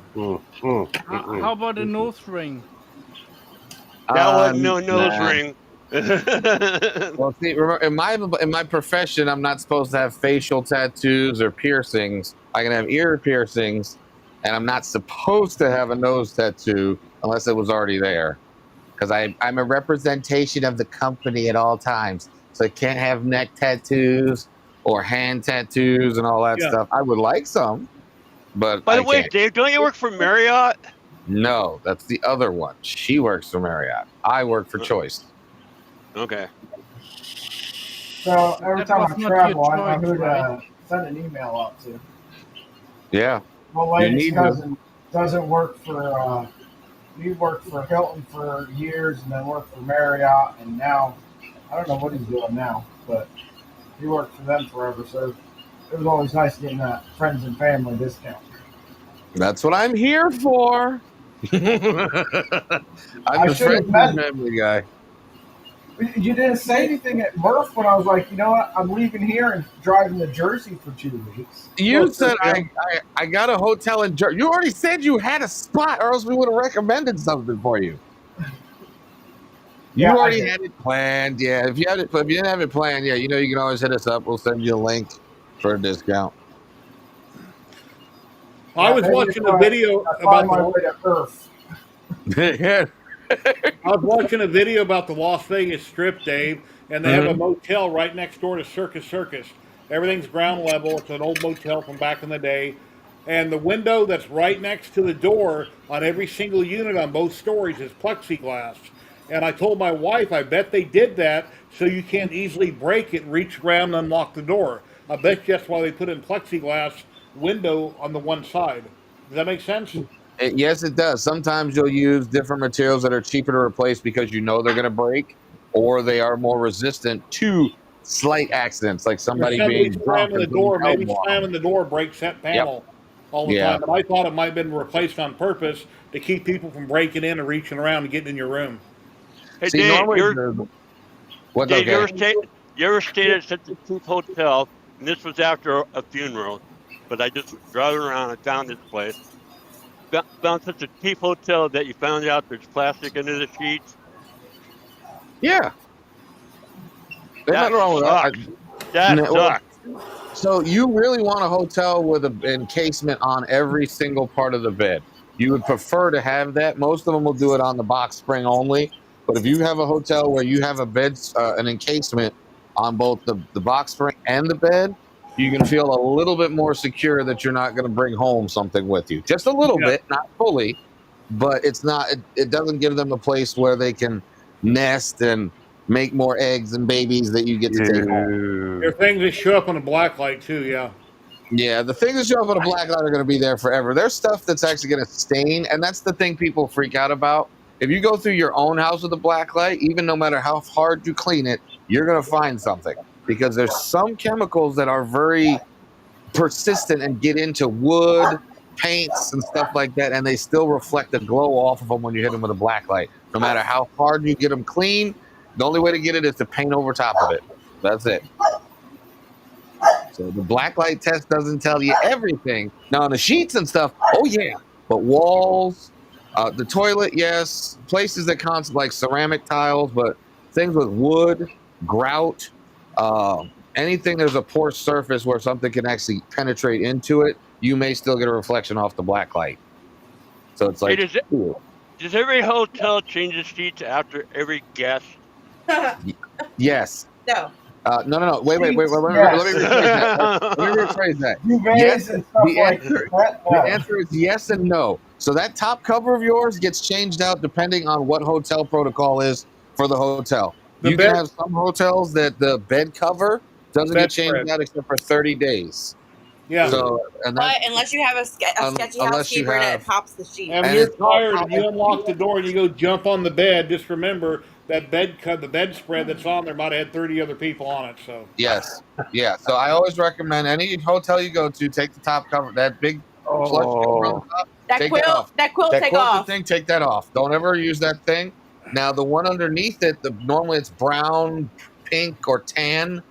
D: How about a nose ring?
E: That wasn't no nose
J: nah.
E: ring.
J: Well, see, remember, in my profession, I'm not supposed to have facial tattoos or piercings. I can have ear piercings, and I'm not supposed to have a nose tattoo unless it was already there. Because I'm a representation of the company at all times. So I can't have neck tattoos or hand tattoos and all that stuff. I would like some, but
E: By the way, Dave, don't you work for Marriott?
J: No, that's the other one. She works for Marriott. I work for Choice.
E: Okay.
I: So every
D: That
I: time
D: was
I: I
D: not
I: travel,
D: your
I: I
D: choice,
I: would
D: right?
I: send an email out to.
J: Yeah.
I: Well,
J: You
I: ladies
J: need
I: doesn't work for. He worked for Hilton for years, and then worked for Marriott, and now I don't know what he's doing now, but he worked for them forever. So it was always nice getting that friends and family discount.
J: That's what I'm here for. I'm the friend and family guy.
I: You didn't say anything at Murph when I was like, you know what? I'm leaving here and driving to Jersey for 2 weeks.
J: You said I got a hotel in Jersey. You already said you had a spot, or else we would have recommended something for you. You
I: Yeah,
J: already had it planned. Yeah, if you didn't have it planned, yeah, you know you can always hit us up. We'll send you a link for a discount.
C: I was watching a video about
I: my way to Earth.
C: I was watching a video about the Las Vegas Strip, Dave, and they have a motel right next door to Circus Circus. Everything's ground level. It's an old motel from back in the day. And the window that's right next to the door on every single unit on both stories is plexiglass. And I told my wife, I bet they did that so you can't easily break it and reach around and unlock the door. I bet that's why they put in plexiglass window on the one side. Does that make sense?
J: Yes, it does. Sometimes you'll use different materials that are cheaper to replace because you know they're going to break, or they are more resistant to slight accidents, like somebody being drunk
C: slamming the
J: and putting
C: door, maybe
J: elbow on
C: slamming the door breaks that panel all the time. But I thought it might have been replaced on purpose to keep people from breaking in and reaching around and getting in your room.
E: Hey,
J: See,
E: Dave,
J: normally
E: Dave, you ever stayed at such a cheap hotel, and this was after a funeral, but I just driving around, I found this place. Found such a cheap hotel that you found out there's plastic under the sheets.
J: Yeah. There's nothing wrong with that.
E: That sucks.
J: So you really want a hotel with an encasement on every single part of the bed. You would prefer to have that. Most of them will do it on the box spring only. But if you have a hotel where you have a bed, an encasement on both the box spring and the bed, you can feel a little bit more secure that you're not going to bring home something with you. Just a little bit, not fully, but it's not. It doesn't give them a place where they can nest and make more eggs and babies that you get to take home.
C: There are things that show up on a black light too, yeah.
J: Yeah, the things that show up on a black light are going to be there forever. There's stuff that's actually going to stain, and that's the thing people freak out about. If you go through your own house with a black light, even no matter how hard you clean it, you're going to find something, because there's some chemicals that are very persistent and get into wood, paints, and stuff like that, and they still reflect the glow off of them when you hit them with a black light. No matter how hard you get them clean, the only way to get it is to paint over top of it. That's it. So the black light test doesn't tell you everything. Now on the sheets and stuff, oh yeah, but walls, the toilet, yes, places that like ceramic tiles, but things with wood, grout, anything there's a porous surface where something can actually penetrate into it, you may still get a reflection off the black light. So it's like,
E: hey, does every hotel change the sheets after every guest?
J: Yes.
K: No.
J: No. Wait. Let me rephrase that. Yes. The answer is yes and no. So that top cover of yours gets changed out depending on what hotel protocol is for the hotel. You can have some hotels that the bed cover doesn't get changed out except for 30 days.
C: Yeah.
J: So,
K: But unless you have a sketchy housekeeper that pops the sheet.
C: And when you're tired and you unlock the door and you go jump on the bed, just remember that the bedspread that's on there might have had 30 other people on it. So
J: yes, yeah. So I always recommend any hotel you go to, take the top cover, that big plush cover on the top, take it off.
K: That quilt take off.
J: Thing, take that off. Don't ever use that thing. Now the one underneath it, normally it's brown, pink, or tan.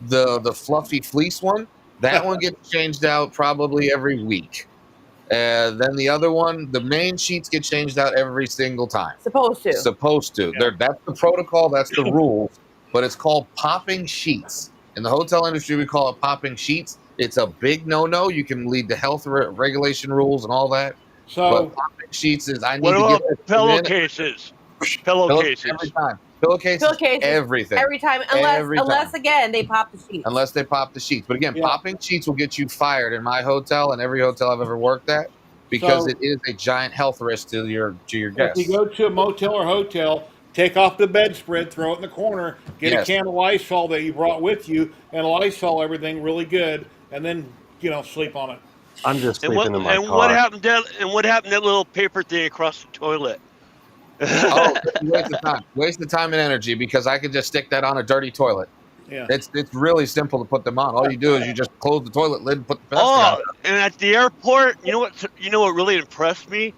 J: The fluffy fleece one, that one gets changed out probably every week. Then the other one, the main sheets get changed out every single time.
K: Supposed to.
J: Yeah. That's the protocol. That's the rules. But it's called popping sheets. In the hotel industry, we call it popping sheets. It's a big no-no. You can lead to health regulation rules and all that.
C: So
J: popping sheets is
E: what about pillowcases? Pillowcases
J: every time. Pillowcases, everything.
K: Every time, unless again they pop the sheets.
J: Unless they pop the sheets, but again, popping sheets will get you fired in my hotel and every hotel I've ever worked at, because it is a giant health risk to your guests.
C: If you go to a motel or hotel, take off the bedspread, throw it in the corner, get a can of Lysol that you brought with you, and Lysol everything really good, and then sleep on it.
G: I'm just sleeping in my car.
E: What happened to that little paper thing across the toilet?
J: Waste of time and energy, because I could just stick that on a dirty toilet.
C: Yeah,
J: it's really simple to put them on. All you do is you just close the toilet lid and put the plastic on.
E: And at the airport, you know what really impressed me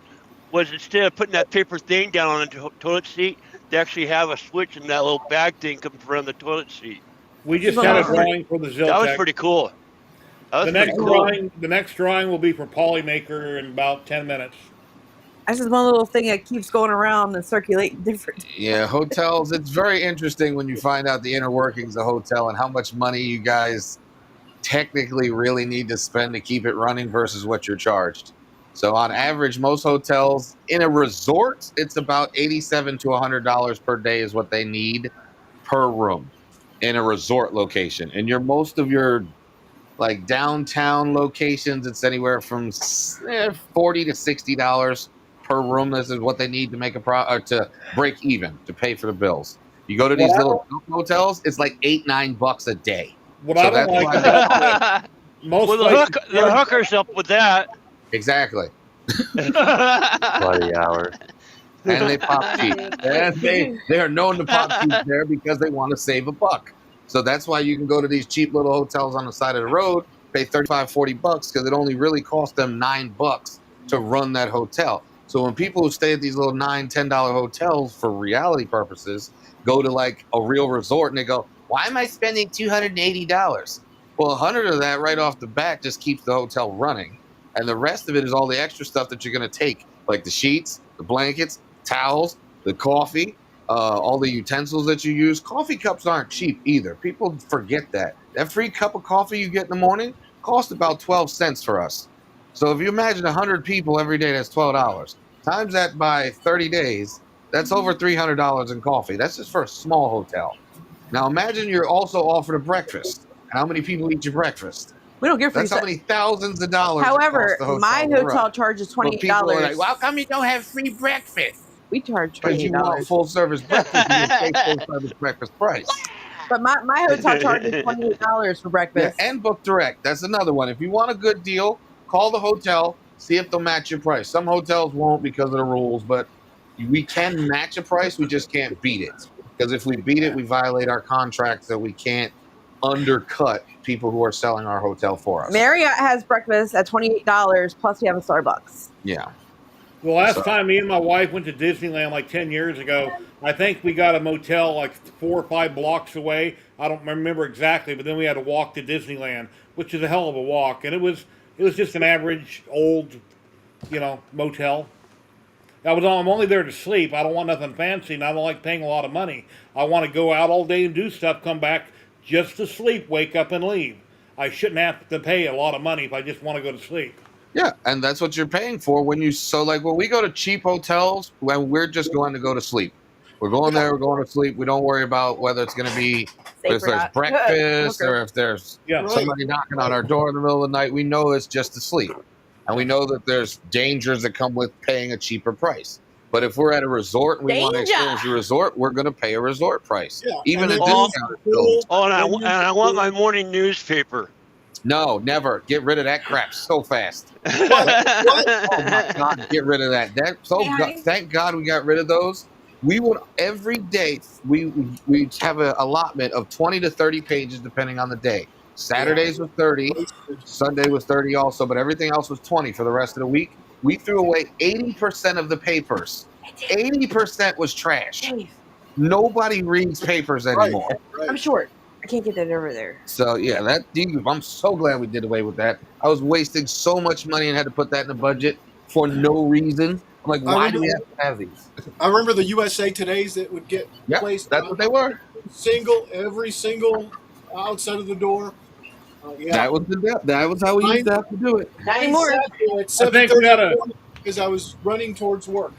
E: was, instead of putting that paper thing down on the toilet seat, they actually have a switch and that little bag thing comes around the toilet seat.
C: We just
K: Well,
C: had a
K: that's
C: drawing for the
E: That was
C: Ziltech.
E: pretty cool. That was
C: The
E: pretty
C: next
E: cool.
C: drawing will be for Polymaker in about 10 minutes.
K: That's just one little thing that keeps going around and circulating different.
J: Yeah, hotels. It's very interesting when you find out the inner workings of a hotel and how much money you guys technically really need to spend to keep it running versus what you're charged. So on average, most hotels in a resort, it's about $87 to $100 per day is what they need per room in a resort location. And your most of your like downtown locations, it's anywhere from $40 to $60 per room. This is what they need to make to break even to pay for the bills. You go to
C: What
J: these
C: I
J: little
C: don't,
J: hotels, it's like $8-9 a day.
C: what
J: So
C: I don't
J: that's
C: like
J: why
C: about most
E: Well,
C: places
E: the hooker's up with that.
J: exactly.
G: 20 hours.
J: And they pop cheap. And they are known to pop cheap there because they want to save a buck. So that's why you can go to these cheap little hotels on the side of the road, pay $35-40 because it only really costs them $9 to run that hotel. So when people who stay at these little $9-10 hotels for reality purposes go to like a real resort and they go, why am I spending $280? Well, 100 of that right off the bat just keeps the hotel running. And the rest of it is all the extra stuff that you're going to take, like the sheets, the blankets, towels, the coffee, all the utensils that you use. Coffee cups aren't cheap either. People forget that. That free cup of coffee you get in the morning costs about 12 cents for us. So if you imagine 100 people every day, that's $12. Times that by 30 days, that's over $300 in coffee. That's just for a small hotel. Now imagine you're also offered a breakfast. How many people eat your breakfast?
K: We don't get free
J: That's how
K: stuff.
J: many thousands of dollars it
K: However,
J: costs the hotel
K: my
J: to run.
K: hotel charges
J: But people are
K: $28.
J: like, well, how come you don't have free breakfast?
K: We charge
J: Because you want
K: $28.
J: full service breakfast, you get paid full service breakfast price.
K: But my hotel charges $28 for
J: Yeah,
K: breakfast.
J: and book direct. That's another one. If you want a good deal, call the hotel, see if they'll match your price. Some hotels won't because of the rules, but we can match a price. We just can't beat it. Because if we beat it, we violate our contract, so we can't undercut people who are selling our hotel for us.
K: Marriott has breakfast at $28 plus we have a Starbucks.
J: Yeah.
C: The last time me and my wife went to Disneyland like 10 years ago, I think we got a motel like 4 or 5 blocks away. I don't remember exactly, but then we had to walk to Disneyland, which is a hell of a walk. And it was just an average old, motel. I'm only there to sleep. I don't want nothing fancy, and I don't like paying a lot of money. I want to go out all day and do stuff, come back just to sleep, wake up and leave. I shouldn't have to pay a lot of money if I just want to go to sleep.
J: Yeah, and that's what you're paying for when we go to cheap hotels, when we're just going to go to sleep. We're going there, we're going to sleep. We don't worry about whether it's going to be if there's breakfast or if there's somebody knocking on our door in the middle of the night. We know it's just to sleep. And we know that there's dangers that come with paying a cheaper price. But if we're at a resort and we want to experience a resort, we're going to pay a resort price.
F: Yeah,
J: even a
E: Oh,
J: discounted bill.
E: and I want my morning newspaper.
J: No, never. Get rid of that crap so fast. Oh my God, get rid of that. Thank God we got rid of those. We would every day we have an allotment of 20 to 30 pages depending on the day. Saturdays was 30, Sunday was 30 also, but everything else was 20 for the rest of the week. We threw away 80% of the papers. 80% was trash. Nobody reads papers anymore.
K: I'm short. I can't get that over there.
J: So yeah, I'm so glad we did away with that. I was wasting so much money and had to put that in the budget for no reason. I'm like, why do we have to have these?
F: I remember the USA Todays that would get placed.
J: That's what they were.
F: Every single outside of the door.
J: That was how we used to have to do it.
F: Not anymore. At
C: I think we gotta,
F: because I was running towards work.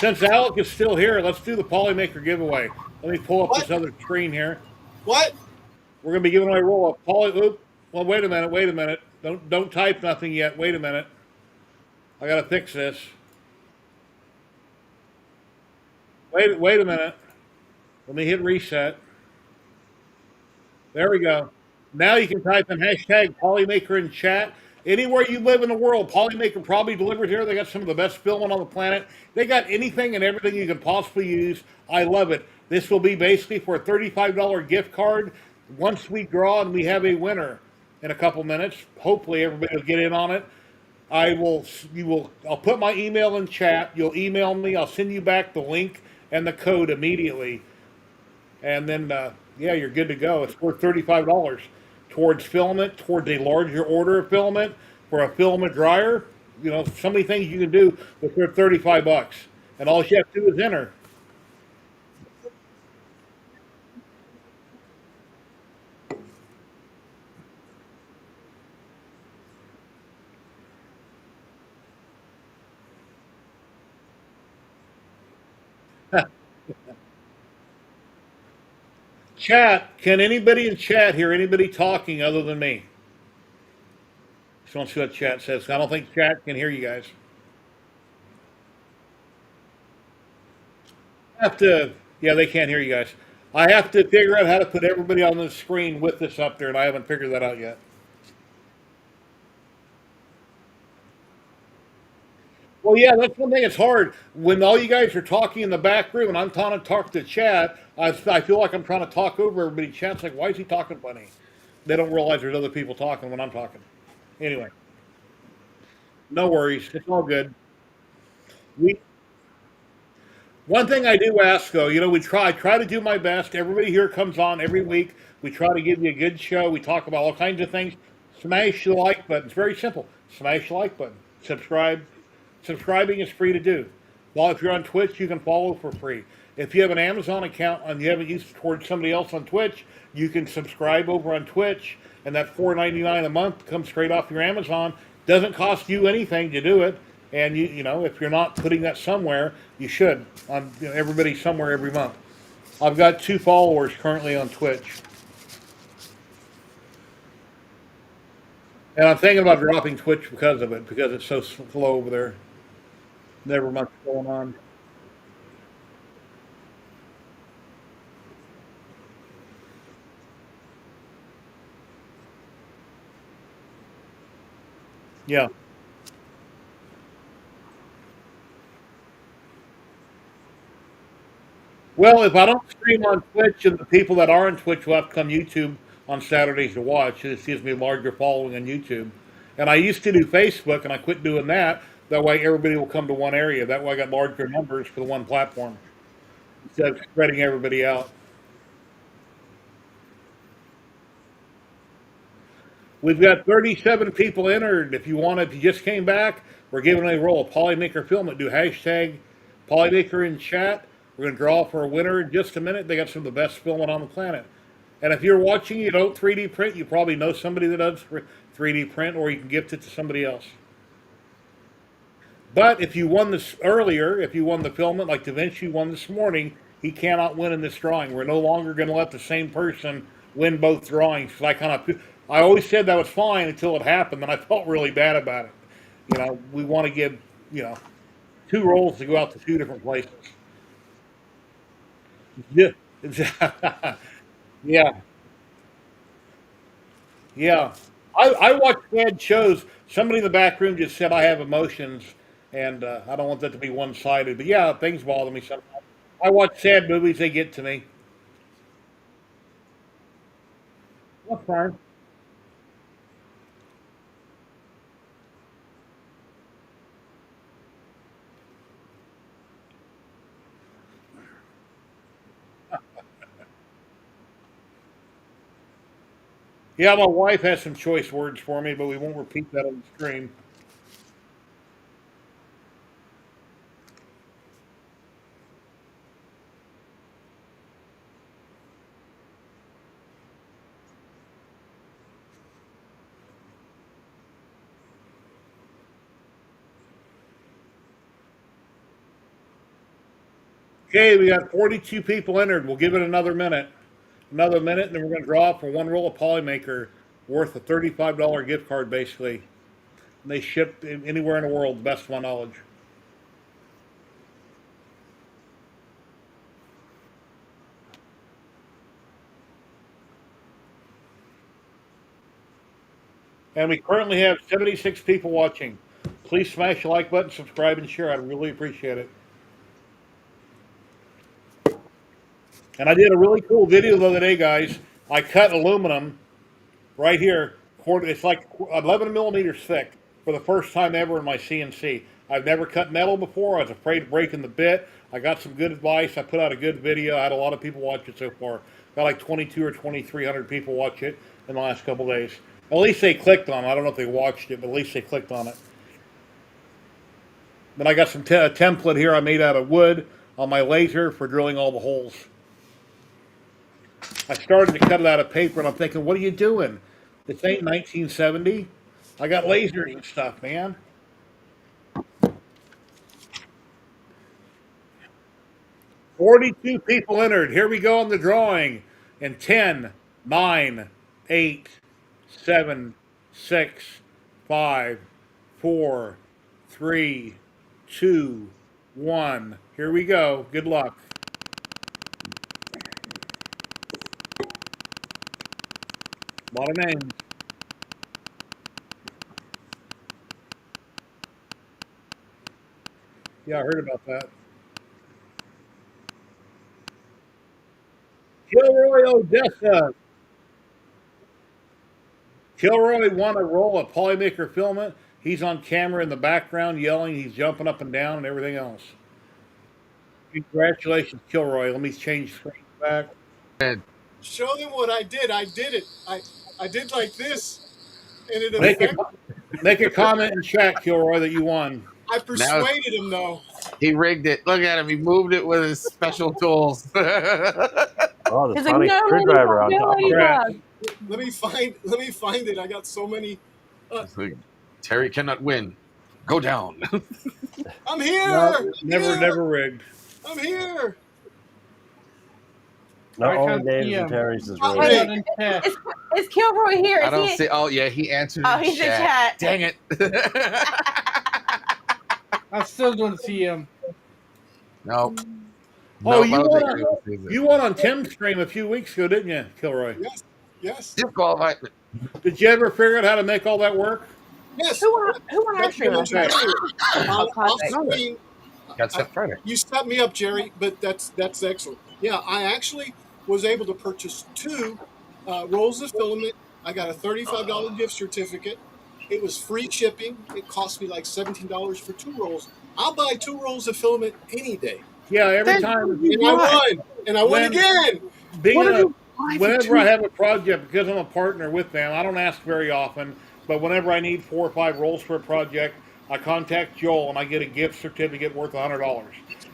C: Since Alec is still here, let's do the Polymaker giveaway. Let me pull up this other screen here.
F: What?
C: We're gonna be giving away roll-up Well, wait a minute. Don't type nothing yet. Wait a minute. I gotta fix this. Wait a minute. Let me hit reset. There we go. Now you can type in hashtag Polymaker in chat. Anywhere you live in the world, Polymaker probably delivers here. They got some of the best filming on the planet. They got anything and everything you can possibly use. I love it. This will be basically for a $35 gift card. Once we draw and we have a winner in a couple minutes, hopefully everybody will get in on it. I'll put my email in chat. You'll email me. I'll send you back the link and the code immediately, and then yeah, you're good to go. It's worth $35 towards filament, towards a larger order of filament for a filament dryer. You know, so many things you can do with for $35, and all you have to do is enter. Chat, can anybody in chat hear anybody talking other than me? Just want to see what chat says. I don't think chat can hear you guys. I have to, yeah, they can't hear you guys. I have to figure out how to put everybody on the screen with this up there, and I haven't figured that out yet. Well, yeah, that's one thing. It's hard when all you guys are talking in the back room, and I'm trying to talk to chat. I feel like I'm trying to talk over everybody. Chat's like, why is he talking funny? They don't realize there's other people talking when I'm talking. Anyway, no worries. It's all good. We One thing I do ask though, you know, try to do my best. Everybody here comes on every week. We try to give you a good show. We talk about all kinds of things. Smash the like button. It's very simple. Smash the like button. Subscribe. Subscribing is free to do. Well, if you're on Twitch, you can follow for free. If you have an Amazon account and you haven't used it towards somebody else on Twitch, you can subscribe over on Twitch, and that $4.99 a month comes straight off your Amazon. Doesn't cost you anything to do it, and you know if you're not putting that somewhere, you should. On everybody somewhere every month. I've got 2 followers currently on Twitch, and I'm thinking about dropping Twitch because of it because it's so slow over there. Never much going on. Yeah. Well, if I don't stream on Twitch, and the people that are on Twitch will have to come YouTube on Saturdays to watch, it gives me a larger following on YouTube. And I used to do Facebook, and I quit doing that. That way, everybody will come to one area. That way, I got larger numbers for the one platform instead of spreading everybody out. We've got 37 people entered. If you just came back, we're giving away a roll of Polymaker Filament. Do hashtag Polymaker in chat. We're going to draw for a winner in just a minute. They got some of the best filament on the planet. And if you're watching, you don't 3D print, you probably know somebody that does 3D print, or you can gift it to somebody else. But if you won this earlier, if you won the filament like Da Vinci won this morning, he cannot win in this drawing. We're no longer going to let the same person win both drawings. 'Cause I always said that was fine until it happened, and I felt really bad about it. You know, we want to give, you know, 2 rolls to go out to 2 different places. Yeah, yeah, yeah. I watch bad shows. Somebody in the back room just said I have emotions, and I don't want that to be one-sided. But yeah, things bother me sometimes. I watch sad movies; they get to me. That's fine. Yeah, my wife has some choice words for me, but we won't repeat that on the stream. Okay, we got 42 people entered. We'll give it another minute. Another minute, and then we're going to draw for 1 roll of Polymaker worth a $35 gift card, basically. And they ship anywhere in the world, best of my knowledge. And we currently have 76 people watching. Please smash the like button, subscribe, and share. I'd really appreciate it. And I did a really cool video the other day, guys. I cut aluminum right here. It's like 11 millimeters thick for the first time ever in my CNC. I've never cut metal before. I was afraid of breaking the bit. I got some good advice. I put out a good video. I had a lot of people watch it so far. Got like 22 or 2,300 people watch it in the last couple days. At least they clicked on it. I don't know if they watched it, but at least they clicked on it. Then I got some a template here I made out of wood on my laser for drilling all the holes. I started to cut it out of paper, and I'm thinking, what are you doing? This ain't 1970. I got lasers and stuff, man. 42 people entered. Here we go on the drawing. In 10, 9, 8, 7, 6, 5, 4, 3, 2, 1. Here we go. Good luck. A lot of names. Yeah, I heard about that. Kilroy, Odessa. Kilroy won a roll of Polymaker filament. He's on camera in the background yelling. He's jumping up and down and everything else. Congratulations, Kilroy. Let me change screen back.
F: Show them what I did. I did it. I did like this, and it
C: Make a comment in chat, Kilroy, that you won.
F: I persuaded him though.
J: He rigged it. Look at him. He moved it with his special tools.
G: Oh, the
K: He's like,
G: sonic
K: no,
G: screwdriver on
K: no,
G: top of it.
K: ladybug.
F: Let me find it. I got so many.
J: Terry cannot win. Go down.
F: I'm here.
C: No,
F: Here.
C: never rigged.
F: I'm here.
G: Not
D: I
G: only
D: can't
G: Dave's
D: see
G: and
D: him.
G: Terry's is
D: I
G: rigged.
D: got in chat.
K: Is Kilroy here?
J: I
K: Is
J: don't
K: he-
J: see. Oh yeah, he answered.
K: Oh,
J: in
K: he's in chat.
J: Dang it.
D: I still don't see him.
J: No.
C: Oh,
J: No,
C: you won on Tim's stream a few weeks ago, didn't you, Kilroy?
F: Yes. Yes.
J: Disqualified.
C: Did you ever figure out how to make all that work?
F: Yes.
K: Who won our stream last night?
F: I'll
K: Cosmic.
F: stream.
J: Got set Friday.
F: You set me up, Jerry, but that's excellent. Yeah, I actually was able to purchase 2 rolls of filament. I got a $35 gift certificate. It was free shipping. It cost me like $17 for 2 rolls. I'll buy 2 rolls of filament any day.
C: Yeah, every time.
F: And I won. And I won again.
C: Whenever I have a project, because I'm a partner with them, I don't ask very often, but whenever I need 4 or 5 rolls for a project, I contact Joel and I get a gift certificate worth $100.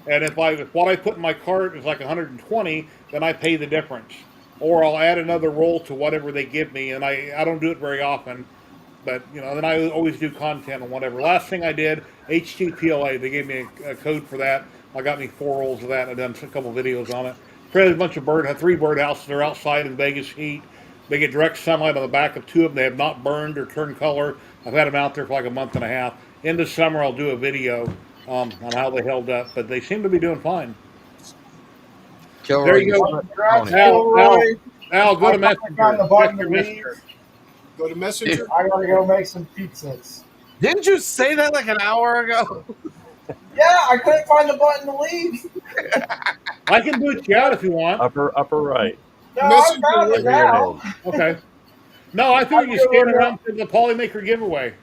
C: And if what I put in my cart is like 120, then I pay the difference. Or I'll add another roll to whatever they give me, and I don't do it very often. But, then I always do content on whatever. Last thing I did, HTPLA, they gave me a code for that. I got me 4 rolls of that, and I've done a couple videos on it. Created a bunch of 3 birdhouses. They're outside in Vegas heat. They get direct sunlight on the back of 2 of them. They have not burned or turned color. I've had them out there for like a month and a half. In the summer, I'll do a video on how they held up, but they seem to be doing fine.
J: Kilroy,
C: There you go. Al, go to Messenger.
I: Find the button
C: Check
I: to
C: your
I: leave.
C: Messenger.
F: Go to Messenger.
I: I gotta go make some pizzas.
J: Didn't you say that like an hour ago?
I: Yeah, I couldn't find the button to leave.
C: I can boot you out if you want.
G: Upper right.
I: No, I found it now.
C: Okay. No, I thought you stand around for the Polymaker giveaway.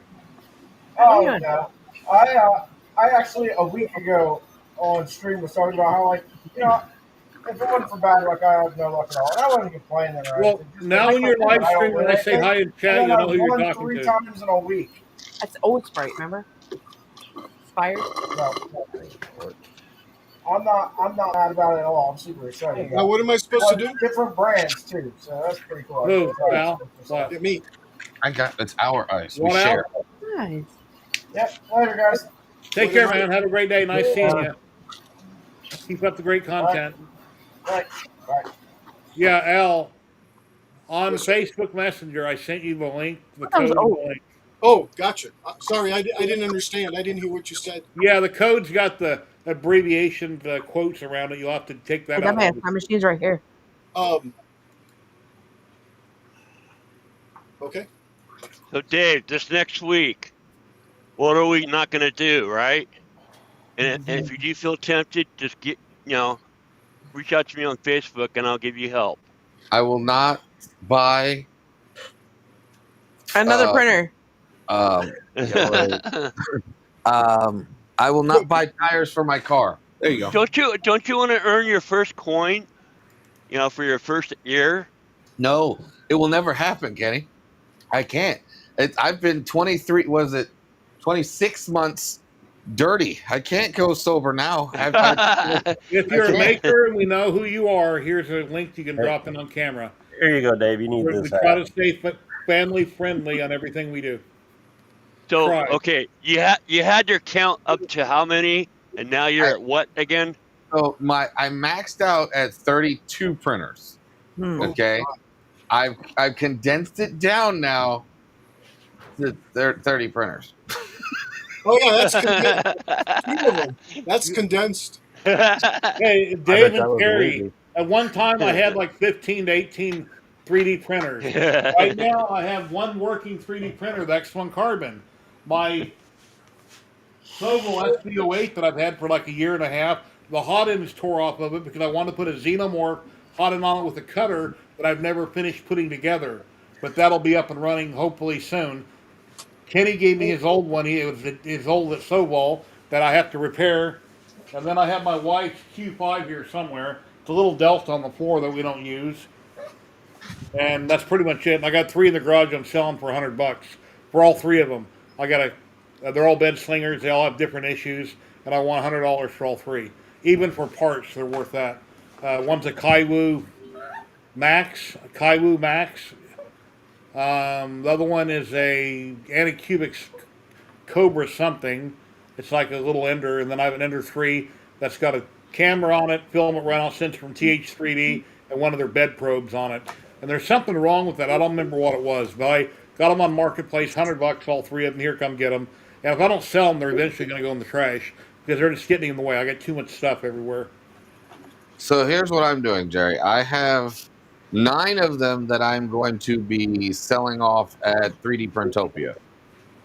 I: Oh no, I actually a week ago on stream was talking about how if it wasn't for bad luck, I had no luck at all. And I wasn't complaining. Right?
C: Well, now when you're live streaming, when I say hi in chat, you know who you're talking
I: 3
C: to.
I: times in a week.
K: That's old Sprite, remember? Expired?
I: No. I'm not mad about it at all. I'm super excited.
F: Now, what am I supposed to do?
I: Different brands too, so that's pretty cool.
C: Who, Al? What?
F: Yeah, me.
J: It's our ice. We
C: What, Al?
J: share.
K: Nice.
I: Yep. Later, guys.
C: Take care, man. Have a great day. Nice seeing you. Keep up the great content.
I: Bye.
C: Yeah, Al, on Facebook Messenger, I sent you the link, the code link.
F: Oh, gotcha. Sorry, I didn't understand. I didn't hear what you said.
C: Yeah, the code's got the abbreviation, the quotes around it. You'll have to take that out.
K: My machine's right here.
F: Okay.
E: So, Dave, this next week, what are we not going to do, right? And if you do feel tempted, just reach out to me on Facebook and I'll give you help.
J: I will not buy
K: another printer.
J: I will not buy tires for my car. There you go.
E: Don't you want to earn your first coin? You know, for your first year.
J: No, it will never happen, Kenny. I can't. I've been 23. Was it 26 months dirty? I can't go sober now.
C: If
J: I
C: you're a
J: can't.
C: maker and we know who you are, here's a link you can drop in on camera.
G: Here you go, Dave. You need
C: We
G: this
C: try
G: app.
C: to stay family friendly on everything we do.
E: So
C: Try.
E: okay, you had your count up to how many, and now you're at what again?
J: So I maxed out at 32 printers. Okay, I've condensed it down now to 30 printers.
F: Oh yeah, that's condensed. That's condensed.
C: Hey,
G: bet
C: Dave
G: that
C: and
G: was
C: Terry,
G: easy.
C: at one time I had like 15 to 18 3D printers. Right now I have one working 3D printer, the X1 Carbon. My Soval SB08 that I've had for like a year and a half, the hot end is tore off of it because I wanted to put a xenomorph hot end on it with a cutter that I've never finished putting together. But that'll be up and running hopefully soon. Kenny gave me his old one. It was his old at Soval that I have to repair. And then I have my wife's Q5 here somewhere. It's a little Delta on the floor that we don't use. And that's pretty much it. And I got 3 in the garage I'm selling for $100 for all 3 of them. I got they're all bed slingers. They all have different issues, and I want $100 for all 3. Even for parts, they're worth that. One's a Kaiwu Max. The other one is a Anycubics Cobra something. It's like a little Ender, and then I have an Ender 3 that's got a camera on it, filament runout sensor from TH3D, and one of their bed probes on it. And there's something wrong with that. I don't remember what it was, but I got them on Marketplace, $100, all 3 of them. Here, come get them. And if I don't sell them, they're eventually going to go in the trash because they're just getting in the way. I got too much stuff everywhere.
J: So here's what I'm doing, Jerry. I have 9 of them that I'm going to be selling off at 3D Printopia.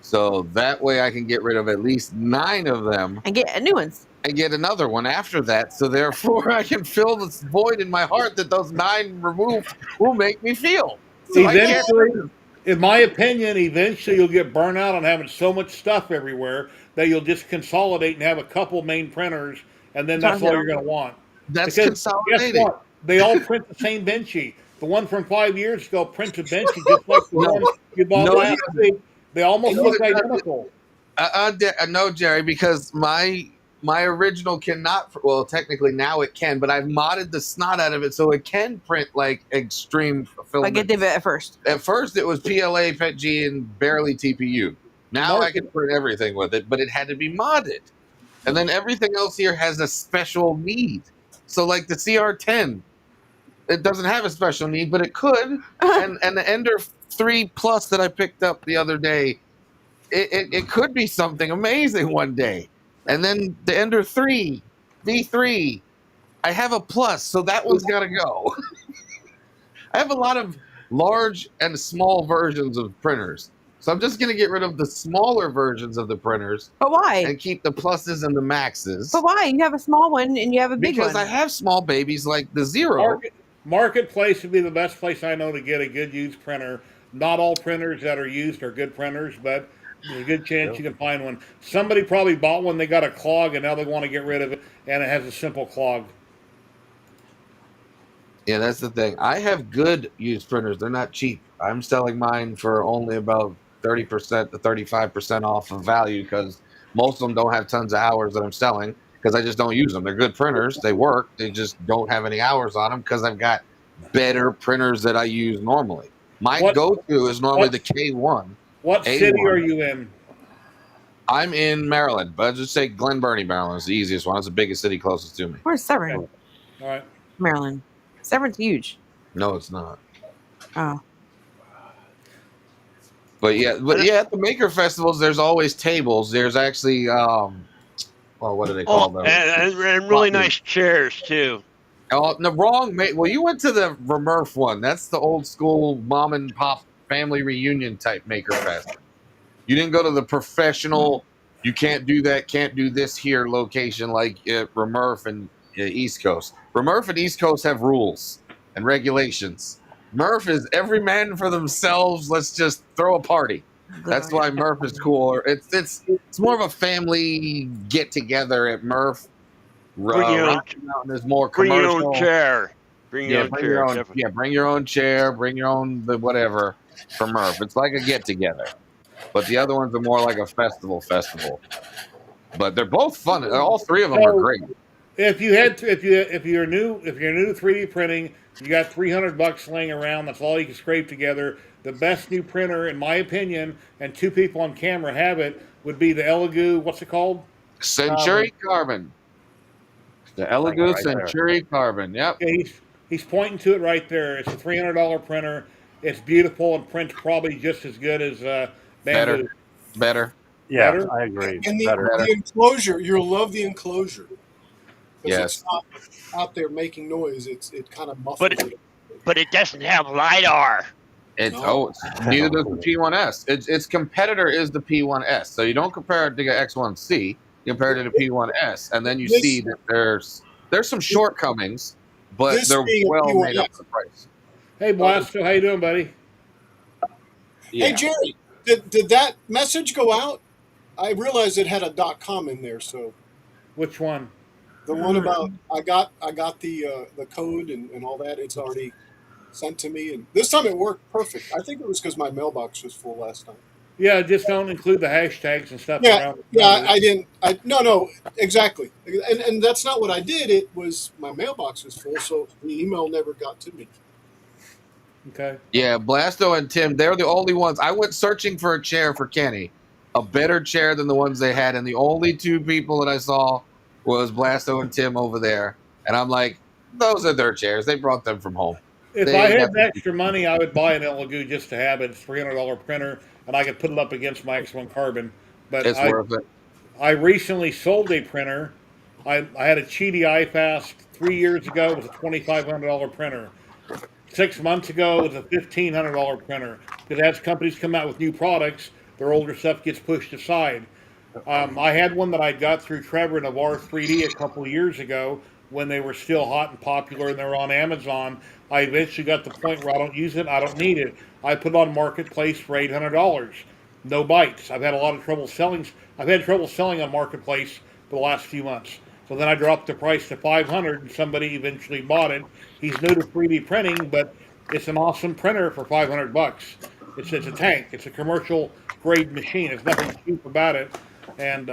J: So that way I can get rid of at least 9 of them
K: and get new ones
J: and get another one after that. So therefore I can fill this void in my heart that those 9 removed will make me feel. So
C: Eventually, in my opinion, eventually you'll get burnt out on having so much stuff everywhere that you'll just consolidate and have a couple main printers, and then that's all you're going to want.
J: That's
C: because
J: consolidating.
C: Guess what? They all print the same Benchy. The one from 5 years ago printed Benchy just like the one you bought last week. They almost look identical.
J: No, Jerry, because my original cannot. Well, technically now it can, but I've modded the snot out of it so it can print like extreme filament.
K: like it did at first.
J: At first, it was PLA, PETG, and barely TPU. Now I can print everything with it, but it had to be modded. And then everything else here has a special need. So, like the CR10, it doesn't have a special need, but it could. and the Ender 3 Plus that I picked up the other day, it could be something amazing one day. And then the Ender 3 V3, I have a Plus, so that one's got to go. I have a lot of large and small versions of printers. So I'm just going to get rid of the smaller versions of the printers.
K: But why?
J: And keep the pluses and the maxes.
K: But why? You have a small one and you have a big one.
J: Because I have small babies like the Zero.
C: Marketplace would be the best place I know to get a good used printer. Not all printers that are used are good printers, but there's a good chance you can find one. Somebody probably bought one, they got a clog, and now they want to get rid of it, and it has a simple clog.
J: Yeah, that's the thing. I have good used printers. They're not cheap. I'm selling mine for only about 30% to 35% off of value because most of them don't have tons of hours that I'm selling because I just don't use them. They're good printers. They work. They just don't have any hours on them because I've got better printers that I use normally. My go-to is normally the K1.
C: What
J: A1.
C: city are you in?
J: I'm in Maryland, but I'll just say Glen Burnie, Maryland is the easiest one. It's the biggest city closest to me.
K: Where's Severn?
C: All right.
K: Maryland. Severn's huge.
J: No, it's not.
K: Oh.
J: But yeah, at the maker festivals, there's always tables. There's actually, well, what do they call those?
E: And really nice chairs too.
J: Oh, no, wrong, mate. Well, you went to the Remurf one. That's the old school mom and pop family reunion type maker fest. You didn't go to the professional. You can't do that. Can't do this here location like Remurf and East Coast. Remurf and East Coast have rules and regulations. Murph is every man for themselves. Let's just throw a party. That's why Murph is cool. It's more of a family get together at Murph.
E: Bring your own,
J: Rocky Mountain is more
E: bring your
J: commercial.
E: own chair. Bring your
J: Yeah,
E: own
J: bring
E: chair.
J: your own.
E: Definitely.
J: Yeah, bring your own chair. Bring your own whatever for Murph. It's like a get together, but the other ones are more like a festival. But they're both fun. All three of them are
C: So
J: great.
C: if you had to, if you're new 3D printing, you got $300 laying around. That's all you can scrape together. The best new printer, in my opinion, and two people on camera have it, would be the Elegoo. What's it called?
J: Century Carbon. The Elegoo
G: right there.
J: Century Carbon. Yep.
C: Yeah, he's pointing to it right there. It's a $300 printer. It's beautiful and prints probably just as good as Bamboo.
J: Better.
G: Yeah,
C: Better?
G: I agree.
F: And
G: Better.
F: the enclosure, you'll love the enclosure because
J: Yes.
F: it's not out there making noise. It kind of muffles it.
E: But it doesn't have LiDAR.
J: It's
F: No.
J: neither does the P1S. Its competitor is the P1S. So you don't compare it to the X1C. You compare it to the P1S, and then you
F: This-
J: see that there's some shortcomings, but
F: This
J: they're
F: being a
J: well made up
F: P1S.
J: for the price.
C: Hey, Blasto, how you doing, buddy?
J: Yeah.
F: Hey Jerry, did that message go out? I realized it had a .com in there, so
C: Which one?
F: the one about I got the code and all that. It's already sent to me, and this time it worked perfect. I think it was because my mailbox was full last time.
C: Yeah, just don't include the hashtags and stuff
F: Yeah,
C: around.
F: yeah, I didn't. No, exactly, and that's not what I did. It was my mailbox was full, so the email never got to me.
C: Okay.
J: Yeah, Blasto and Tim, they're the only ones. I went searching for a chair for Kenny, a better chair than the ones they had, and the only two people that I saw was Blasto and Tim over there. And I'm like, those are their chairs. They brought them from home.
C: If
J: They
C: I
J: ain't
C: had
J: got-
C: extra money, I would buy an Elegoo just to have it. It's $300 printer, and I could put it up against my X1 Carbon. But
J: It's worth it.
C: I recently sold a printer. I had a Cheedy iFast 3 years ago. It was a $2,500 printer. 6 months ago, it was a $1,500 printer. Because as companies come out with new products, their older stuff gets pushed aside. I had one that I got through Trevor Navarre 3D a couple of years ago when they were still hot and popular and they were on Amazon. I eventually got to the point where I don't use it, I don't need it. I put it on Marketplace for $800. No bites. I've had a lot of trouble selling. I've had trouble selling on Marketplace for the last few months. So then I dropped the price to $500 and somebody eventually bought it. He's new to 3D printing, but it's an awesome printer for $500. It's a tank. It's a commercial grade machine. There's nothing cheap about it. And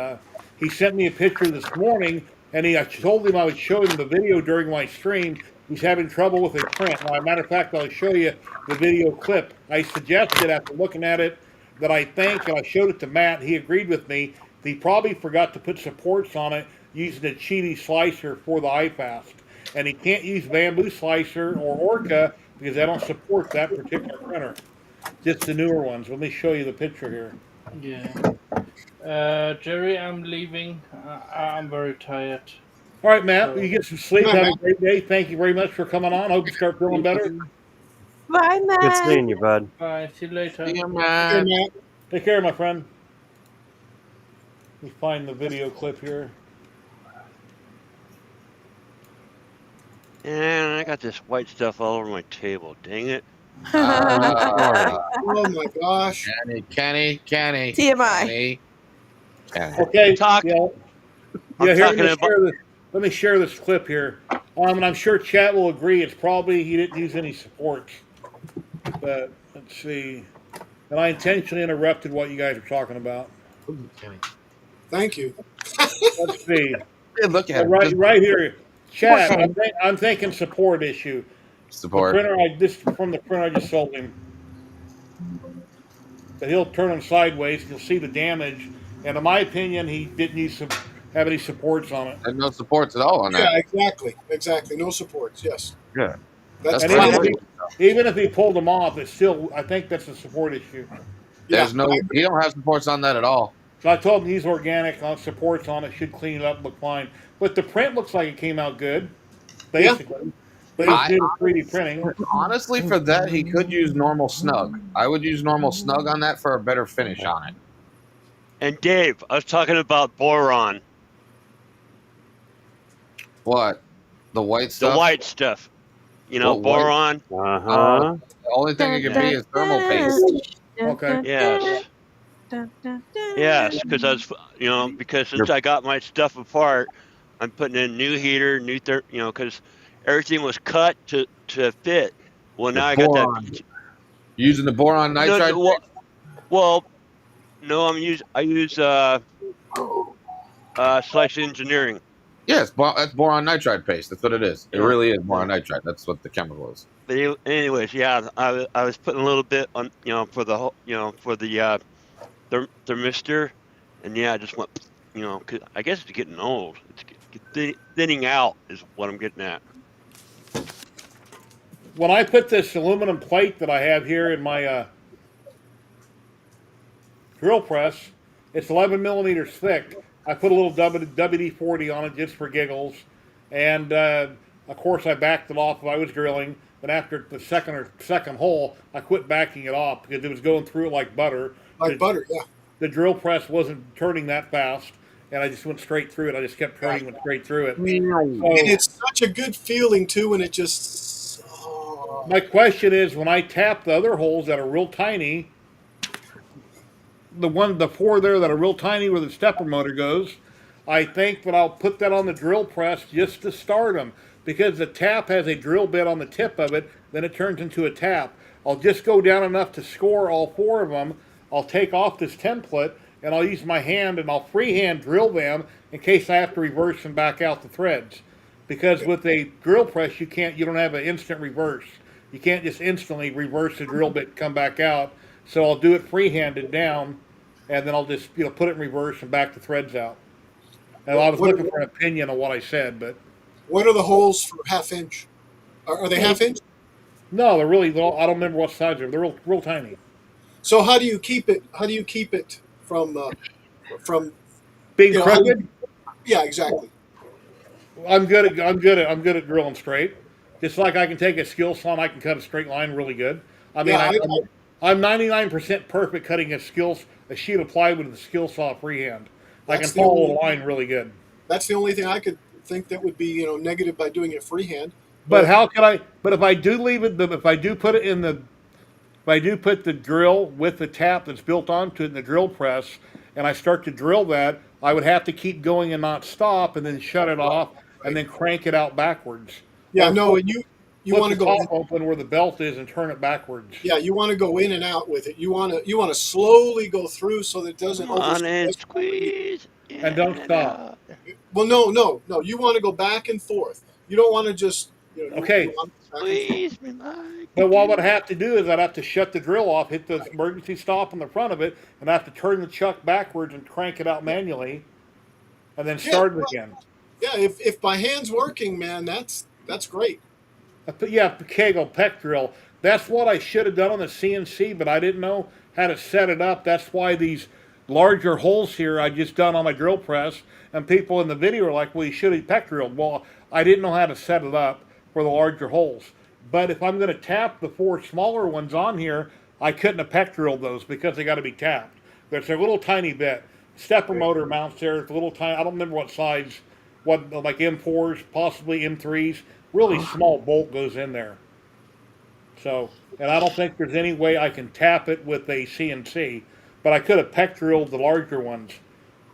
C: he sent me a picture this morning, and I told him I would show him the video during my stream. He's having trouble with a print. Now, as a matter of fact, I'll show you the video clip. I suggested after looking at it that I think, and I showed it to Matt, he agreed with me, he probably forgot to put supports on it using a Cheedy slicer for the iFast. And he can't use Bamboo Slicer or Orca because they don't support that particular printer. Just the newer ones. Let me show you the picture here.
D: Yeah. Jerry, I'm leaving. I'm very tired.
C: All right, Matt, you get some sleep. Have a great day. Thank you very much for coming on. Hope you start feeling better.
K: Bye, Matt.
G: Good seeing you, bud.
D: Bye. See you later.
J: See you, man.
C: Take care, my friend. Let me find the video clip here.
E: And I got this white stuff all over my table. Dang it.
F: Oh my gosh.
J: Kenny.
K: TMI.
C: Okay.
E: Talk-
C: Yeah.
E: I'm
C: Yeah. Here,
E: talking about.
C: let me share this clip here. And I'm sure Chat will agree. It's probably he didn't use any supports. But let's see. And I intentionally interrupted what you guys were talking about.
F: Thank you.
C: Let's see.
J: Hey, look at him.
C: Right here. Chat. I'm thinking support issue.
J: Support.
C: The printer this from the printer I just sold him. But he'll turn them sideways. You'll see the damage. And in my opinion, he didn't have any supports on it.
J: And no supports at all on
F: Yeah,
J: that.
F: exactly. No supports. Yes.
J: Yeah.
F: That's
C: And
F: fine.
C: even if he pulled them off, it's still, I think that's a support issue.
J: There's he don't have supports on that at all.
C: So I told him he's organic, supports on it, should clean it up, look fine. But the print looks like it came out good, basically. But it's new to 3D printing.
J: Honestly, for that, he could use normal snug. I would use normal snug on that for a better finish on it.
E: And Dave, I was talking about boron.
J: What? The white stuff?
E: The white stuff. You know,
J: What, white?
E: boron.
J: The only thing it could be is thermal paste.
C: Okay.
E: Yes. Yes, because I was, because since I got my stuff apart, I'm putting in new heater, because everything was cut to fit. Well, now I got that.
J: Boron. Using the boron
E: No,
J: nitride.
E: well, no, I use Selection Engineering.
J: Yes, that's boron nitride paste. That's what it is. It really is boron nitride. That's what the chemical is.
E: But anyways, yeah, I was putting a little bit on, for the whole, for the thermistor, and yeah, I just went, 'cause I guess it's getting old. It's thinning out is what I'm getting at.
C: When I put this aluminum plate that I have here in my drill press, it's 11 millimeters thick. I put a little WD-40 on it just for giggles, and of course I backed it off if I was drilling. But after the second hole, I quit backing it off because it was going through it like butter.
F: Like butter, yeah.
C: The drill press wasn't turning that fast, and I just went straight through it. I just kept turning, went straight through it.
F: And it's such a good feeling too when it just. Oh.
C: My question is, when I tap the other holes that are real tiny, the four there that are real tiny where the stepper motor goes, I think that I'll put that on the drill press just to start them, because the tap has a drill bit on the tip of it, then it turns into a tap. I'll just go down enough to score all four of them. I'll take off this template and I'll use my hand and I'll freehand drill them in case I have to reverse and back out the threads. Because with a drill press, you don't have an instant reverse. You can't just instantly reverse the drill bit and come back out. So I'll do it freehanded down, and then I'll just put it in reverse and back the threads out. And I was looking for an opinion on what I said, but
F: what are the holes for half inch? Are they half inch?
C: No, they're really little. I don't remember what size they're. They're real tiny.
F: So how do you keep it? How do you keep it from
C: being crooked?
F: Yeah, exactly.
C: I'm good at drilling straight. Just like I can take a skill saw and I can cut a straight line really good. I mean, I'm 99% perfect cutting a sheet of plywood with a skill saw freehand. I can follow a line really good.
F: That's the only thing I could think that would be negative by doing it freehand.
C: But how can I? But if I do leave it, if I do put it in the, if I do put the drill with the tap that's built onto it in the drill press, and I start to drill that, I would have to keep going and not stop, and then shut it off, and then crank it out backwards.
F: Yeah, no, and you want to go
C: top open where the belt is and turn it backwards.
F: Yeah, you want to go in and out with it. You want to slowly go through so that it doesn't
E: squeeze
C: and don't stop.
F: Well, no. You want to go back and forth. You don't want to just.
C: Okay.
E: Squeeze me like.
C: But what I'd have to do is I'd have to shut the drill off, hit the emergency stop on the front of it, and I have to turn the chuck backwards and crank it out manually, and then start it again.
F: Yeah, if my hand's working, man, that's great.
C: Yeah, Kegel pec drill. That's what I should have done on the CNC, but I didn't know how to set it up. That's why these larger holes here I just done on my drill press, and people in the video are like, well, you should have pec drilled. Well, I didn't know how to set it up for the larger holes. But if I'm going to tap the four smaller ones on here, I couldn't have pec drilled those because they got to be tapped. There's a little tiny bit. Stepper motor mounts there. It's a little tiny. I don't remember what size, like M4s, possibly M3s. Really small bolt goes in there. So, and I don't think there's any way I can tap it with a CNC. But I could have pec drilled the larger ones,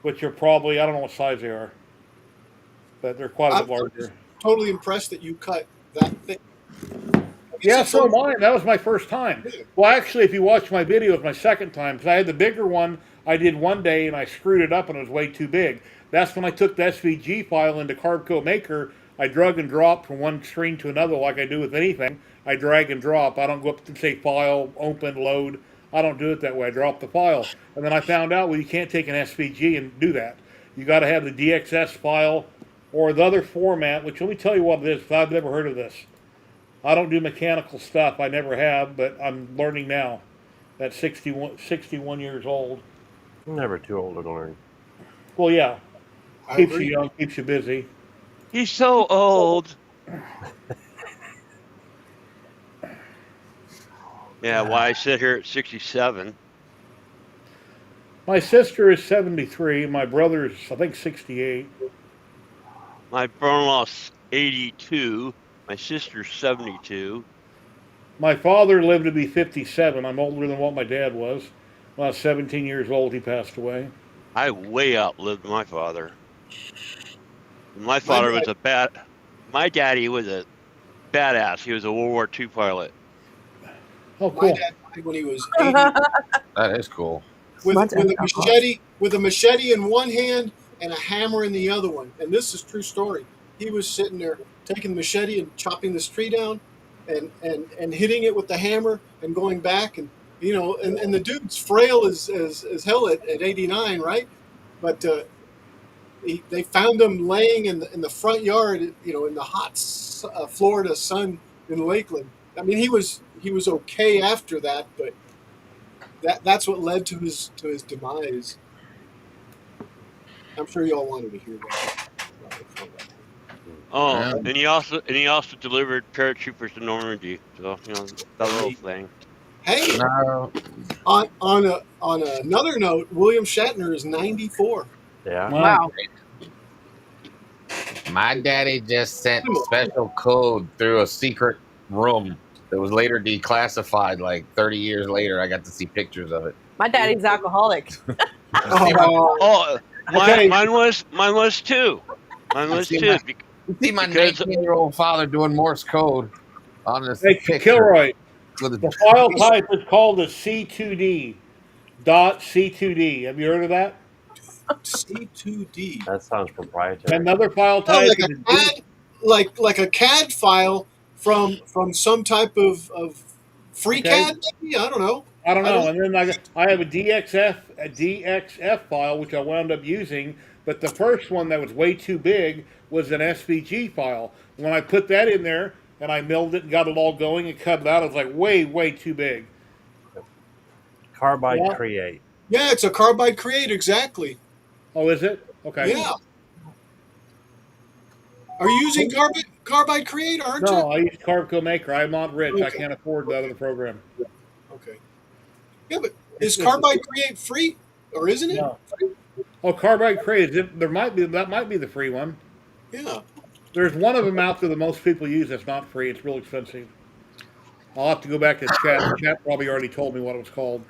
C: which are probably, I don't know what size they are. But they're quite a bit larger.
F: Totally impressed that you cut that thick.
C: Yeah, so am I. That was my first time. Well, actually, if you watch my video, it was my second time, because I had the bigger one I did one day, and I screwed it up, and it was way too big. That's when I took the SVG file into Carbco Maker. I drag and drop from one screen to another like I do with anything. I drag and drop. I don't go up and say file, open, load. I don't do it that way. I drop the file. And then I found out, well, you can't take an SVG and do that. You got to have the DXS file or the other format, which let me tell you what it is, because I've never heard of this. I don't do mechanical stuff. I never have, but I'm learning now. At 61 years old.
G: Never too old to learn.
C: Well, yeah. Keeps you young, keeps you busy.
E: He's so old. Yeah, why I sit here at 67.
C: My sister is 73. My brother's, I think, 68.
E: My brother-in-law's 82. My sister's 72.
C: My father lived to be 57. I'm older than what my dad was. When I was 17 years old, he passed away.
E: I way outlived my father. My
F: My
E: father
F: dad,
E: was a bad. My daddy was a badass. He was a World War II pilot.
C: Oh,
F: my
C: cool.
F: dad died when he was 80
J: That is cool.
F: with
K: My
F: with
K: dad's
F: a
K: alcoholic.
F: machete in one hand and a hammer in the other one. And this is true story. He was sitting there taking the machete and chopping this tree down, and hitting it with the hammer and going back, and and the dude's frail as hell at 89, right? But they found him laying in the front yard, in the hot Florida sun in Lakeland. I mean, he was okay after that, but that's what led to his demise. I'm sure y'all wanted to hear that.
E: Oh,
J: Yeah.
E: and he also delivered paratroopers to Normandy. So that little thing.
F: Hey,
J: No.
F: on another note, William Shatner is 94.
G: Yeah.
C: Wow.
K: Wow.
J: My daddy just sent special code through a secret room that was later declassified. Like 30 years later, I got to see pictures of it.
K: My daddy's alcoholic.
J: See my,
E: Oh,
C: Okay.
E: mine was too. Mine was
J: see
E: too.
J: my, see my
E: Because
J: 19-year-old father doing Morse code on this
C: Hey,
J: picture.
C: Kilroy,
J: With a,
C: the file type is called a C2D. .c2d. Have you heard of that?
F: C2D.
G: That sounds proprietary.
C: Another file
F: Oh,
C: type
F: like
C: is
F: a CAD, like a CAD file from some type of free
C: okay.
F: CAD, maybe? I don't know.
C: I don't know. And then I have a DXF file which I wound up using, but the first one that was way too big was an SVG file. When I put that in there and I milled it and got it all going and cut it out, it was like way too big.
G: Carbide
C: Yeah.
G: Create.
F: Yeah, it's a Carbide Create, exactly.
C: Oh, is it? Okay.
F: Yeah. Are you using Carbide Create, aren't you?
C: No, I use Carb Maker. I'm not rich. I
F: Okay.
C: can't afford the other program.
F: Okay. Yeah, but is
C: It's
F: Carbide Create free, or isn't it?
C: no. Oh, Carbide Create. That might be the free one.
F: Yeah.
C: There's one of them out there that most people use that's not free. It's real expensive. I'll have to go back to chat. Chat probably already told me what it was called.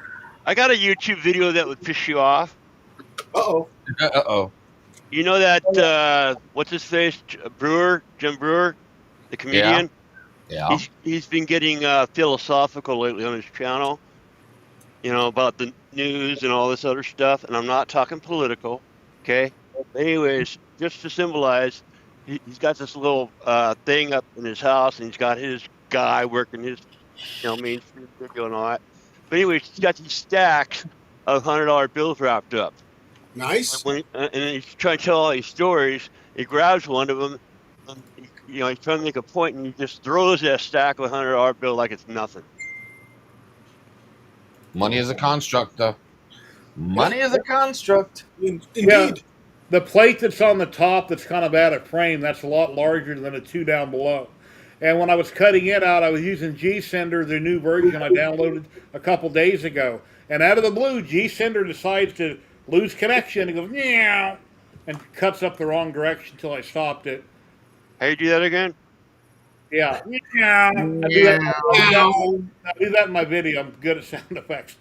E: I got a YouTube video that would piss you off.
F: Uh-oh.
J: uh-oh.
E: You know that what's his face, Jim Brewer, the comedian.
J: Yeah.
E: He's been getting philosophical lately on his channel. About the news and all this other stuff. And I'm not talking political, okay? But anyways, just to symbolize, he's got this little thing up in his house, and he's got his guy working his, mainstream video and all that. But anyways, he's got these stacks of $100 bills wrapped up.
F: Nice.
E: And he's trying to tell all these stories. He grabs one of them, and he's trying to make a point, and he just throws that stack of $100 bill like it's nothing.
J: Money is a construct, though. Money is a construct.
F: Indeed.
C: Yeah, the plate that's on the top that's kind of out of frame, that's a lot larger than the two down below. And when I was cutting it out, I was using G-Sender, the new version I downloaded a couple days ago. And out of the blue, G-Sender decides to lose connection and goes, meow, and cuts up the wrong direction until I stopped it.
E: How you do that again?
C: Yeah. Meow. I do that in my video. I'm good at sound effects.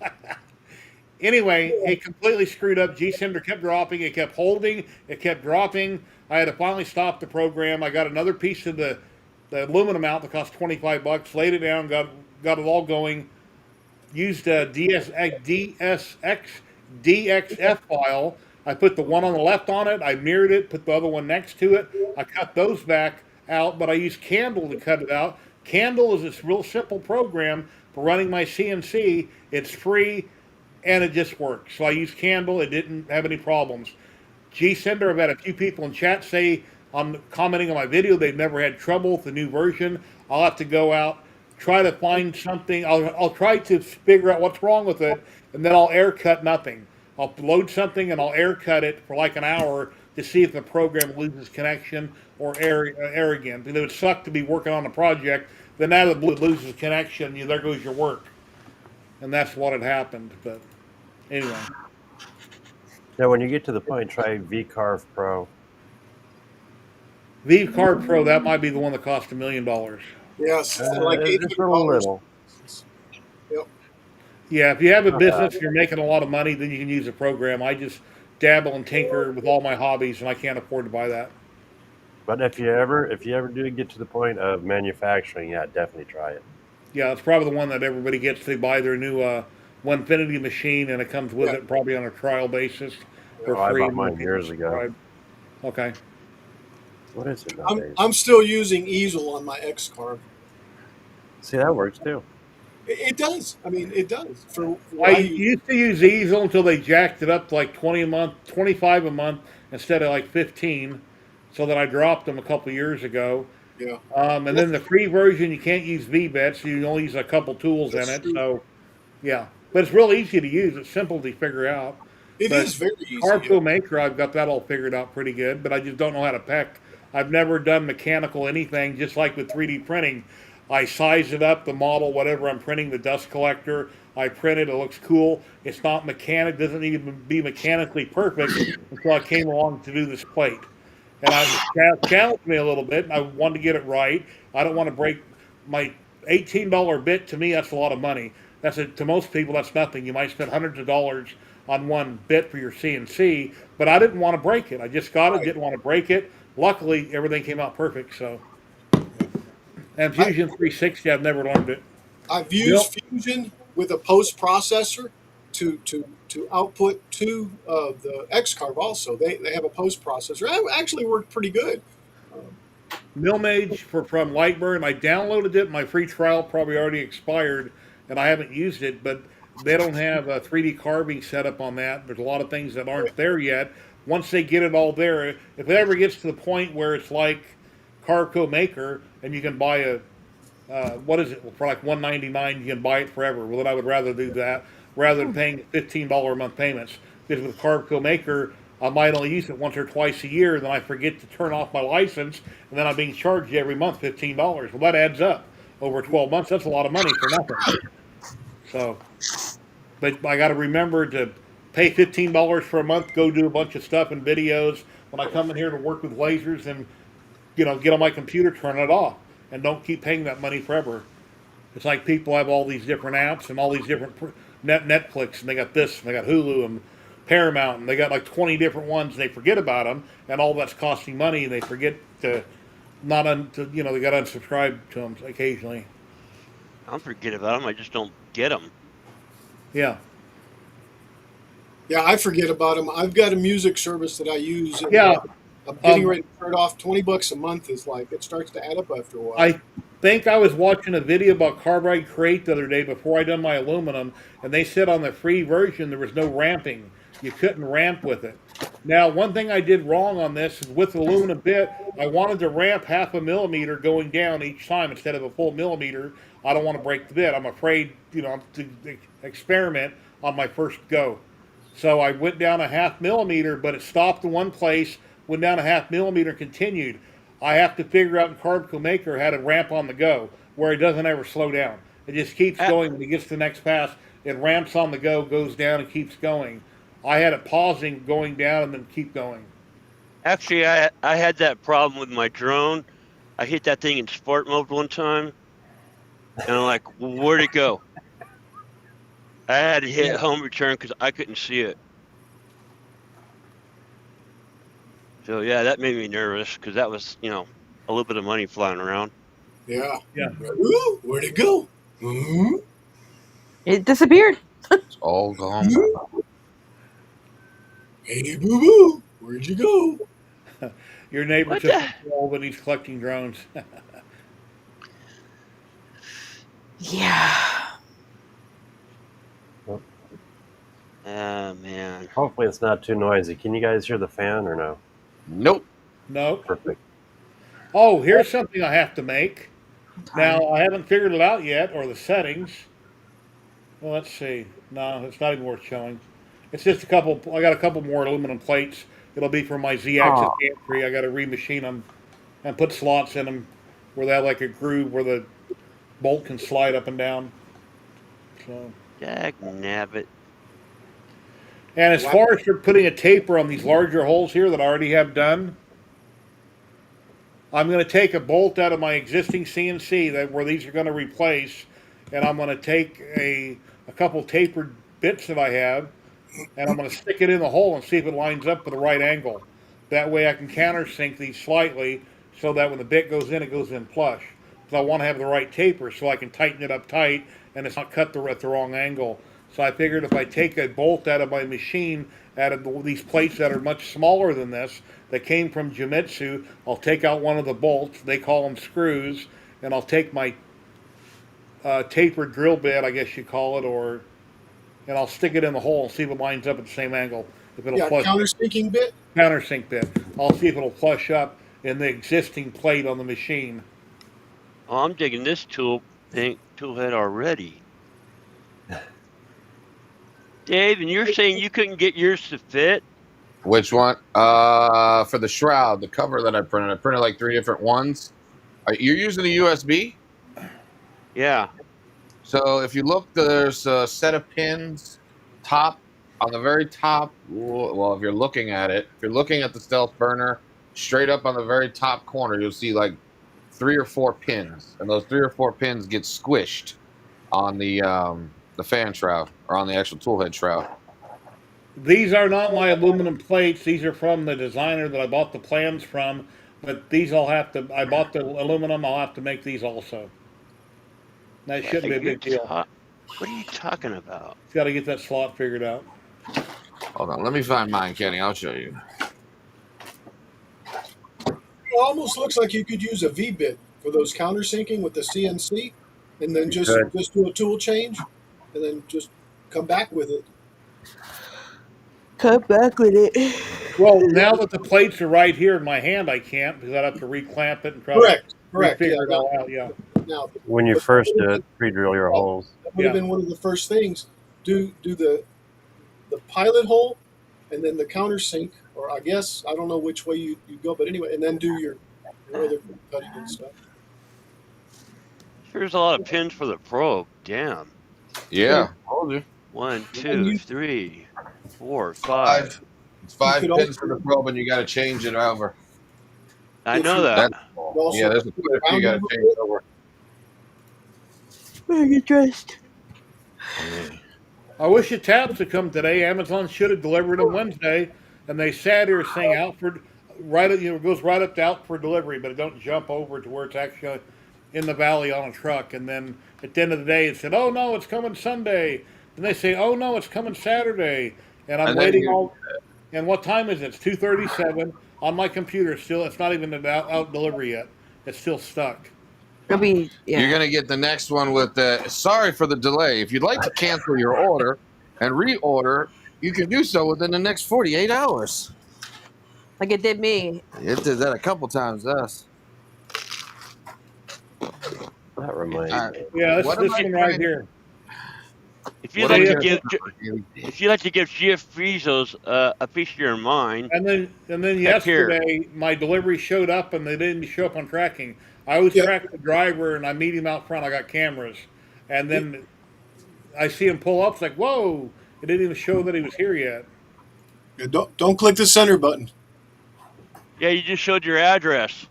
C: Anyway, it completely screwed up. G-Sender kept dropping. It kept holding. It kept dropping. I had to finally stop the program. I got another piece of the aluminum out that cost $25. Laid it down. Got it all going. Used a DXF file. I put the one on the left on it. I mirrored it. Put the other one next to it. I cut those back out, but I used Candle to cut it out. Candle is this real simple program for running my CNC. It's free. And it just works. So I used Candle. It didn't have any problems. G-Sender, I've had a few people in chat say on commenting on my video they've never had trouble with the new version. I'll have to go out, try to find something. I'll try to figure out what's wrong with it, and then I'll air cut nothing. I'll load something and I'll air cut it for like an hour to see if the program loses connection or air again. Because it would suck to be working on a project, then out of the blue it loses connection, there goes your work. And that's what had happened. But anyway.
G: Now, when you get to the point, try VCarve Pro.
C: VCarve Pro, that might be the one that cost $1 million.
F: Yes, like
G: Just a
F: $800.
G: little.
F: Yep.
C: Yeah, if you have a business and you're making a lot of money, then you can use a program. I just dabble and tinker with all my hobbies, and I can't afford to buy that.
G: But if you ever do get to the point of manufacturing, yeah, definitely try it.
C: Yeah, it's probably the one that everybody gets. They buy their new Onefinity machine, and it comes with
F: Yeah.
C: it probably on a trial basis for
G: Oh, I
C: free.
G: bought
C: And then
G: mine
C: people
G: years ago.
C: subscribe. Okay.
G: What is it
F: I'm
G: nowadays?
F: I'm still using easel on my X carve.
G: See, that works too.
F: It does. I mean, it does for what
C: I
F: I use.
C: used to use Easel until they jacked it up to like 20 a month, 25 a month instead of like 15, so that I dropped them a couple years ago.
F: Yeah,
C: And then the free version, you can't use VBET, so you can only use a couple tools in
F: that's
C: it.
F: true.
C: So, yeah. But it's real easy to use. It's simple to figure out.
F: It
C: But
F: is very easy. Yeah.
C: Carpo Maker, I've got that all figured out pretty good, but I just don't know how to peck. I've never done mechanical anything, just like with 3D printing. I size it up, the model, whatever I'm printing, the dust collector. I print it, it looks cool. It's not mechanic, doesn't need to be mechanically perfect until I came along to do this plate. And challenged me a little bit, and I wanted to get it right. I don't want to break my $18 bit. To me, that's a lot of money. To most people, that's nothing. You might spend hundreds of dollars on one bit for your CNC, but I didn't want to break it. I just got it,
F: Right.
C: didn't want to break it. Luckily, everything came out perfect. So, and
F: I,
C: Fusion 360, I've never learned it.
F: I've
C: Bill,
F: used Fusion with a post processor to output to the X carve. Also, they have a post processor. It actually worked pretty good. Um,
C: Milmage from Lightburn. I downloaded it. My free trial probably already expired, and I haven't used it. But they don't have a 3D carving setup on that. There's a lot of things that aren't there yet. Once they get it all there, if it ever gets to the point where it's like Carco Maker, and you can buy a what is it for like 199, you can buy it forever. Well, then I would rather do that rather than paying $15 a month payments. Because with Carco Maker, I might only use it once or twice a year, and then I forget to turn off my license, and then I'm being charged every month $15. Well, that adds up over 12 months. That's a lot of money for nothing. So, but I got to remember to pay $15 for a month, go do a bunch of stuff and videos. When I come in here to work with lasers and get on my computer, turn it off, and don't keep paying that money forever. It's like people have all these different apps and all these different Netflix, and they got this, and they got Hulu and Paramount, and they got like 20 different ones. And they forget about them, and all that's costing money, and they forget to they got to unsubscribe to them occasionally.
E: I don't forget about them. I just don't get them.
C: Yeah.
F: Yeah, I forget about them. I've got a music service that I use. And,
C: Yeah.
F: I'm getting ready to turn it off. $20 a month is like it starts to add up after a while.
C: I think I was watching a video about Carbide Crate the other day before I done my aluminum, and they said on the free version there was no ramping. You couldn't ramp with it. Now, one thing I did wrong on this is with the aluminum bit, I wanted to ramp half a millimeter going down each time instead of a full millimeter. I don't want to break the bit. I'm afraid, to experiment on my first go. So I went down a half millimeter, but it stopped in one place, went down a half millimeter, continued. I have to figure out in Carbico Maker how to ramp on the go, where it doesn't ever slow down. It just keeps going. When it gets to the next pass, it ramps on the go, goes down, and keeps going. I had it pausing, going down, and then keep going.
E: Actually, I had that problem with my drone. I hit that thing in sport mode one time, and I'm like, where'd it go? I had to hit home return because I couldn't see it. So yeah, that made me nervous because that was, a little bit of money flying around.
F: Yeah.
C: Yeah.
F: Ooh, where'd it go? Mm-hmm.
K: It disappeared.
J: It's all gone.
F: Hey, boo boo, where'd you go?
C: Your neighbor
E: What
C: took
E: the-
C: control, but he's collecting drones.
K: Yeah.
E: Ah, man.
G: Hopefully it's not too noisy. Can you guys hear the fan or no?
J: Nope.
C: No.
G: Perfect.
C: Oh, here's something I have to make. Now, I haven't figured it out yet, or the settings. Well, let's see. No, it's not even worth showing. It's just I got a couple more aluminum plates. It'll be for my Z-axis gantry. I got to remachine them and put slots in them where they have like a groove where the bolt can slide up and down. So.
E: Dag nabbit.
C: And as far as for putting a taper on these larger holes here that I already have done, I'm going to take a bolt out of my existing CNC where these are going to replace, and I'm going to take a couple tapered bits that I have, and I'm going to stick it in the hole and see if it lines up with the right angle. That way I can countersink these slightly so that when the bit goes in, it goes in flush. Because I want to have the right taper so I can tighten it up tight and it's not cut at the wrong angle. So I figured if I take a bolt out of my machine, out of these plates that are much smaller than this, that came from Jimitsu, I'll take out one of the bolts, they call them screws, and I'll take my tapered drill bit, I guess you call it, and I'll stick it in the hole and see if it lines up at the same angle. If it'll
F: Yeah,
C: flush
F: countersinking bit.
C: countersink bit. I'll see if it'll flush up in the existing plate on the machine.
E: Oh, I'm digging this tool head already. Dave, and you're saying you couldn't get yours to fit?
J: Which one? For the shroud, the cover that I printed like 3 different ones. You're using a USB?
E: Yeah.
J: So if you look, there's a set of pins on the very top. Well, if you're looking at it, if you're looking at the stealth burner, straight up on the very top corner, you'll see like 3 or 4 pins, and those 3 or 4 pins get squished on the fan shroud or on the actual toolhead shroud.
C: These are not my aluminum plates. These are from the designer that I bought the plans from. But these I bought the aluminum. I'll have to make these also. That shouldn't be a big deal.
E: What are you talking about?
C: Got to get that slot figured out.
J: Hold on, let me find mine, Kenny. I'll show you.
F: It almost looks like you could use a V bit for those countersinking with the CNC, and then just do a tool change, and then just come back with it.
K: Come back with it.
C: Well, now that the plates are right here in my hand, I can't because I'd have to reclamp it and try to figure it all out. Yeah.
F: Now,
G: When you first do it, pre-drill your holes.
F: That would have been one of the first things. Do the pilot hole, and then the countersink, or I guess I don't know which way you go, but anyway, and then do your other cutting and stuff.
E: There's a lot of pins for the probe. Damn.
J: Yeah. Told you.
E: 1, 2, 3, 4, 5.
J: It's 5 pins for the probe, and you got to change it over.
E: I know that.
J: Yeah, there's a clip you got to change it over.
K: Better get dressed.
C: I wish the taps had come today. Amazon should have delivered them Wednesday, and they sat here saying Outford it goes right up to out for delivery, but it don't jump over to where it's actually in the valley on a truck. And then at the end of the day, it said, "Oh no, it's coming Sunday." And they say, "Oh no, it's coming Saturday." And I'm waiting all. And what time is it? It's 2:37 on my computer. Still, it's not even out delivery yet. It's still stuck.
K: You're
J: going to get the next one with sorry for the delay. If you'd like to cancel your order and reorder, you can do so within the next 48 hours.
K: Like it did me.
J: It did that a couple times, us.
G: That reminds me.
C: Yeah, this one right here.
E: If you'd like to give Jeff Bezos a piece of your mind,
C: and then yesterday my delivery showed up and they didn't show up on tracking. I always track the driver and I meet him out front. I got cameras, and then I see him pull up. It's like, whoa! It didn't even show that he was here yet.
F: Yeah, don't click the center button.
E: Yeah, you just showed your address.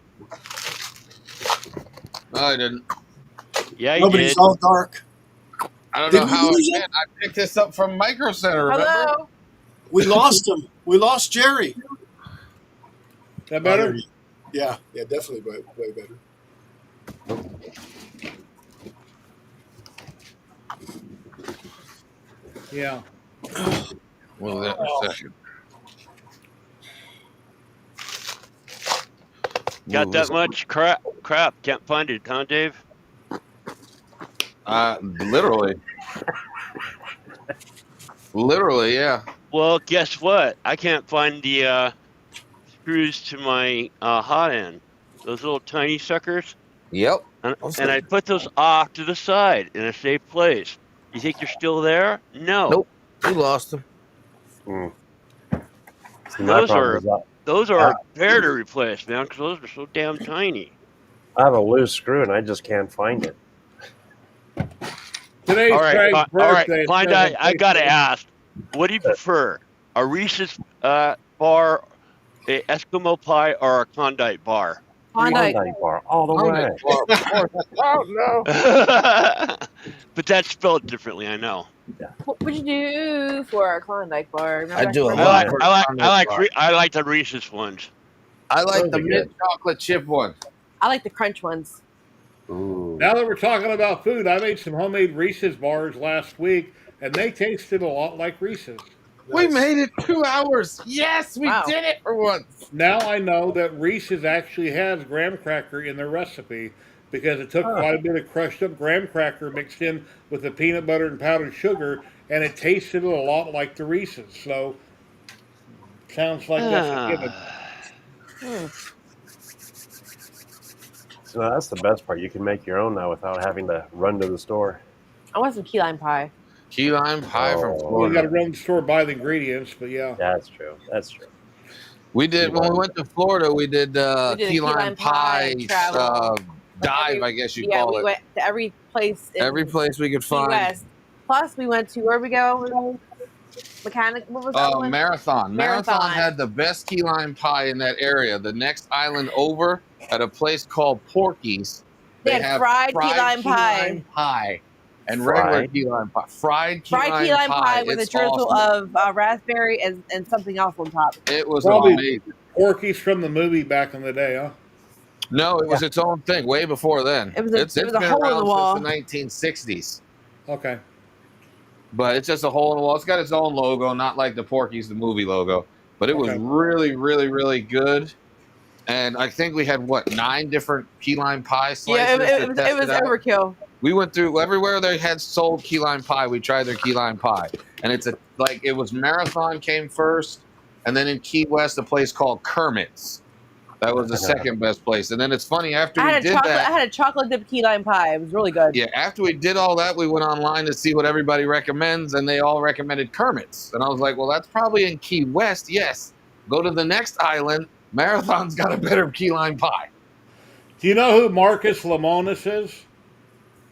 J: No, I didn't.
E: Yeah, you
F: Nobody's
E: did.
F: all dark.
J: I don't know how I picked this up from Micro Center. Remember?
K: Hello.
F: We lost him. We lost Jerry.
C: That better?
F: Yeah, definitely way better.
C: Yeah.
J: Well, that in a second.
E: Got that much crap? Can't find it, huh, Dave?
J: Literally. Literally, yeah.
E: Well, guess what? I can't find the screws to my hot end. Those little tiny suckers.
J: Yep.
E: And I put those off to the side in a safe place. You think you're still there? No.
J: Nope. We lost them.
E: Those are fair to replace, man, because those are so damn tiny.
G: I have a loose screw and I just can't find it.
C: Today's Craig's birthday.
E: Klondike, I gotta ask, what do you prefer? A Reese's bar, a Eskimo pie, or a Klondike bar?
G: Klondike bar, all the way.
J: Oh no!
E: But that's spelled differently, I know.
K: What would you do for a Klondike bar?
J: I do.
E: I like the Reese's ones.
J: I like
C: Those
J: the
C: are
J: mint
C: good.
J: chocolate chip one.
K: I like the crunch ones.
G: Ooh.
C: Now that we're talking about food, I made some homemade Reese's bars last week, and they tasted a lot like Reese's.
J: We
F: Nice.
J: made it 2 hours. Yes, we
K: Wow.
J: did it for once.
C: Now I know that Reese's actually has graham cracker in their recipe because it took quite a bit of crushed up graham cracker mixed in with the peanut butter and powdered sugar, and it tasted a lot like the Reese's. So sounds like that's a given.
K: Hmm.
G: So that's the best part. You can make your own now without having to run to the store.
K: I want some key lime pie.
J: Key lime pie from
G: Oh.
C: Well, you got to
J: Florida.
C: run to the store buy the ingredients, but yeah.
G: That's true. That's true.
J: We did
G: Key
J: when we
G: lime.
J: went to Florida. We did
K: We did a
J: key lime pie
K: travel.
J: dive, I guess you
K: Yeah,
J: call
K: we
J: it.
K: went to every place in
J: Every place we could
K: Key
J: find.
K: West. Plus, we went to where we go. Mechanic. What was that one?
J: Marathon. Marathon had the best key lime pie in that area. The next island over at a place called Porky's,
K: They
J: they
K: had
J: have
K: fried key lime
J: pie and regular key lime pie. Fried key lime pie
K: with a
J: it's
K: drizzle
J: awesome.
K: of raspberry and something else on top.
J: It was
C: Probably
J: amazing.
C: Porky's from the movie back in the day, huh?
J: No, it was its own thing way before then.
K: It was
J: It's
K: a
J: been
K: hole in the
J: around
K: wall.
J: since the 1960s.
C: Okay.
J: But it's just a hole in the wall. It's got its own logo, not like the Porky's the movie logo. But it was
C: Okay.
J: really, really, really good. And I think we had 9 different key lime pie slices.
K: Yeah, it was overkill.
J: We went through everywhere they had sold key lime pie. We tried their key lime pie, and it was Marathon came first, and then in Key West a place called Kermit's. That was the second best place. And then it's funny after
K: I
J: we
K: had
J: did that.
K: I had a chocolate dipped key lime pie. It was really good.
J: Yeah, after we did all that, we went online to see what everybody recommends, and they all recommended Kermit's. And I was like, well, that's probably in Key West. Yes. Go to the next island. Marathon's got a better key lime pie.
C: Do you know who Marcus Lemonis is?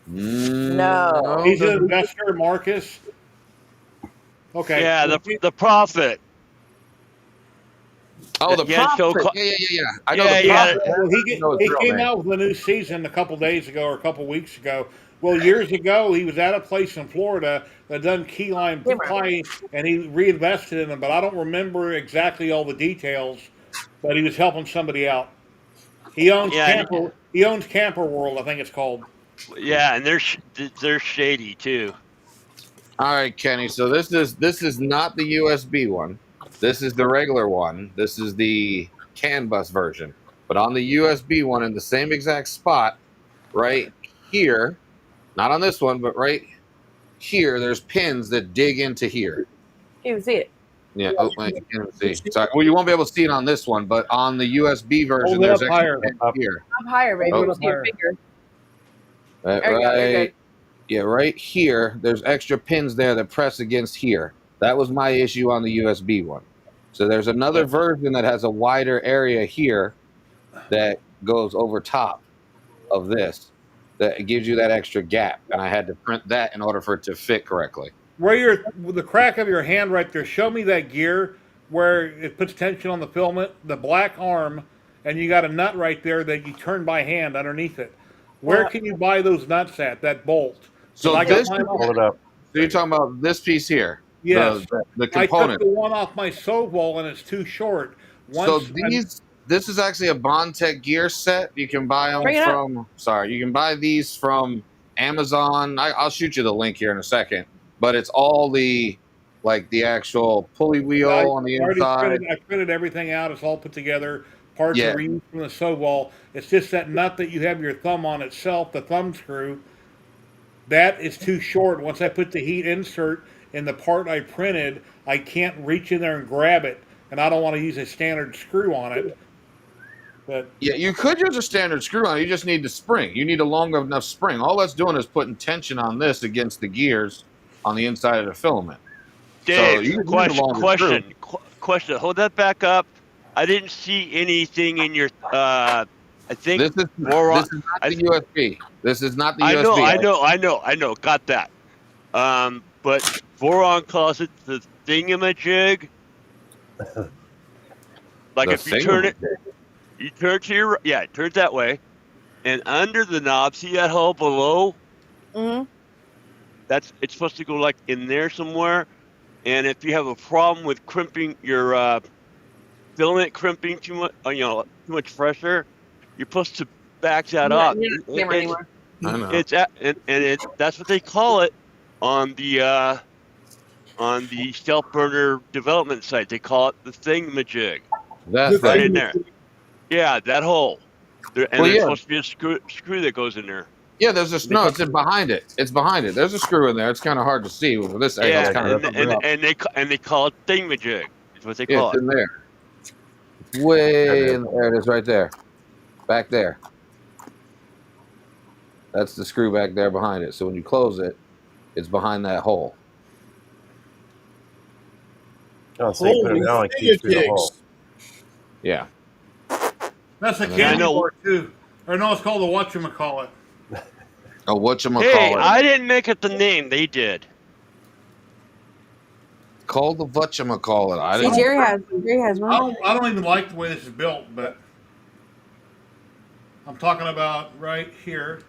K: No.
C: He's an investor, Marcus. Okay.
E: Yeah, the prophet.
J: Oh, the
E: Yeah, so
J: prophet.
E: ca-
J: Yeah. I know
E: Yeah,
J: the
E: yeah.
J: prophet.
C: Well,
J: I don't know his
C: he
J: real
C: came
J: name.
C: out with a new season a couple days ago or a couple weeks ago. Well, years ago, he was at a place in Florida that done key lime pie, and he reinvested in them. But I don't remember exactly all the details. But he was helping somebody out. He owns
E: Yeah,
C: Camper. He owns Camper World, I think it's called.
E: Yeah, and they're shady too.
J: All right, Kenny. So this is not the USB one. This is the regular one. This is the CAN bus version. But on the USB one, in the same exact spot, right here, not on this one, but right here, there's pins that dig into here.
K: You can see it.
J: Yeah. Oh, wait, you can't even see. Sorry. Well, you won't be able to see it on this one, but on the USB version,
C: Hold it
J: there's
C: up
J: extra
C: higher.
J: pins here.
K: Up higher, baby.
J: Oh.
K: You can see your finger.
J: Right,
K: There you go, there you go.
J: yeah, right here, there's extra pins there that press against here. That was my issue on the USB one. So there's another version that has a wider area here that goes over top of this that gives you that extra gap, and I had to print that in order for it to fit correctly.
C: With the crack of your hand right there, show me that gear where it puts tension on the filament, the black arm, and you got a nut right there that you turn by hand underneath it. Where can you buy those nuts at, that bolt?
J: So
C: I got
J: this,
C: mine off-
J: hold it up. So you're talking about this piece here?
C: Yes.
J: The
C: I
J: component.
C: took the one off my stove wall and it's too short.
J: This is actually a Bondtech gear set. You can buy them
C: Bring it up.
J: you can buy these from Amazon. I'll shoot you the link here in a second. But it's all the actual pulley wheel on the inside.
C: I printed everything out. It's all put together. Parts
J: Yeah.
C: are reused from the stove wall. It's just that nut that you have your thumb on itself, the thumb screw. That is too short. Once I put the heat insert in the part I printed, I can't reach in there and grab it, and I don't want to use a standard screw on it. But
J: Yeah, you could use a standard screw on it. You just need the spring. You need a long enough spring. All that's doing is putting tension on this against the gears on the inside of the filament.
E: Dave,
J: you need a longer
E: question. Hold that back up. I didn't see anything in your. I think
J: this is not the USB. This is not the USB.
E: I know. Got that. But Voron calls it the thingamajig. Like
J: The
E: if you turn it, you turn to your it turns that way, and under the knob, see that hole below?
K: Mm-hmm.
E: It's supposed to go like in there somewhere. And if you have a problem with crimping your filament crimping too much, too much pressure, you're supposed to back that
K: You're
E: up.
K: not in the camera anymore.
J: I know.
E: It's at, and it that's what they call it on the stealth burner development site. They call it the thingamajig.
J: That
E: Right
J: thing.
E: in there. Yeah, that hole. And
J: Well,
E: there's
J: yeah.
E: supposed to be a screw that goes in there.
J: Yeah, there's a no. It's in behind it. It's behind it. There's a screw in there. It's kind of hard to see with this angle.
E: Yeah,
J: It's kind of
E: and they call it thingamajig. That's what they
J: yeah,
E: call
J: it's
E: it.
J: in there. It's way in there. It is right there, back there. That's the screw back there behind it. So when you close it, it's behind that hole.
G: Oh, so you put it down like you through the hole.
J: Yeah.
C: That's a
J: Yeah, I
C: candy
E: know.
C: bar too. Or no, it's called the whatchamacallit.
J: Oh, whatchamacallit.
E: Hey, I didn't make up the name. They did.
J: Called the whatchamacallit. I
H: See,
J: didn't.
H: Jerry has one.
C: I don't even like the way this is built, but I'm talking about right here.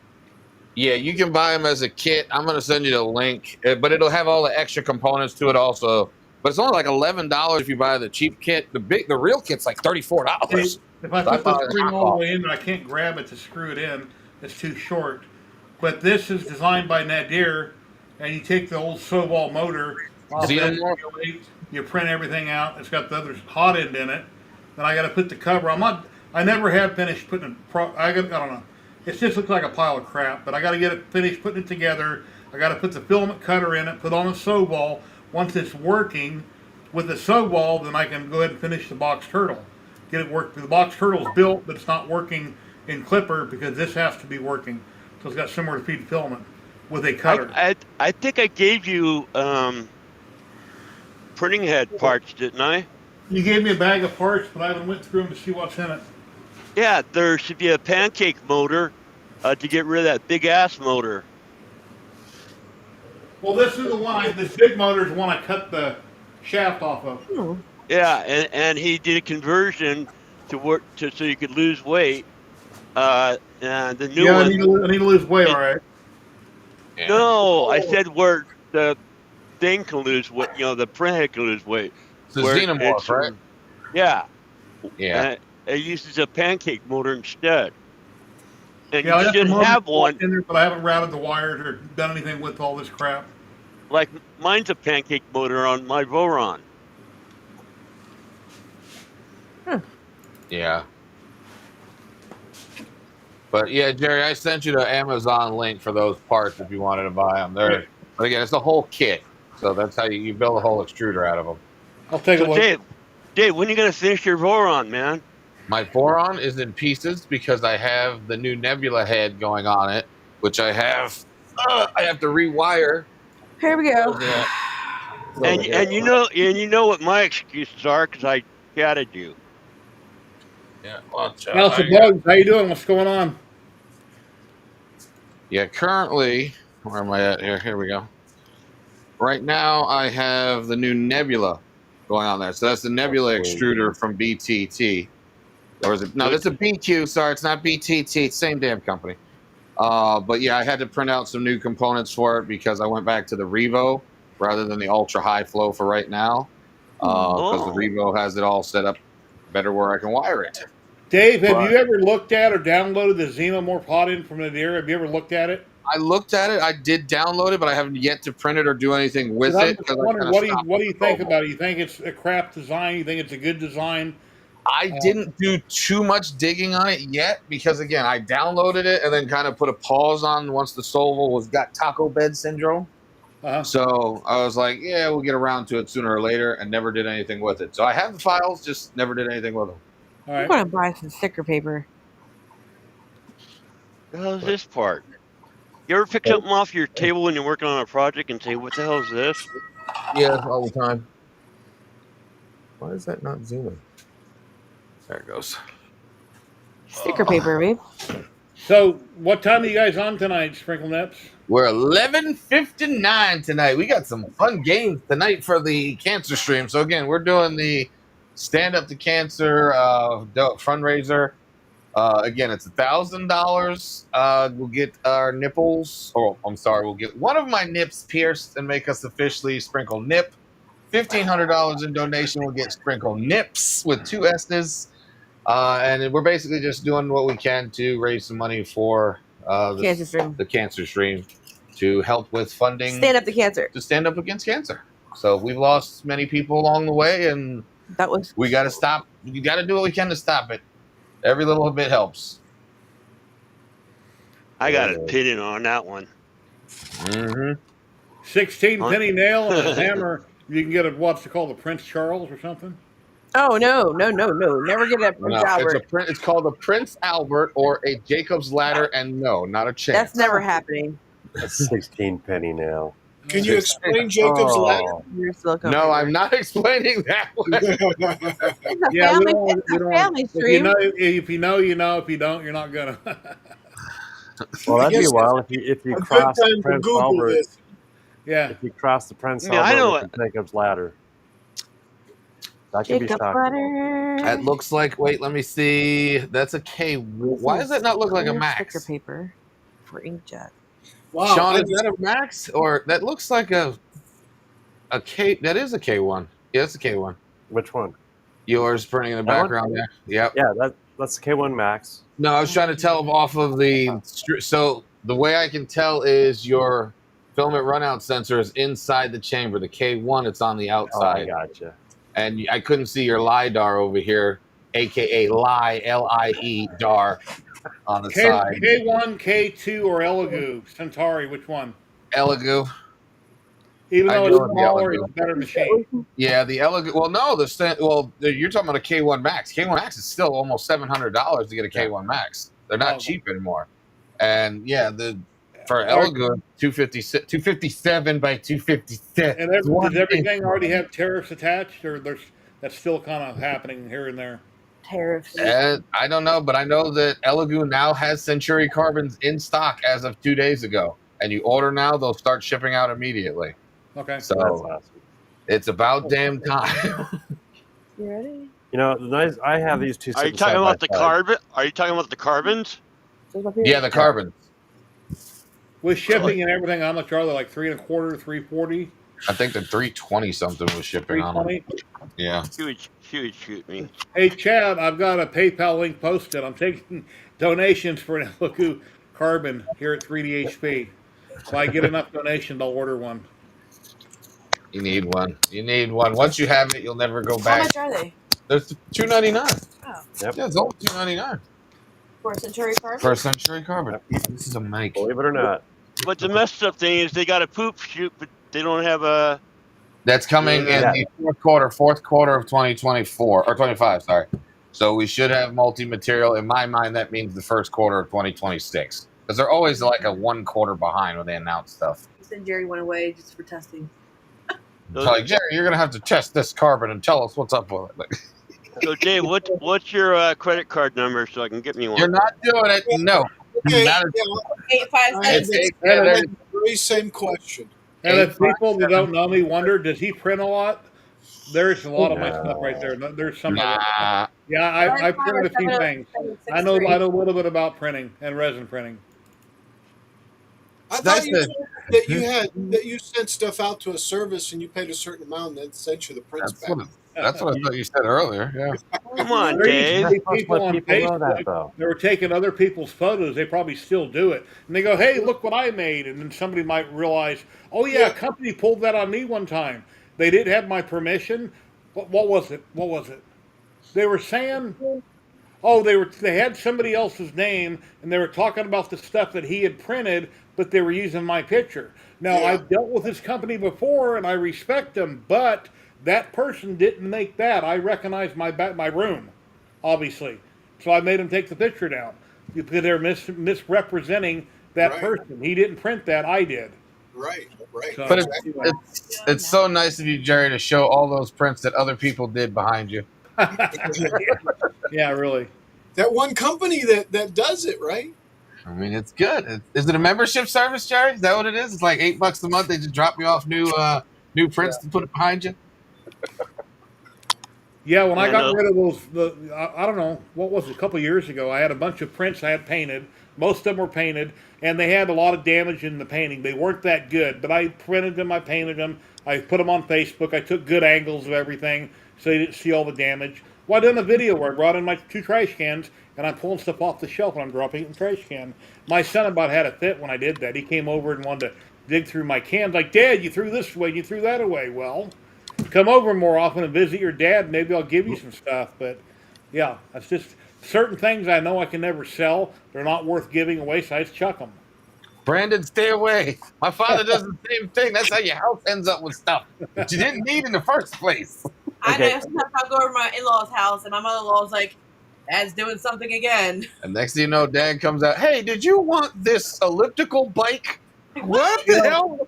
J: Yeah, you can buy them as a kit. I'm going to send you the link, but it'll have all the extra components to it also. But it's only like $11 if you buy the cheap kit. The real kit's like $34.
C: If I put the spring all the way in, I can't grab it to screw it in. It's too short. But this is designed by Nadir, and you take the old Sobol motor, off that, you print everything out. It's got the other hot end in it. Then I got to put the cover. I never have finished putting I don't know. It just looks like a pile of crap. But I got to get it finished putting it together. I got to put the filament cutter in it. Put on the Sobol. Once it's working with the Sobol, then I can go ahead and finish the box turtle. Get it work. The box turtle's built, but it's not working in Clipper because this has to be working. So it's got somewhere to feed filament with a cutter.
E: I think I gave you printing head parts, didn't I?
C: You gave me a bag of parts, but I haven't went through them to see what's in it.
E: Yeah, there should be a pancake motor to get rid of that big ass motor.
C: Well, this is the one. This big motor is the one I cut the shaft off of.
E: Yeah, and he did a conversion to work so you could lose weight. And the new one.
C: I need to lose weight. All right.
E: No, I said where the thing can lose weight. The printhead can lose weight.
J: It's a xenomorph, right?
E: Yeah.
J: Yeah.
E: It uses a pancake motor instead. And
C: Yeah, I
E: you
C: got
E: should
C: the motor
E: have one.
C: in there, but I haven't routed the wires or done anything with all this crap.
E: Like mine's a pancake motor on my Voron.
J: Yeah. But yeah, Jerry, I sent you the Amazon link for those parts if you wanted to buy them. But again, it's the whole kit. So that's how you build a whole extruder out of them.
C: I'll take a look.
E: Dave, when are you going to finish your Voron, man?
J: My Voron is in pieces because I have the new Nebula head going on it, which I have to rewire.
H: Here we go.
E: And you know what my excuses are because I chatted you.
J: Yeah, watch out.
C: How's the bugs? How you doing? What's going on?
J: Yeah, currently, where am I at here? Here we go. Right now, I have the new Nebula going on there. So that's the Nebula extruder from BTT. Or is it? No, that's a BQ. Sorry, it's not BTT. It's same damn company. But yeah, I had to print out some new components for it because I went back to the Revo rather than the ultra high flow for right now. Because the Revo has it all set up better where I can wire it.
C: Dave, have you ever looked at or downloaded the Xenomorph hot end from Nadir? Have you ever looked at it?
J: I looked at it. I did download it, but I haven't yet to print it or do anything with it.
C: I'm wondering, what do you think about it? You think it's a crap design? You think it's a good design?
J: I didn't do too much digging on it yet because, again, I downloaded it and then kind of put a pause on once the Solvo got taco bed syndrome. So I was like, yeah, we'll get around to it sooner or later, and never did anything with it. So I have the files, just never did anything with them.
C: All
H: I'm going to buy some sticker paper.
E: What the hell is this part? You ever pick something off your table when you're working on a project and say, what the hell is this?
J: Yeah, all the time. Why is that not zooming? There it goes.
H: Sticker paper, babe.
C: So, what time are you guys on tonight, Sprinkle Nets?
J: We're 11:59 tonight. We got some fun games tonight for the cancer stream. So again, we're doing the Stand Up to Cancer fundraiser. Again, it's $1,000. We'll get our nipples. Oh, I'm sorry. We'll get one of my nips pierced and make us officially Sprinkle Nip. $1,500 in donation will get Sprinkle Nips with 2 S's. And we're basically just doing what we can to raise some money for
K: Cancer stream.
J: the cancer stream to help with funding.
K: Stand up to cancer.
J: To stand up against cancer. So we've lost many people along the way, and we got to stop. You got to do what we can to stop it. Every little bit helps.
E: I got an opinion on that one.
C: 16 penny nail and a hammer. You can get a what's it called, the Prince Charles or something.
K: Oh no! Never get a Prince Albert.
J: It's called a Prince Albert or a Jacob's Ladder, and no, not a chance.
K: That's never happening.
G: A 16 penny nail.
F: Can you explain Jacob's Ladder?
K: You're still
J: No, I'm not explaining that one.
C: Yeah, we
K: It's a family
C: if
K: stream.
C: if you know, you know. If you don't, you're not gonna.
G: Well, that'd be wild if you cross the
F: time to
G: Prince
F: Google
G: Albert.
F: this.
C: Yeah.
G: If you cross the Prince
E: Yeah, I
G: Albert
E: know
G: with the Jacob's Ladder. That could be
K: Jacob's
G: shocking.
K: Ladder.
J: That looks like. Wait, let me see. That's a K. Why does that not look like a Max?
K: Sticker paper for inkjet.
F: Wow.
J: Sean, is that a Max or that looks like a K? That is a K1. Yeah, that's a K1.
G: Which one?
J: Yours printing in the
G: That one?
J: background there. Yep.
G: Yeah, that's the K1 Max.
J: No, I was trying to tell off of the. So the way I can tell is your filament runout sensor is inside the chamber. The K1, it's on the
G: Oh, I
J: outside.
G: gotcha.
J: And I couldn't see your LiDAR over here, aka Lie, L-I-E, DAR, on the side.
C: K1, K2, or Elegoo Centauri? Which one?
J: Elegoo.
C: Even
J: I
C: though
J: know
C: it's
J: the
C: smaller,
J: Elegoo.
C: it's a better machine.
J: Yeah, the Elegoo. Well, no, you're talking about a K1 Max. K1 Max is still almost $700 to get a K1 Max. They're not cheap anymore. And yeah, for Elegoo, 257 by 257.
C: And does everything already have tariffs attached, or that's still kind of happening here and there?
K: Tariffs.
J: I don't know, but I know that Elegoo now has Century Carbons in stock as of 2 days ago. And you order now, they'll start shipping out immediately.
C: Okay.
J: So
G: That's awesome.
J: it's about damn time.
K: You ready?
G: You know, the nice. I have these two.
E: Are you
G: sitting
E: talking
G: side
E: about
G: by
E: the
G: side.
E: carbon? Are you talking about the carbons?
J: Yeah, the carbons.
C: With shipping and everything, how much are they? Like $3 1/4, $3.40?
J: I think the 320 something was shipping on them.
C: $3.20?
J: Yeah.
E: Shoot me.
C: Hey, Chad, I've got a PayPal link posted. I'm taking donations for an Elegoo Carbon here at 3DHP. If I get enough donations, I'll order one.
J: You need one. You need one. Once you have it, you'll never go
K: How
J: back.
K: much are they?
J: There's $2.99.
K: Oh,
G: Yep.
J: Yeah, it's only $2.99
K: for a Century card?
J: for a Century Carbon. This is a mic.
G: Believe it or not.
E: But the messed up thing is they got a poop chute, but they don't have a.
J: That's coming
G: Yeah.
J: in the fourth quarter of 2024 or 25. Sorry. So we should have multi-material. In my mind, that means the first quarter of 2026 because they're always like a 1 quarter behind when they announce stuff.
K: Send Jerry one away just for testing.
J: So like, Jerry, you're gonna have to test this carbon and tell us what's up with it. Like,
E: So Dave, what's your credit card number so I can get me one?
J: you're not doing it. No.
F: Okay,
J: Not-
F: yeah,
K: 857.
F: the very same question.
C: And if people that don't know me wonder, does he print a lot? There's a lot of my stuff right there. There's some of it.
J: Nah.
C: Yeah, I printed a few things. I know a little bit about printing and resin printing.
F: I thought you said that you sent stuff out to a service and you paid a certain amount and then sent you the prints back.
J: That's what I thought you said earlier. Yeah.
E: Come on,
C: There used to
E: Dave.
C: be people on Facebook, they were taking other people's photos. They probably still do it. And they go, hey, look what I made. And then somebody might realize, oh, yeah, a company pulled that on me one time. They didn't have my permission. What was it? What was it? They were saying, oh, they had somebody else's name, and they were talking about the stuff that he had printed, but they were using my picture. Now, I've dealt with this company before, and I respect them, but that person didn't make that. I recognize my room, obviously. So I made him take the picture down because they're misrepresenting that person. He didn't print that. I did.
F: Right.
C: So,
J: But it's so nice of you, Jerry, to show all those prints that other people did behind you.
C: Yeah, really.
F: That one company that does it, right?
J: I mean, it's good. Is it a membership service, Jerry? Is that what it is? It's like $8 a month. They just drop you off new prints to put it behind you.
C: Yeah, when I
E: And
C: got rid of I don't know, what was it, a couple years ago, I had a bunch of prints I had painted. Most of them were painted, and they had a lot of damage in the painting. They weren't that good, but I printed them, I painted them, I put them on Facebook, I took good angles of everything so you didn't see all the damage. Well, I done a video where I brought in my 2 trash cans, and I'm pulling stuff off the shelf and I'm dropping it in the trash can. My son about had a fit when I did that. He came over and wanted to dig through my cans, like, Dad, you threw this away, you threw that away. Well, come over more often and visit your dad. Maybe I'll give you some stuff. But yeah, that's just certain things I know I can never sell. They're not worth giving away, so I just chuck them.
J: Brandon, stay away. My father does the same thing. That's how your house ends up with stuff that you didn't need in the first place.
K: I know. Sometimes I'll go over to my in-laws' house, and my mother-in-law's like, "Dad's doing something again."
J: And next thing you know, Dad comes out, hey, did you want this elliptical bike? What the hell?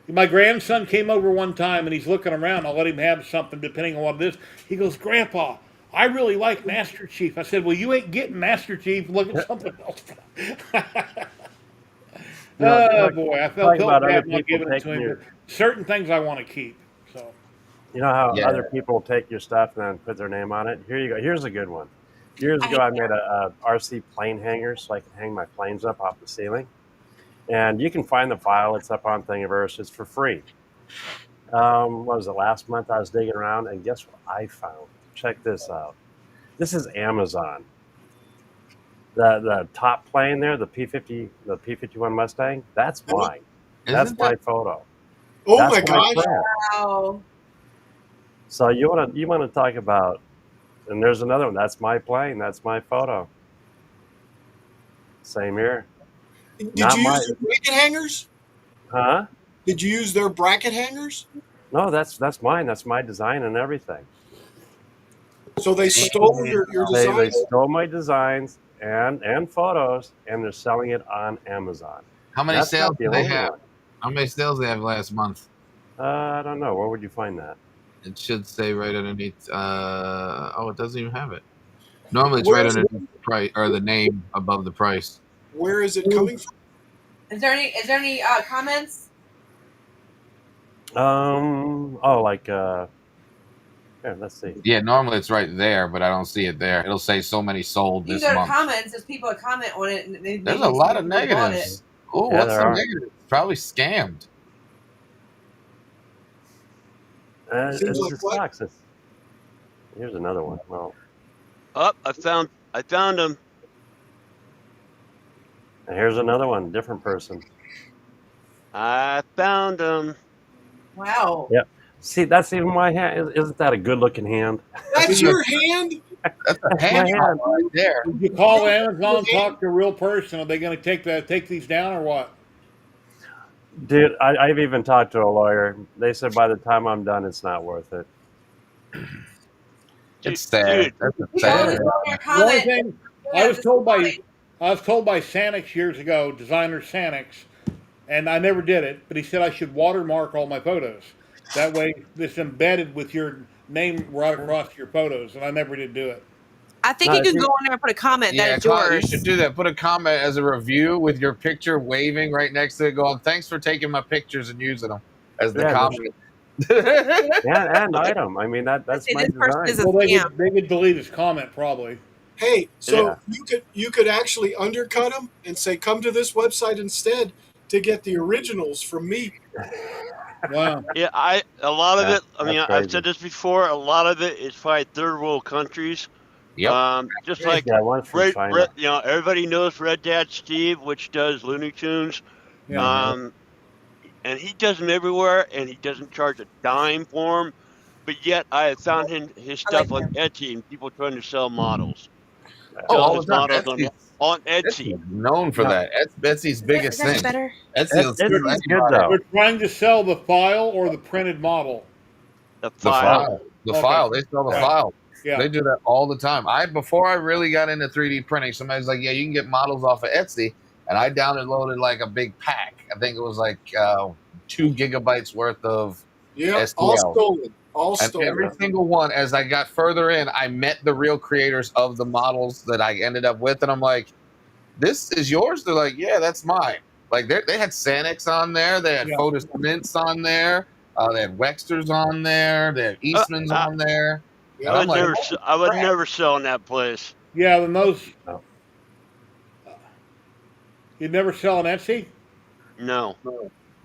C: My grandson came over one time and he's looking around. I'll let him have something depending on what it is. He goes, Grandpa, I really like Master Chief. I said, well, you ain't getting Master Chief. Look at something else. Oh, boy. I felt bad not giving it to him. But certain things I want to keep. So.
G: You know how other people take your stuff and then put their name on it? Here you go. Here's a good one. Years ago, I made a RC plane hanger so I can hang my planes up off the ceiling. And you can find the file. It's up on Thingiverse. It's for free. What was it? Last month I was digging around, and guess what I found? Check this out. This is Amazon. The top plane there, the P-51 Mustang, that's mine. That's my photo.
F: Oh
G: that's
F: my gosh!
K: Wow.
G: So you want to talk about? And there's another one. That's my plane. That's my photo. Same here.
F: Did you use their bracket hangers?
G: Huh?
F: Did you use their bracket hangers?
G: No, that's mine. That's my design and everything.
F: So they stole your design?
G: They stole my designs and photos, and they're selling it on Amazon.
J: How many sales do they have? How many sales they have last month?
G: I don't know. Where would you find that?
J: It should say right underneath. Oh, it doesn't even have it. Normally, it's right underneath the price or the name above the price.
F: Where is it coming from?
K: Is there any comments?
G: Here, let's see.
J: Yeah, normally it's right there, but I don't see it there. It'll say so many sold
K: You
J: this
K: go to
J: month.
K: comments, there's people that comment on it. And
J: There's a lot of negatives. Oh, what's the negative? Probably scammed.
G: This is stocks. Here's another one. Well,
E: I found him.
G: And here's another one, different person.
E: I found him.
K: Wow.
G: Yep. See, that's even my hand. Isn't that a good-looking hand?
F: That's your hand?
J: That's a hand right there.
C: Did you call Amazon, talk to a real person? Are they going to take these down or what?
G: Dude, I've even talked to a lawyer. They said by the time I'm done, it's not worth it.
J: It's sad. That's a sad.
C: The only thing I was told by Sanix years ago, designer Sanix, and I never did it, but he said I should watermark all my photos. That way, it's embedded with your name right across your photos, and I never did do it.
K: I think you can go on there and put a comment that it's yours.
J: You should do that. Put a comment as a review with your picture waving right next to it, going, "Thanks for taking my pictures and using them," as the comment.
G: And item. I mean, that's my design.
C: Well, they could delete his comment probably.
F: Hey, so you could actually undercut them and say, "Come to this website instead to get the originals from me."
C: Wow.
E: Yeah, a lot of it. I mean, I've said this before. A lot of it is probably third world countries.
J: Yep.
E: Just like Red, everybody knows Red Dad Steve, which does Looney Tunes.
C: Yeah.
E: And he does them everywhere, and he doesn't charge a dime for them. But yet, I have found his stuff on Etsy, and people trying to sell models.
J: All the time.
E: On Etsy.
J: Known for that. Etsy's biggest thing.
K: Better?
J: Etsy's
G: good though.
C: We're trying to sell the file or the printed model.
E: The file.
J: The file. They sell the file.
C: Yeah.
J: They do that all the time. Before I really got into 3D printing, somebody's like, "Yeah, you can get models off of Etsy," and I downloaded like a big pack. I think it was like 2 gigabytes worth of STL.
F: All stolen.
J: And every single one, as I got further in, I met the real creators of the models that I ended up with, and I'm like, "This is yours?" They're like, "Yeah, that's mine." Like they had Sanix on there, they had Photos Mints on there. They had Wexter's on there. They had Eastman's on there.
F: Yeah.
J: And I'm like,
E: I would never sell in that place.
C: Yeah, then those
G: No.
C: you'd never sell on Etsy.
E: No.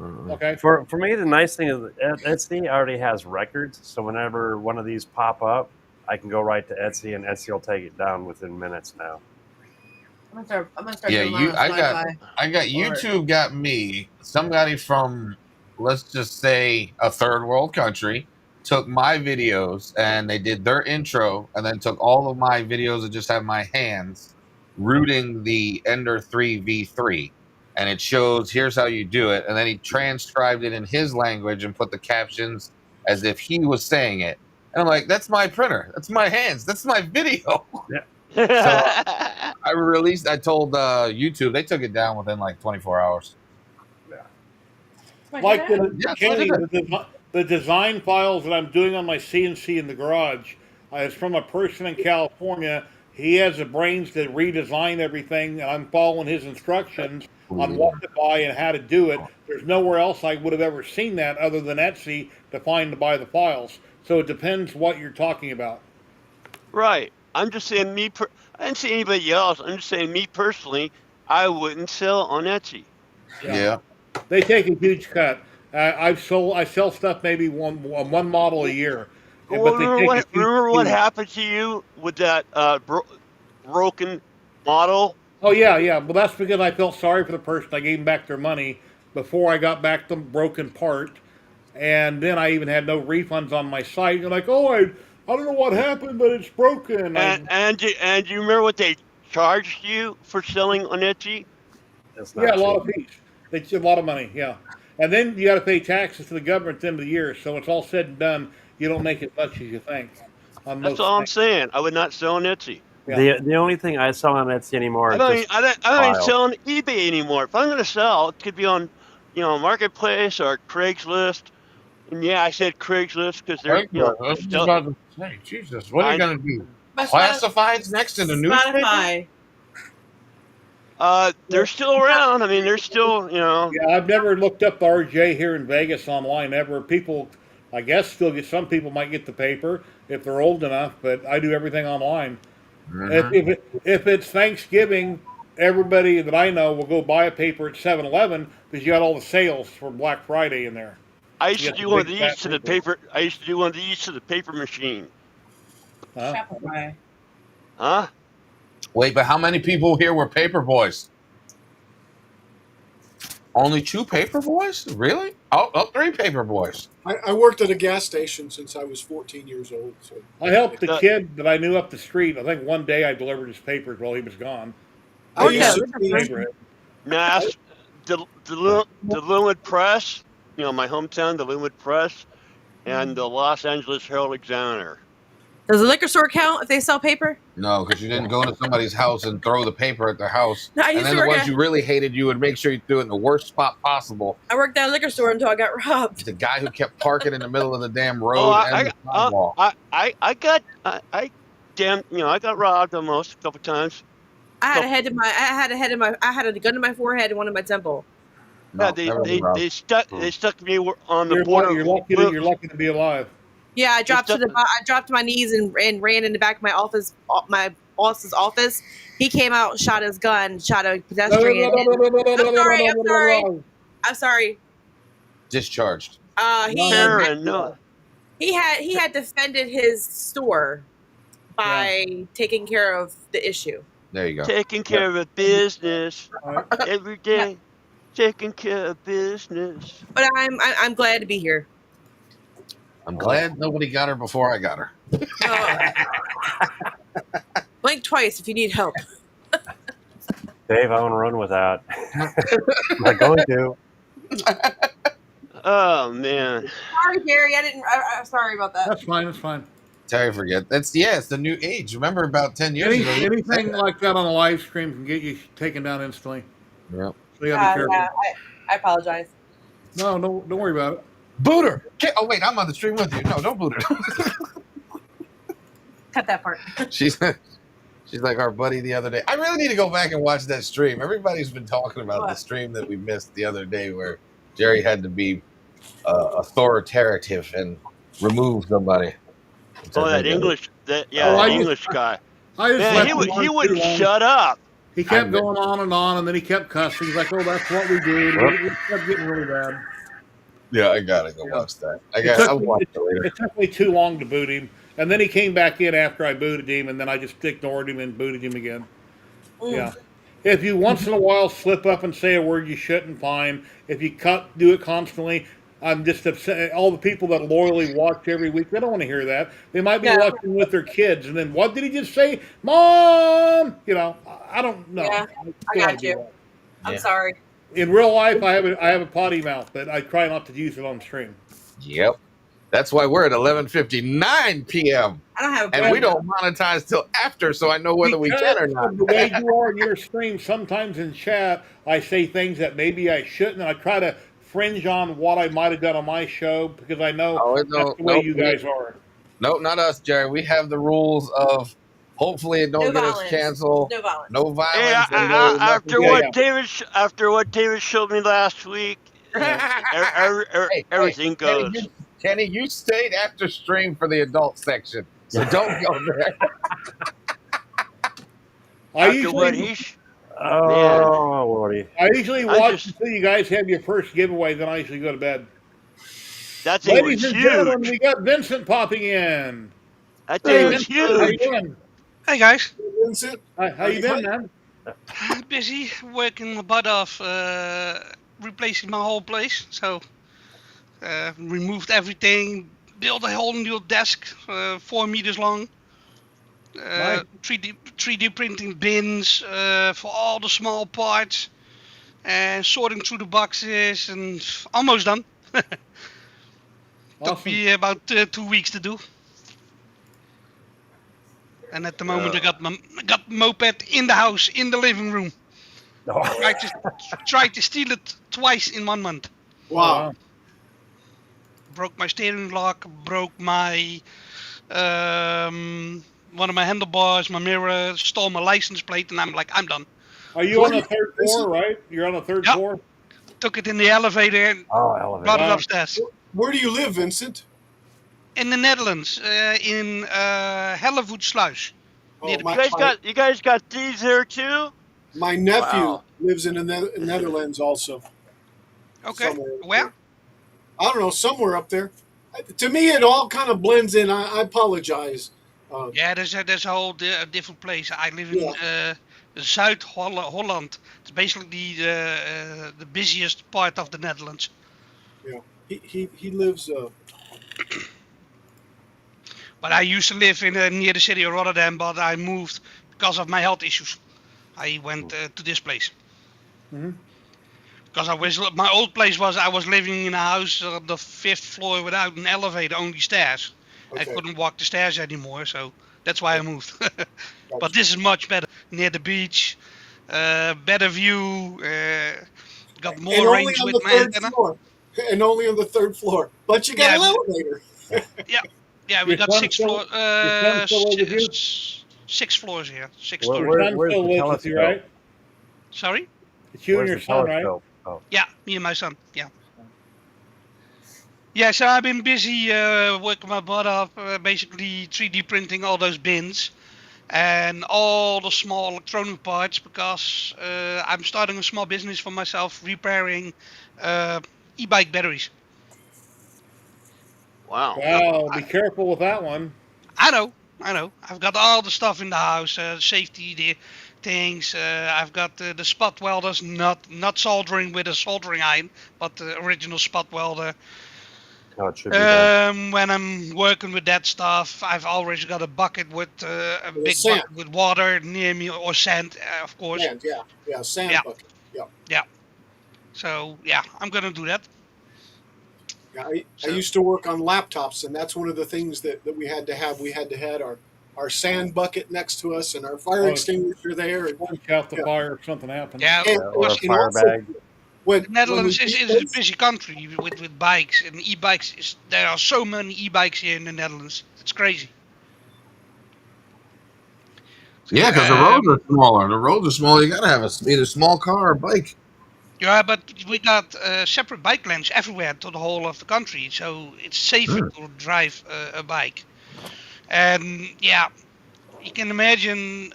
C: Okay.
G: For me, the nice thing is Etsy already has records, so whenever one of these pop up, I can go right to Etsy, and Etsy will take it down within minutes now.
K: I'm gonna start
J: yeah,
K: doing mine on
J: I
K: Spotify.
J: got YouTube got me. Somebody from, let's just say, a third world country took my videos and they did their intro and then took all of my videos that just have my hands rooting the Ender 3 V3. And it shows, here's how you do it. And then he transcribed it in his language and put the captions as if he was saying it. And I'm like, that's my printer. That's my hands. That's my video.
G: Yeah.
J: So I told YouTube, they took it down within like 24 hours.
C: Like
J: Kenny,
C: the design files that I'm doing on my CNC in the garage, it's from a person in California. He has the brains to redesign everything, and I'm following his instructions on what to buy and how to do it. There's nowhere else I would have ever seen that other than Etsy to find to buy the files. So it depends what you're talking about.
E: Right. I'm just saying I didn't see anybody else. I'm just saying me personally, I wouldn't sell on Etsy.
J: Yeah.
C: They take a huge cut. I sell stuff maybe one model a year.
E: Well, remember what happened to you with that broken model?
C: Oh yeah. Well, that's because I felt sorry for the person. I gave them back their money before I got back the broken part, and then I even had no refunds on my site. You're like, oh, I don't know what happened, but it's broken.
E: And you remember what they charged you for selling on Etsy?
C: Yeah, a lot of fees. It's a lot of money. Yeah, and then you got to pay taxes to the government at the end of the year. So it's all said and done, you don't make as much as you think.
E: That's all I'm saying. I would not sell on Etsy.
C: Yeah.
G: The only thing I sell on Etsy anymore
E: I don't even sell on eBay anymore. If I'm going to sell, it could be on, Marketplace or Craigslist. And yeah, I said Craigslist because they're,
J: I was about to say, Jesus, what are you going to do? Classifieds next in the newspaper?
E: They're still around. I mean, they're still,
C: Yeah, I've never looked up RJ here in Vegas online ever. People, I guess, some people might get the paper if they're old enough, but I do everything online. If it's Thanksgiving, everybody that I know will go buy a paper at 7-Eleven because you got all the sales for Black Friday in there.
E: I used to do one of these to the paper. I used to do one of these to the paper machine.
K: Shopify.
E: Huh?
J: Wait, but how many people here were paper boys? Only 2 paper boys? Really? Oh, 3 paper boys.
F: I worked at a gas station since I was 14 years old. So
C: I helped the kid that I knew up the street. I think one day I delivered his papers while he was gone.
F: I used to be,
E: Mass, the Linwood Press, my hometown, the Linwood Press, and the Los Angeles Herald Examiner.
K: Does the liquor store count if they sell paper?
J: No, because you didn't go to somebody's house and throw the paper at their house.
K: No,
J: and then the ones you really hated, you would make sure you threw it in the worst spot possible.
K: I worked at a liquor store until I got robbed.
J: The guy who kept parking in the middle of the damn road
E: I got robbed almost a couple times.
K: I had a gun to my forehead and one in my temple.
E: Yeah, they stuck me on the border.
C: You're lucky to be alive.
K: Yeah, I dropped to my knees and ran in the back of my boss's office. He came out, shot his gun, shot a pedestrian. I'm sorry.
J: Discharged.
K: He had defended his store by taking care of the issue.
J: There you go.
E: Taking care of business every day. Taking care of business.
K: But I'm glad to be here.
J: I'm glad nobody got her before I got her.
K: Blink twice if you need help.
G: Dave, I want to run without. I'm not going to.
E: Oh man.
K: Sorry, Gary. I'm sorry about that.
C: That's fine. That's fine.
J: Terry, forget. It's the new age. Remember about 10 years ago?
C: Anything like that on a live stream can get you taken down instantly.
J: Yep.
C: So you gotta be careful.
K: Yeah, I apologize.
C: No, don't worry about it.
J: Boot her. Oh wait, I'm on the stream with you. No, don't boot her.
K: Cut that part.
J: She's like our buddy the other day. I really need to go back and watch that stream. Everybody's been talking about the stream that we missed the other day where Jerry had to be authoritative and remove somebody. Which I
E: Oh, that
J: think
E: English,
C: Oh,
E: the English guy.
C: I just
E: Man,
C: left him
E: he
C: on too
E: wouldn't
C: long.
E: shut up.
C: He kept going on, and then he kept cussing. He's like, "Oh, that's what we do." And it kept getting really bad.
J: Yeah, I gotta go
C: Yeah.
J: watch that.
C: It took,
J: I'll
C: me,
J: watch
C: it,
J: it later.
C: it took me too long to boot him, and then he came back in after I booted him, and then I just ignored him and booted him again. Yeah. If you once in a while slip up and say a word you shouldn't, fine. If you do it constantly, I'm just upset. All the people that loyally watch every week, they don't want to hear that. They might be
K: No.
C: watching with their kids, and then what did he just say, Mom? You know, I don't know.
K: Yeah, I
C: don't
K: got
C: wanna do
K: you.
C: that.
K: I'm sorry.
C: In real life, I have a potty mouth, but I try not to use it on stream.
J: Yep. That's why we're at 11:59 p.m.
K: I don't have a
J: and we
K: problem.
J: don't monetize till after, so I know whether we can or not.
C: Of the way you are in your stream, sometimes in chat, I say things that maybe I shouldn't. And I try to fringe on what I might have done on my show because I know that's the way you guys are.
J: Nope, not us, Jerry. We have the rules of hopefully it don't
K: No
J: get
K: violence.
J: us canceled.
K: No violence.
J: No violence.
E: Hey,
J: and no
E: after
J: nothing.
E: after what David showed me last week, everything goes.
J: Kenny, you stayed after stream for the adult section, so don't go there.
C: I
E: After what
C: usually,
E: he, sh-
G: Oh, Lordy.
C: I usually
E: I
C: watch
E: just-
C: until you guys have your first giveaway, then I usually go to bed.
E: that thing
C: Ladies
E: was
C: and gentlemen,
E: huge.
C: we got Vincent popping in.
E: That
C: Hey,
E: thing was
C: Vincent, how you
E: huge.
C: doing?
R: Hey guys.
F: Vincent,
C: How you been, man?
R: Busy working my butt off, replacing my whole place. So removed everything, built a whole new desk, 4 meters long.
C: Nice.
R: 3D printing bins for all the small parts, and sorting through the boxes, and almost done. Took me about 2 weeks to do. And at the moment, I got moped in the house, in the living room. Tried to steal it twice in 1 month.
F: Wow.
R: Broke my steering lock, broke my one of my handlebars, my mirror, stole my license plate, and I'm like, I'm done.
C: Are you on the third floor, right? You're on the third floor?
R: Took it in the elevator and brought it upstairs.
F: Where do you live, Vincent?
R: In the Netherlands, in Hellevoetsluis.
E: You guys got these there too?
F: My nephew
E: Wow.
F: lives in the Netherlands also.
R: Okay, where?
F: I don't know, somewhere up there. To me, it all kind of blends in. I apologize.
R: Yeah, there's a whole different place. I live in Zuid Holland. It's basically the busiest part of the Netherlands.
F: Yeah, he lives.
R: But I used to live in near the city of Rotterdam, but I moved because of my health issues. I went to this place. Because my old place I was living in a house on the 5th floor without an elevator, only stairs. I couldn't walk the stairs anymore, so that's why I moved. But this is much better, near the beach, better view, got more range with my antenna.
F: And only on the 3rd floor, but you got an elevator.
R: Yeah, we got 6 floors.
C: your son still live with you?
R: 6 floors here. 6
C: Your
R: stories.
C: son still lives with you, right?
R: Sorry?
C: It's you and your son, right?
R: Yeah, me and my son. Yeah. Yeah, so I've been busy working my butt off, basically 3D printing all those bins and all the small electronic parts because I'm starting a small business for myself, repairing e-bike batteries.
E: Wow.
C: Wow, be careful with that one.
R: I know. I've got all the stuff in the house, safety things. I've got the spot welders, not soldering with a soldering iron, but the original spot welder.
G: How it should be done.
R: When I'm working with that stuff, I've always got a bucket with a big
F: sand.
R: bucket with water near me, or sand, of course.
F: Sand, yeah, sand
R: Yeah.
F: bucket. Yeah.
R: Yeah. So yeah, I'm gonna do that.
F: Yeah, I used to work on laptops, and that's one of the things that we had to have. We had to have our sand bucket next to us and our fire extinguisher there. And
C: punch out the fire if something happens.
R: Yeah,
G: or a fire bag.
R: The Netherlands is a busy country with bikes and e-bikes. There are so many e-bikes here in the Netherlands. It's crazy.
J: Yeah, because the roads are smaller. The roads are small. You gotta have either small car or bike.
R: Yeah, but we got separate bike lanes everywhere to the whole of the country, so it's safer to drive a bike. And yeah, you can imagine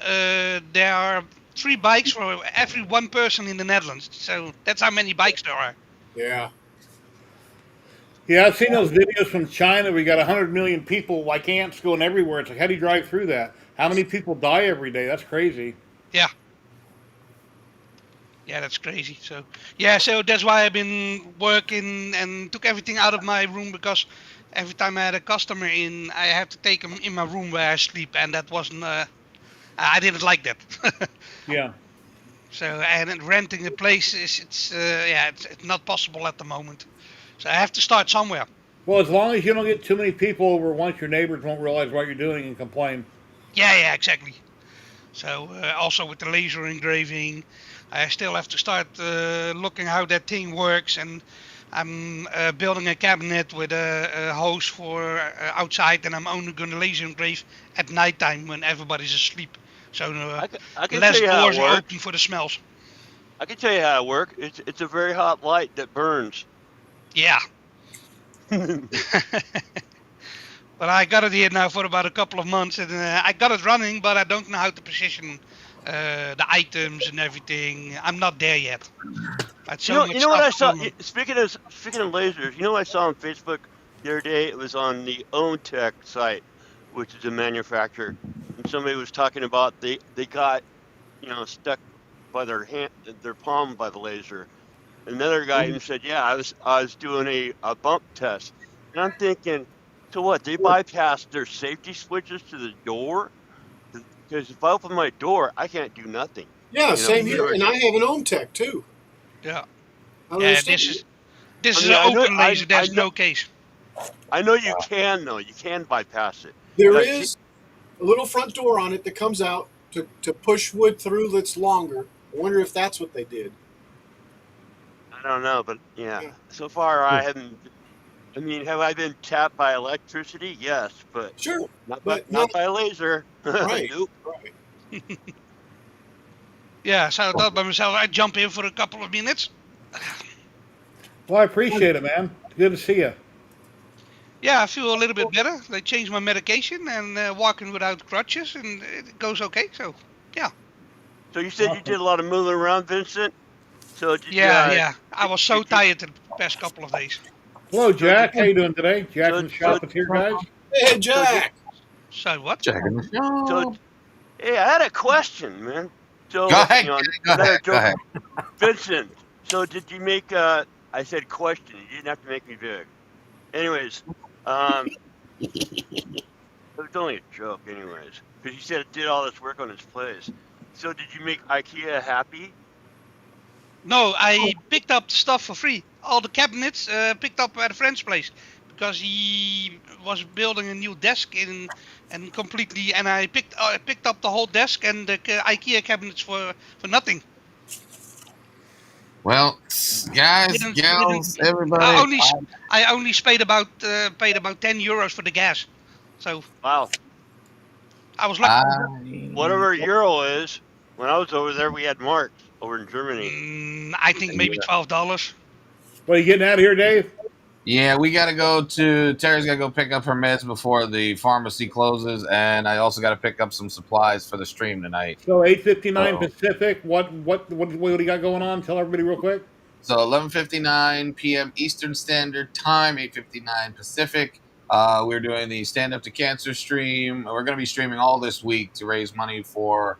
R: there are 3 bikes for every 1 person in the Netherlands. So that's how many bikes there are.
F: Yeah.
C: Yeah, I've seen those videos from China. We got 100 million people like ants going everywhere. It's like, how do you drive through that? How many people die every day? That's crazy.
R: Yeah. Yeah, that's crazy. So yeah, so that's why I've been working and took everything out of my room, because every time I had a customer in, I had to take them in my room where I sleep, and that wasn't. I didn't like that.
C: Yeah.
R: So and renting a place is it's not possible at the moment. So I have to start somewhere.
C: Well, as long as you don't get too many people over once, your neighbors won't realize what you're doing and complain.
R: Yeah, exactly. So also with the laser engraving, I still have to start looking how that thing works, and I'm building a cabinet with a hose for outside, and I'm only going to laser engrave at nighttime when everybody's asleep. So
E: I can tell
R: less
E: you how it
R: doors are
E: works.
R: open for the smells.
E: I can tell you how it works. It's a very hot light that burns.
R: Yeah. But I got it here now for about a couple of months, and I got it running, but I don't know how to position the items and everything. I'm not there yet. I had so much
E: You know what
R: stuff
E: I saw?
R: going on.
E: Speaking of lasers, you know what I saw on Facebook the other day? It was on the OwnTech site, which is a manufacturer, and somebody was talking about they got stuck by their palm by the laser. Another guy even said, "Yeah, I was doing a bump test," and I'm thinking, so what? They bypassed their safety switches to the door, because if I open my door, I can't do nothing.
F: Yeah,
E: You know,
F: same
E: in
F: here.
E: other
F: And
E: words,
F: I have an ohm tech too.
R: Yeah.
F: I don't
R: Yeah,
F: understand.
R: this
E: I
R: is
E: mean,
R: an
E: I know,
R: open laser. There's no case.
E: I know you can though. You can bypass it.
F: There
E: But I see,
F: is a little front door on it that comes out to push wood through that's longer. I wonder if that's what they did.
E: I don't know, but yeah.
F: Yeah.
E: So far, I haven't. I mean, have I been tapped by electricity? Yes, but
F: Sure,
E: not by
F: but not
E: a laser.
F: right.
E: Nope.
F: Right.
R: Yeah, so I thought by myself, I'd jump in for a couple of minutes.
C: Well, I appreciate it, man. Good to see you.
R: Yeah, I feel a little bit better. They changed my medication and walking without crutches, and it goes okay. So, yeah.
E: So you said you did a lot of moving around, Vincent. So did you?
R: Yeah. I was so tired the past couple of days.
C: Hello,
E: So did
C: Jack. How you doing today? Jack
E: so
C: from
E: so
C: Shop with Here Guys.
F: Hey, Jack.
R: So what?
J: Jack in the
E: so?
J: show.
E: Hey, I had a question, man. So
J: Go ahead. Go
E: another
J: ahead. Go
E: joke,
J: ahead.
E: Vincent. So did you make? I said question. You didn't have to make me big. Anyways, it was only a joke, anyways, because you said it did all this work on his place. So did you make IKEA happy?
R: No, I picked up the stuff for free. All the cabinets picked up at a friend's place, because he was building a new desk and completely. And I picked up the whole desk and the IKEA cabinets for nothing.
J: Well, guys, gals, everybody.
R: I only paid about €10 for the gas, so
E: Wow.
R: I was lucky.
E: Whatever euro is. When I was over there, we had marks over in Germany.
R: I think maybe $12.
C: What are you getting out of here, Dave?
J: Yeah, we got to go to Terry's got to go pick up her meds before the pharmacy closes, and I also got to pick up some supplies for the stream tonight.
C: So 8:59
J: Uh-oh.
C: Pacific. What do you got going on? Tell everybody real quick.
J: So 11:59 p.m. Eastern Standard Time, 8:59 Pacific. We're doing the Stand Up to Cancer stream. We're going to be streaming all this week to raise money for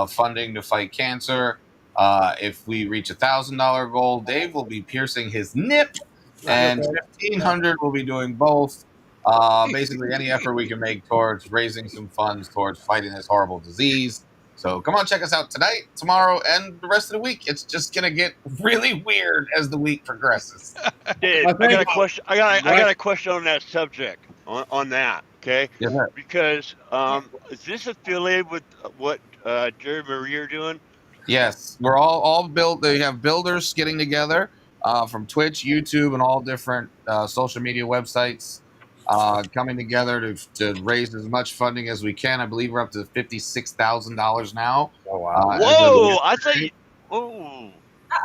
J: funding to fight cancer. If we reach $1,000 goal, Dave will be piercing his nip, and 1,500 will be doing both. Basically, any effort we can make towards raising some funds towards fighting this horrible disease. So come on, check us out tonight, tomorrow, and the rest of the week. It's just gonna get really weird as the week progresses.
E: Dave, I got a question. I got a question on that subject. On that, okay?
J: Yeah.
E: Because is this affiliated with what Jerry Marie are doing?
J: Yes, we're all built. They have builders getting together from Twitch, YouTube, and all different social media websites. Coming together to raise as much funding as we can. I believe we're up to $56,000 now.
G: Oh wow!
E: Whoa! I thought you. Oh.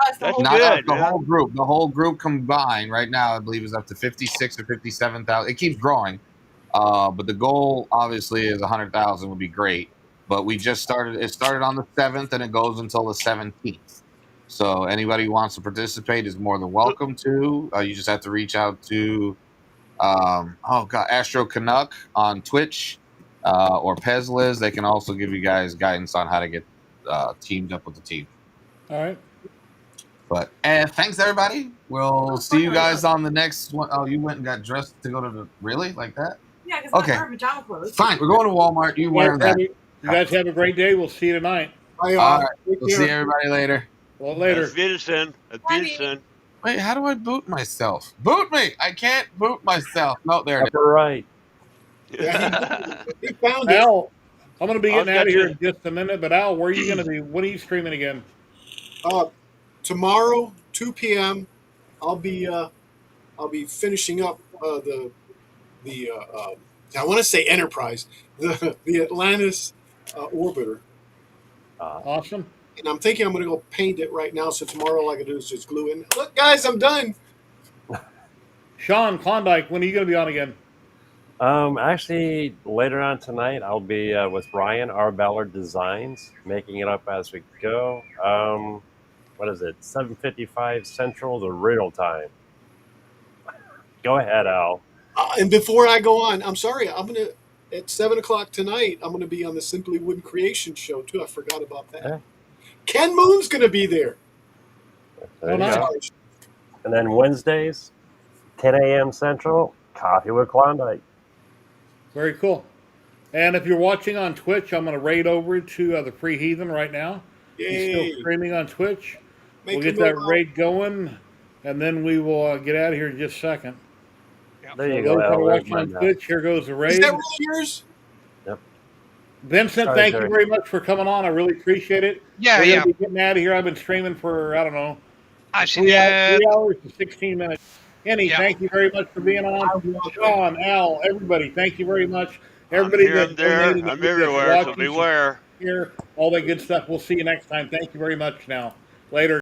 K: us, the
E: That's
K: whole
J: Not us,
E: good,
J: the
E: man.
J: whole group. The whole group combined right now, I believe, is up to 56 or 57,000. It keeps growing. But the goal obviously is 100,000 would be great. But we just started. It started on the 7th and it goes until the 17th. So anybody who wants to participate is more than welcome to. You just have to reach out to Astro Canuck on Twitch or Pezliz. They can also give you guys guidance on how to get teamed up with the team.
C: All right.
J: But thanks everybody. We'll see you guys on the next one. Oh, you went and got dressed to go to the really like that?
K: Yeah, because
J: Okay.
K: I'm wearing pajama clothes.
J: Fine. We're going to Walmart. You wearing that?
C: You guys have a great day. We'll see you tonight.
J: All right. We'll see everybody later.
C: Well, later.
E: Wiedersehen.
J: Wait, how do I boot myself? Boot me! I can't boot myself. No, there it is.
G: Upper right.
F: He found it.
C: Al, I'm going to be
E: Al's
C: getting out
E: got
C: of here
E: you.
C: in just a minute, but Al, where are you going to be? What are you streaming again?
F: Tomorrow, 2 p.m. I'll be finishing up the I want to say Enterprise, the Atlantis orbiter.
C: Awesome.
F: And I'm thinking I'm going to go paint it right now. So tomorrow, all I can do is just glue in. Look, guys, I'm done.
C: Sean Klondike, when are you going to be on again?
G: Actually, later on tonight, I'll be with Ryan R. Ballard Designs, making it up as we go. What is it? 7:55 Central, the real time. Go ahead, Al.
F: And before I go on, I'm sorry. I'm gonna at 7:00 tonight. I'm gonna be on the Simply Wood Creation show too. I forgot about that.
G: Yeah.
F: Ken Moon's gonna be there.
G: There you go. And then Wednesdays, 10 a.m. Central, Coffee with Klondike.
C: Very cool. And if you're watching on Twitch, I'm going to raid over to the Free Heathen right now. He's
F: Yay.
C: still streaming on Twitch.
F: Make
C: We'll get
F: a
C: that
F: move on.
C: raid going, and then we will get out of here in just a second.
G: There you
C: So
G: go,
C: those that
G: Al.
C: are
G: There's
C: watching
G: my
C: on
G: map.
C: Twitch, here goes the raid.
F: Is that really yours?
G: Yep.
C: Vincent,
G: Sorry,
C: thank
G: Jerry.
C: you very much for coming on. I really appreciate it.
R: Yeah,
C: We're
R: yeah.
C: gonna be getting out of here. I've been streaming for, I don't know,
R: I've seen
C: 3 hours and 16 minutes. Kenny,
R: Yeah.
C: thank you very much for being on. Sean, Al, everybody, thank you very much.
E: I'm
C: Everybody
E: here,
C: that's
E: I'm there,
C: donating,
E: I'm
C: that's
E: everywhere, so
C: watching,
E: beware.
C: here, all that good stuff. We'll see you next time. Thank you very much now. Later.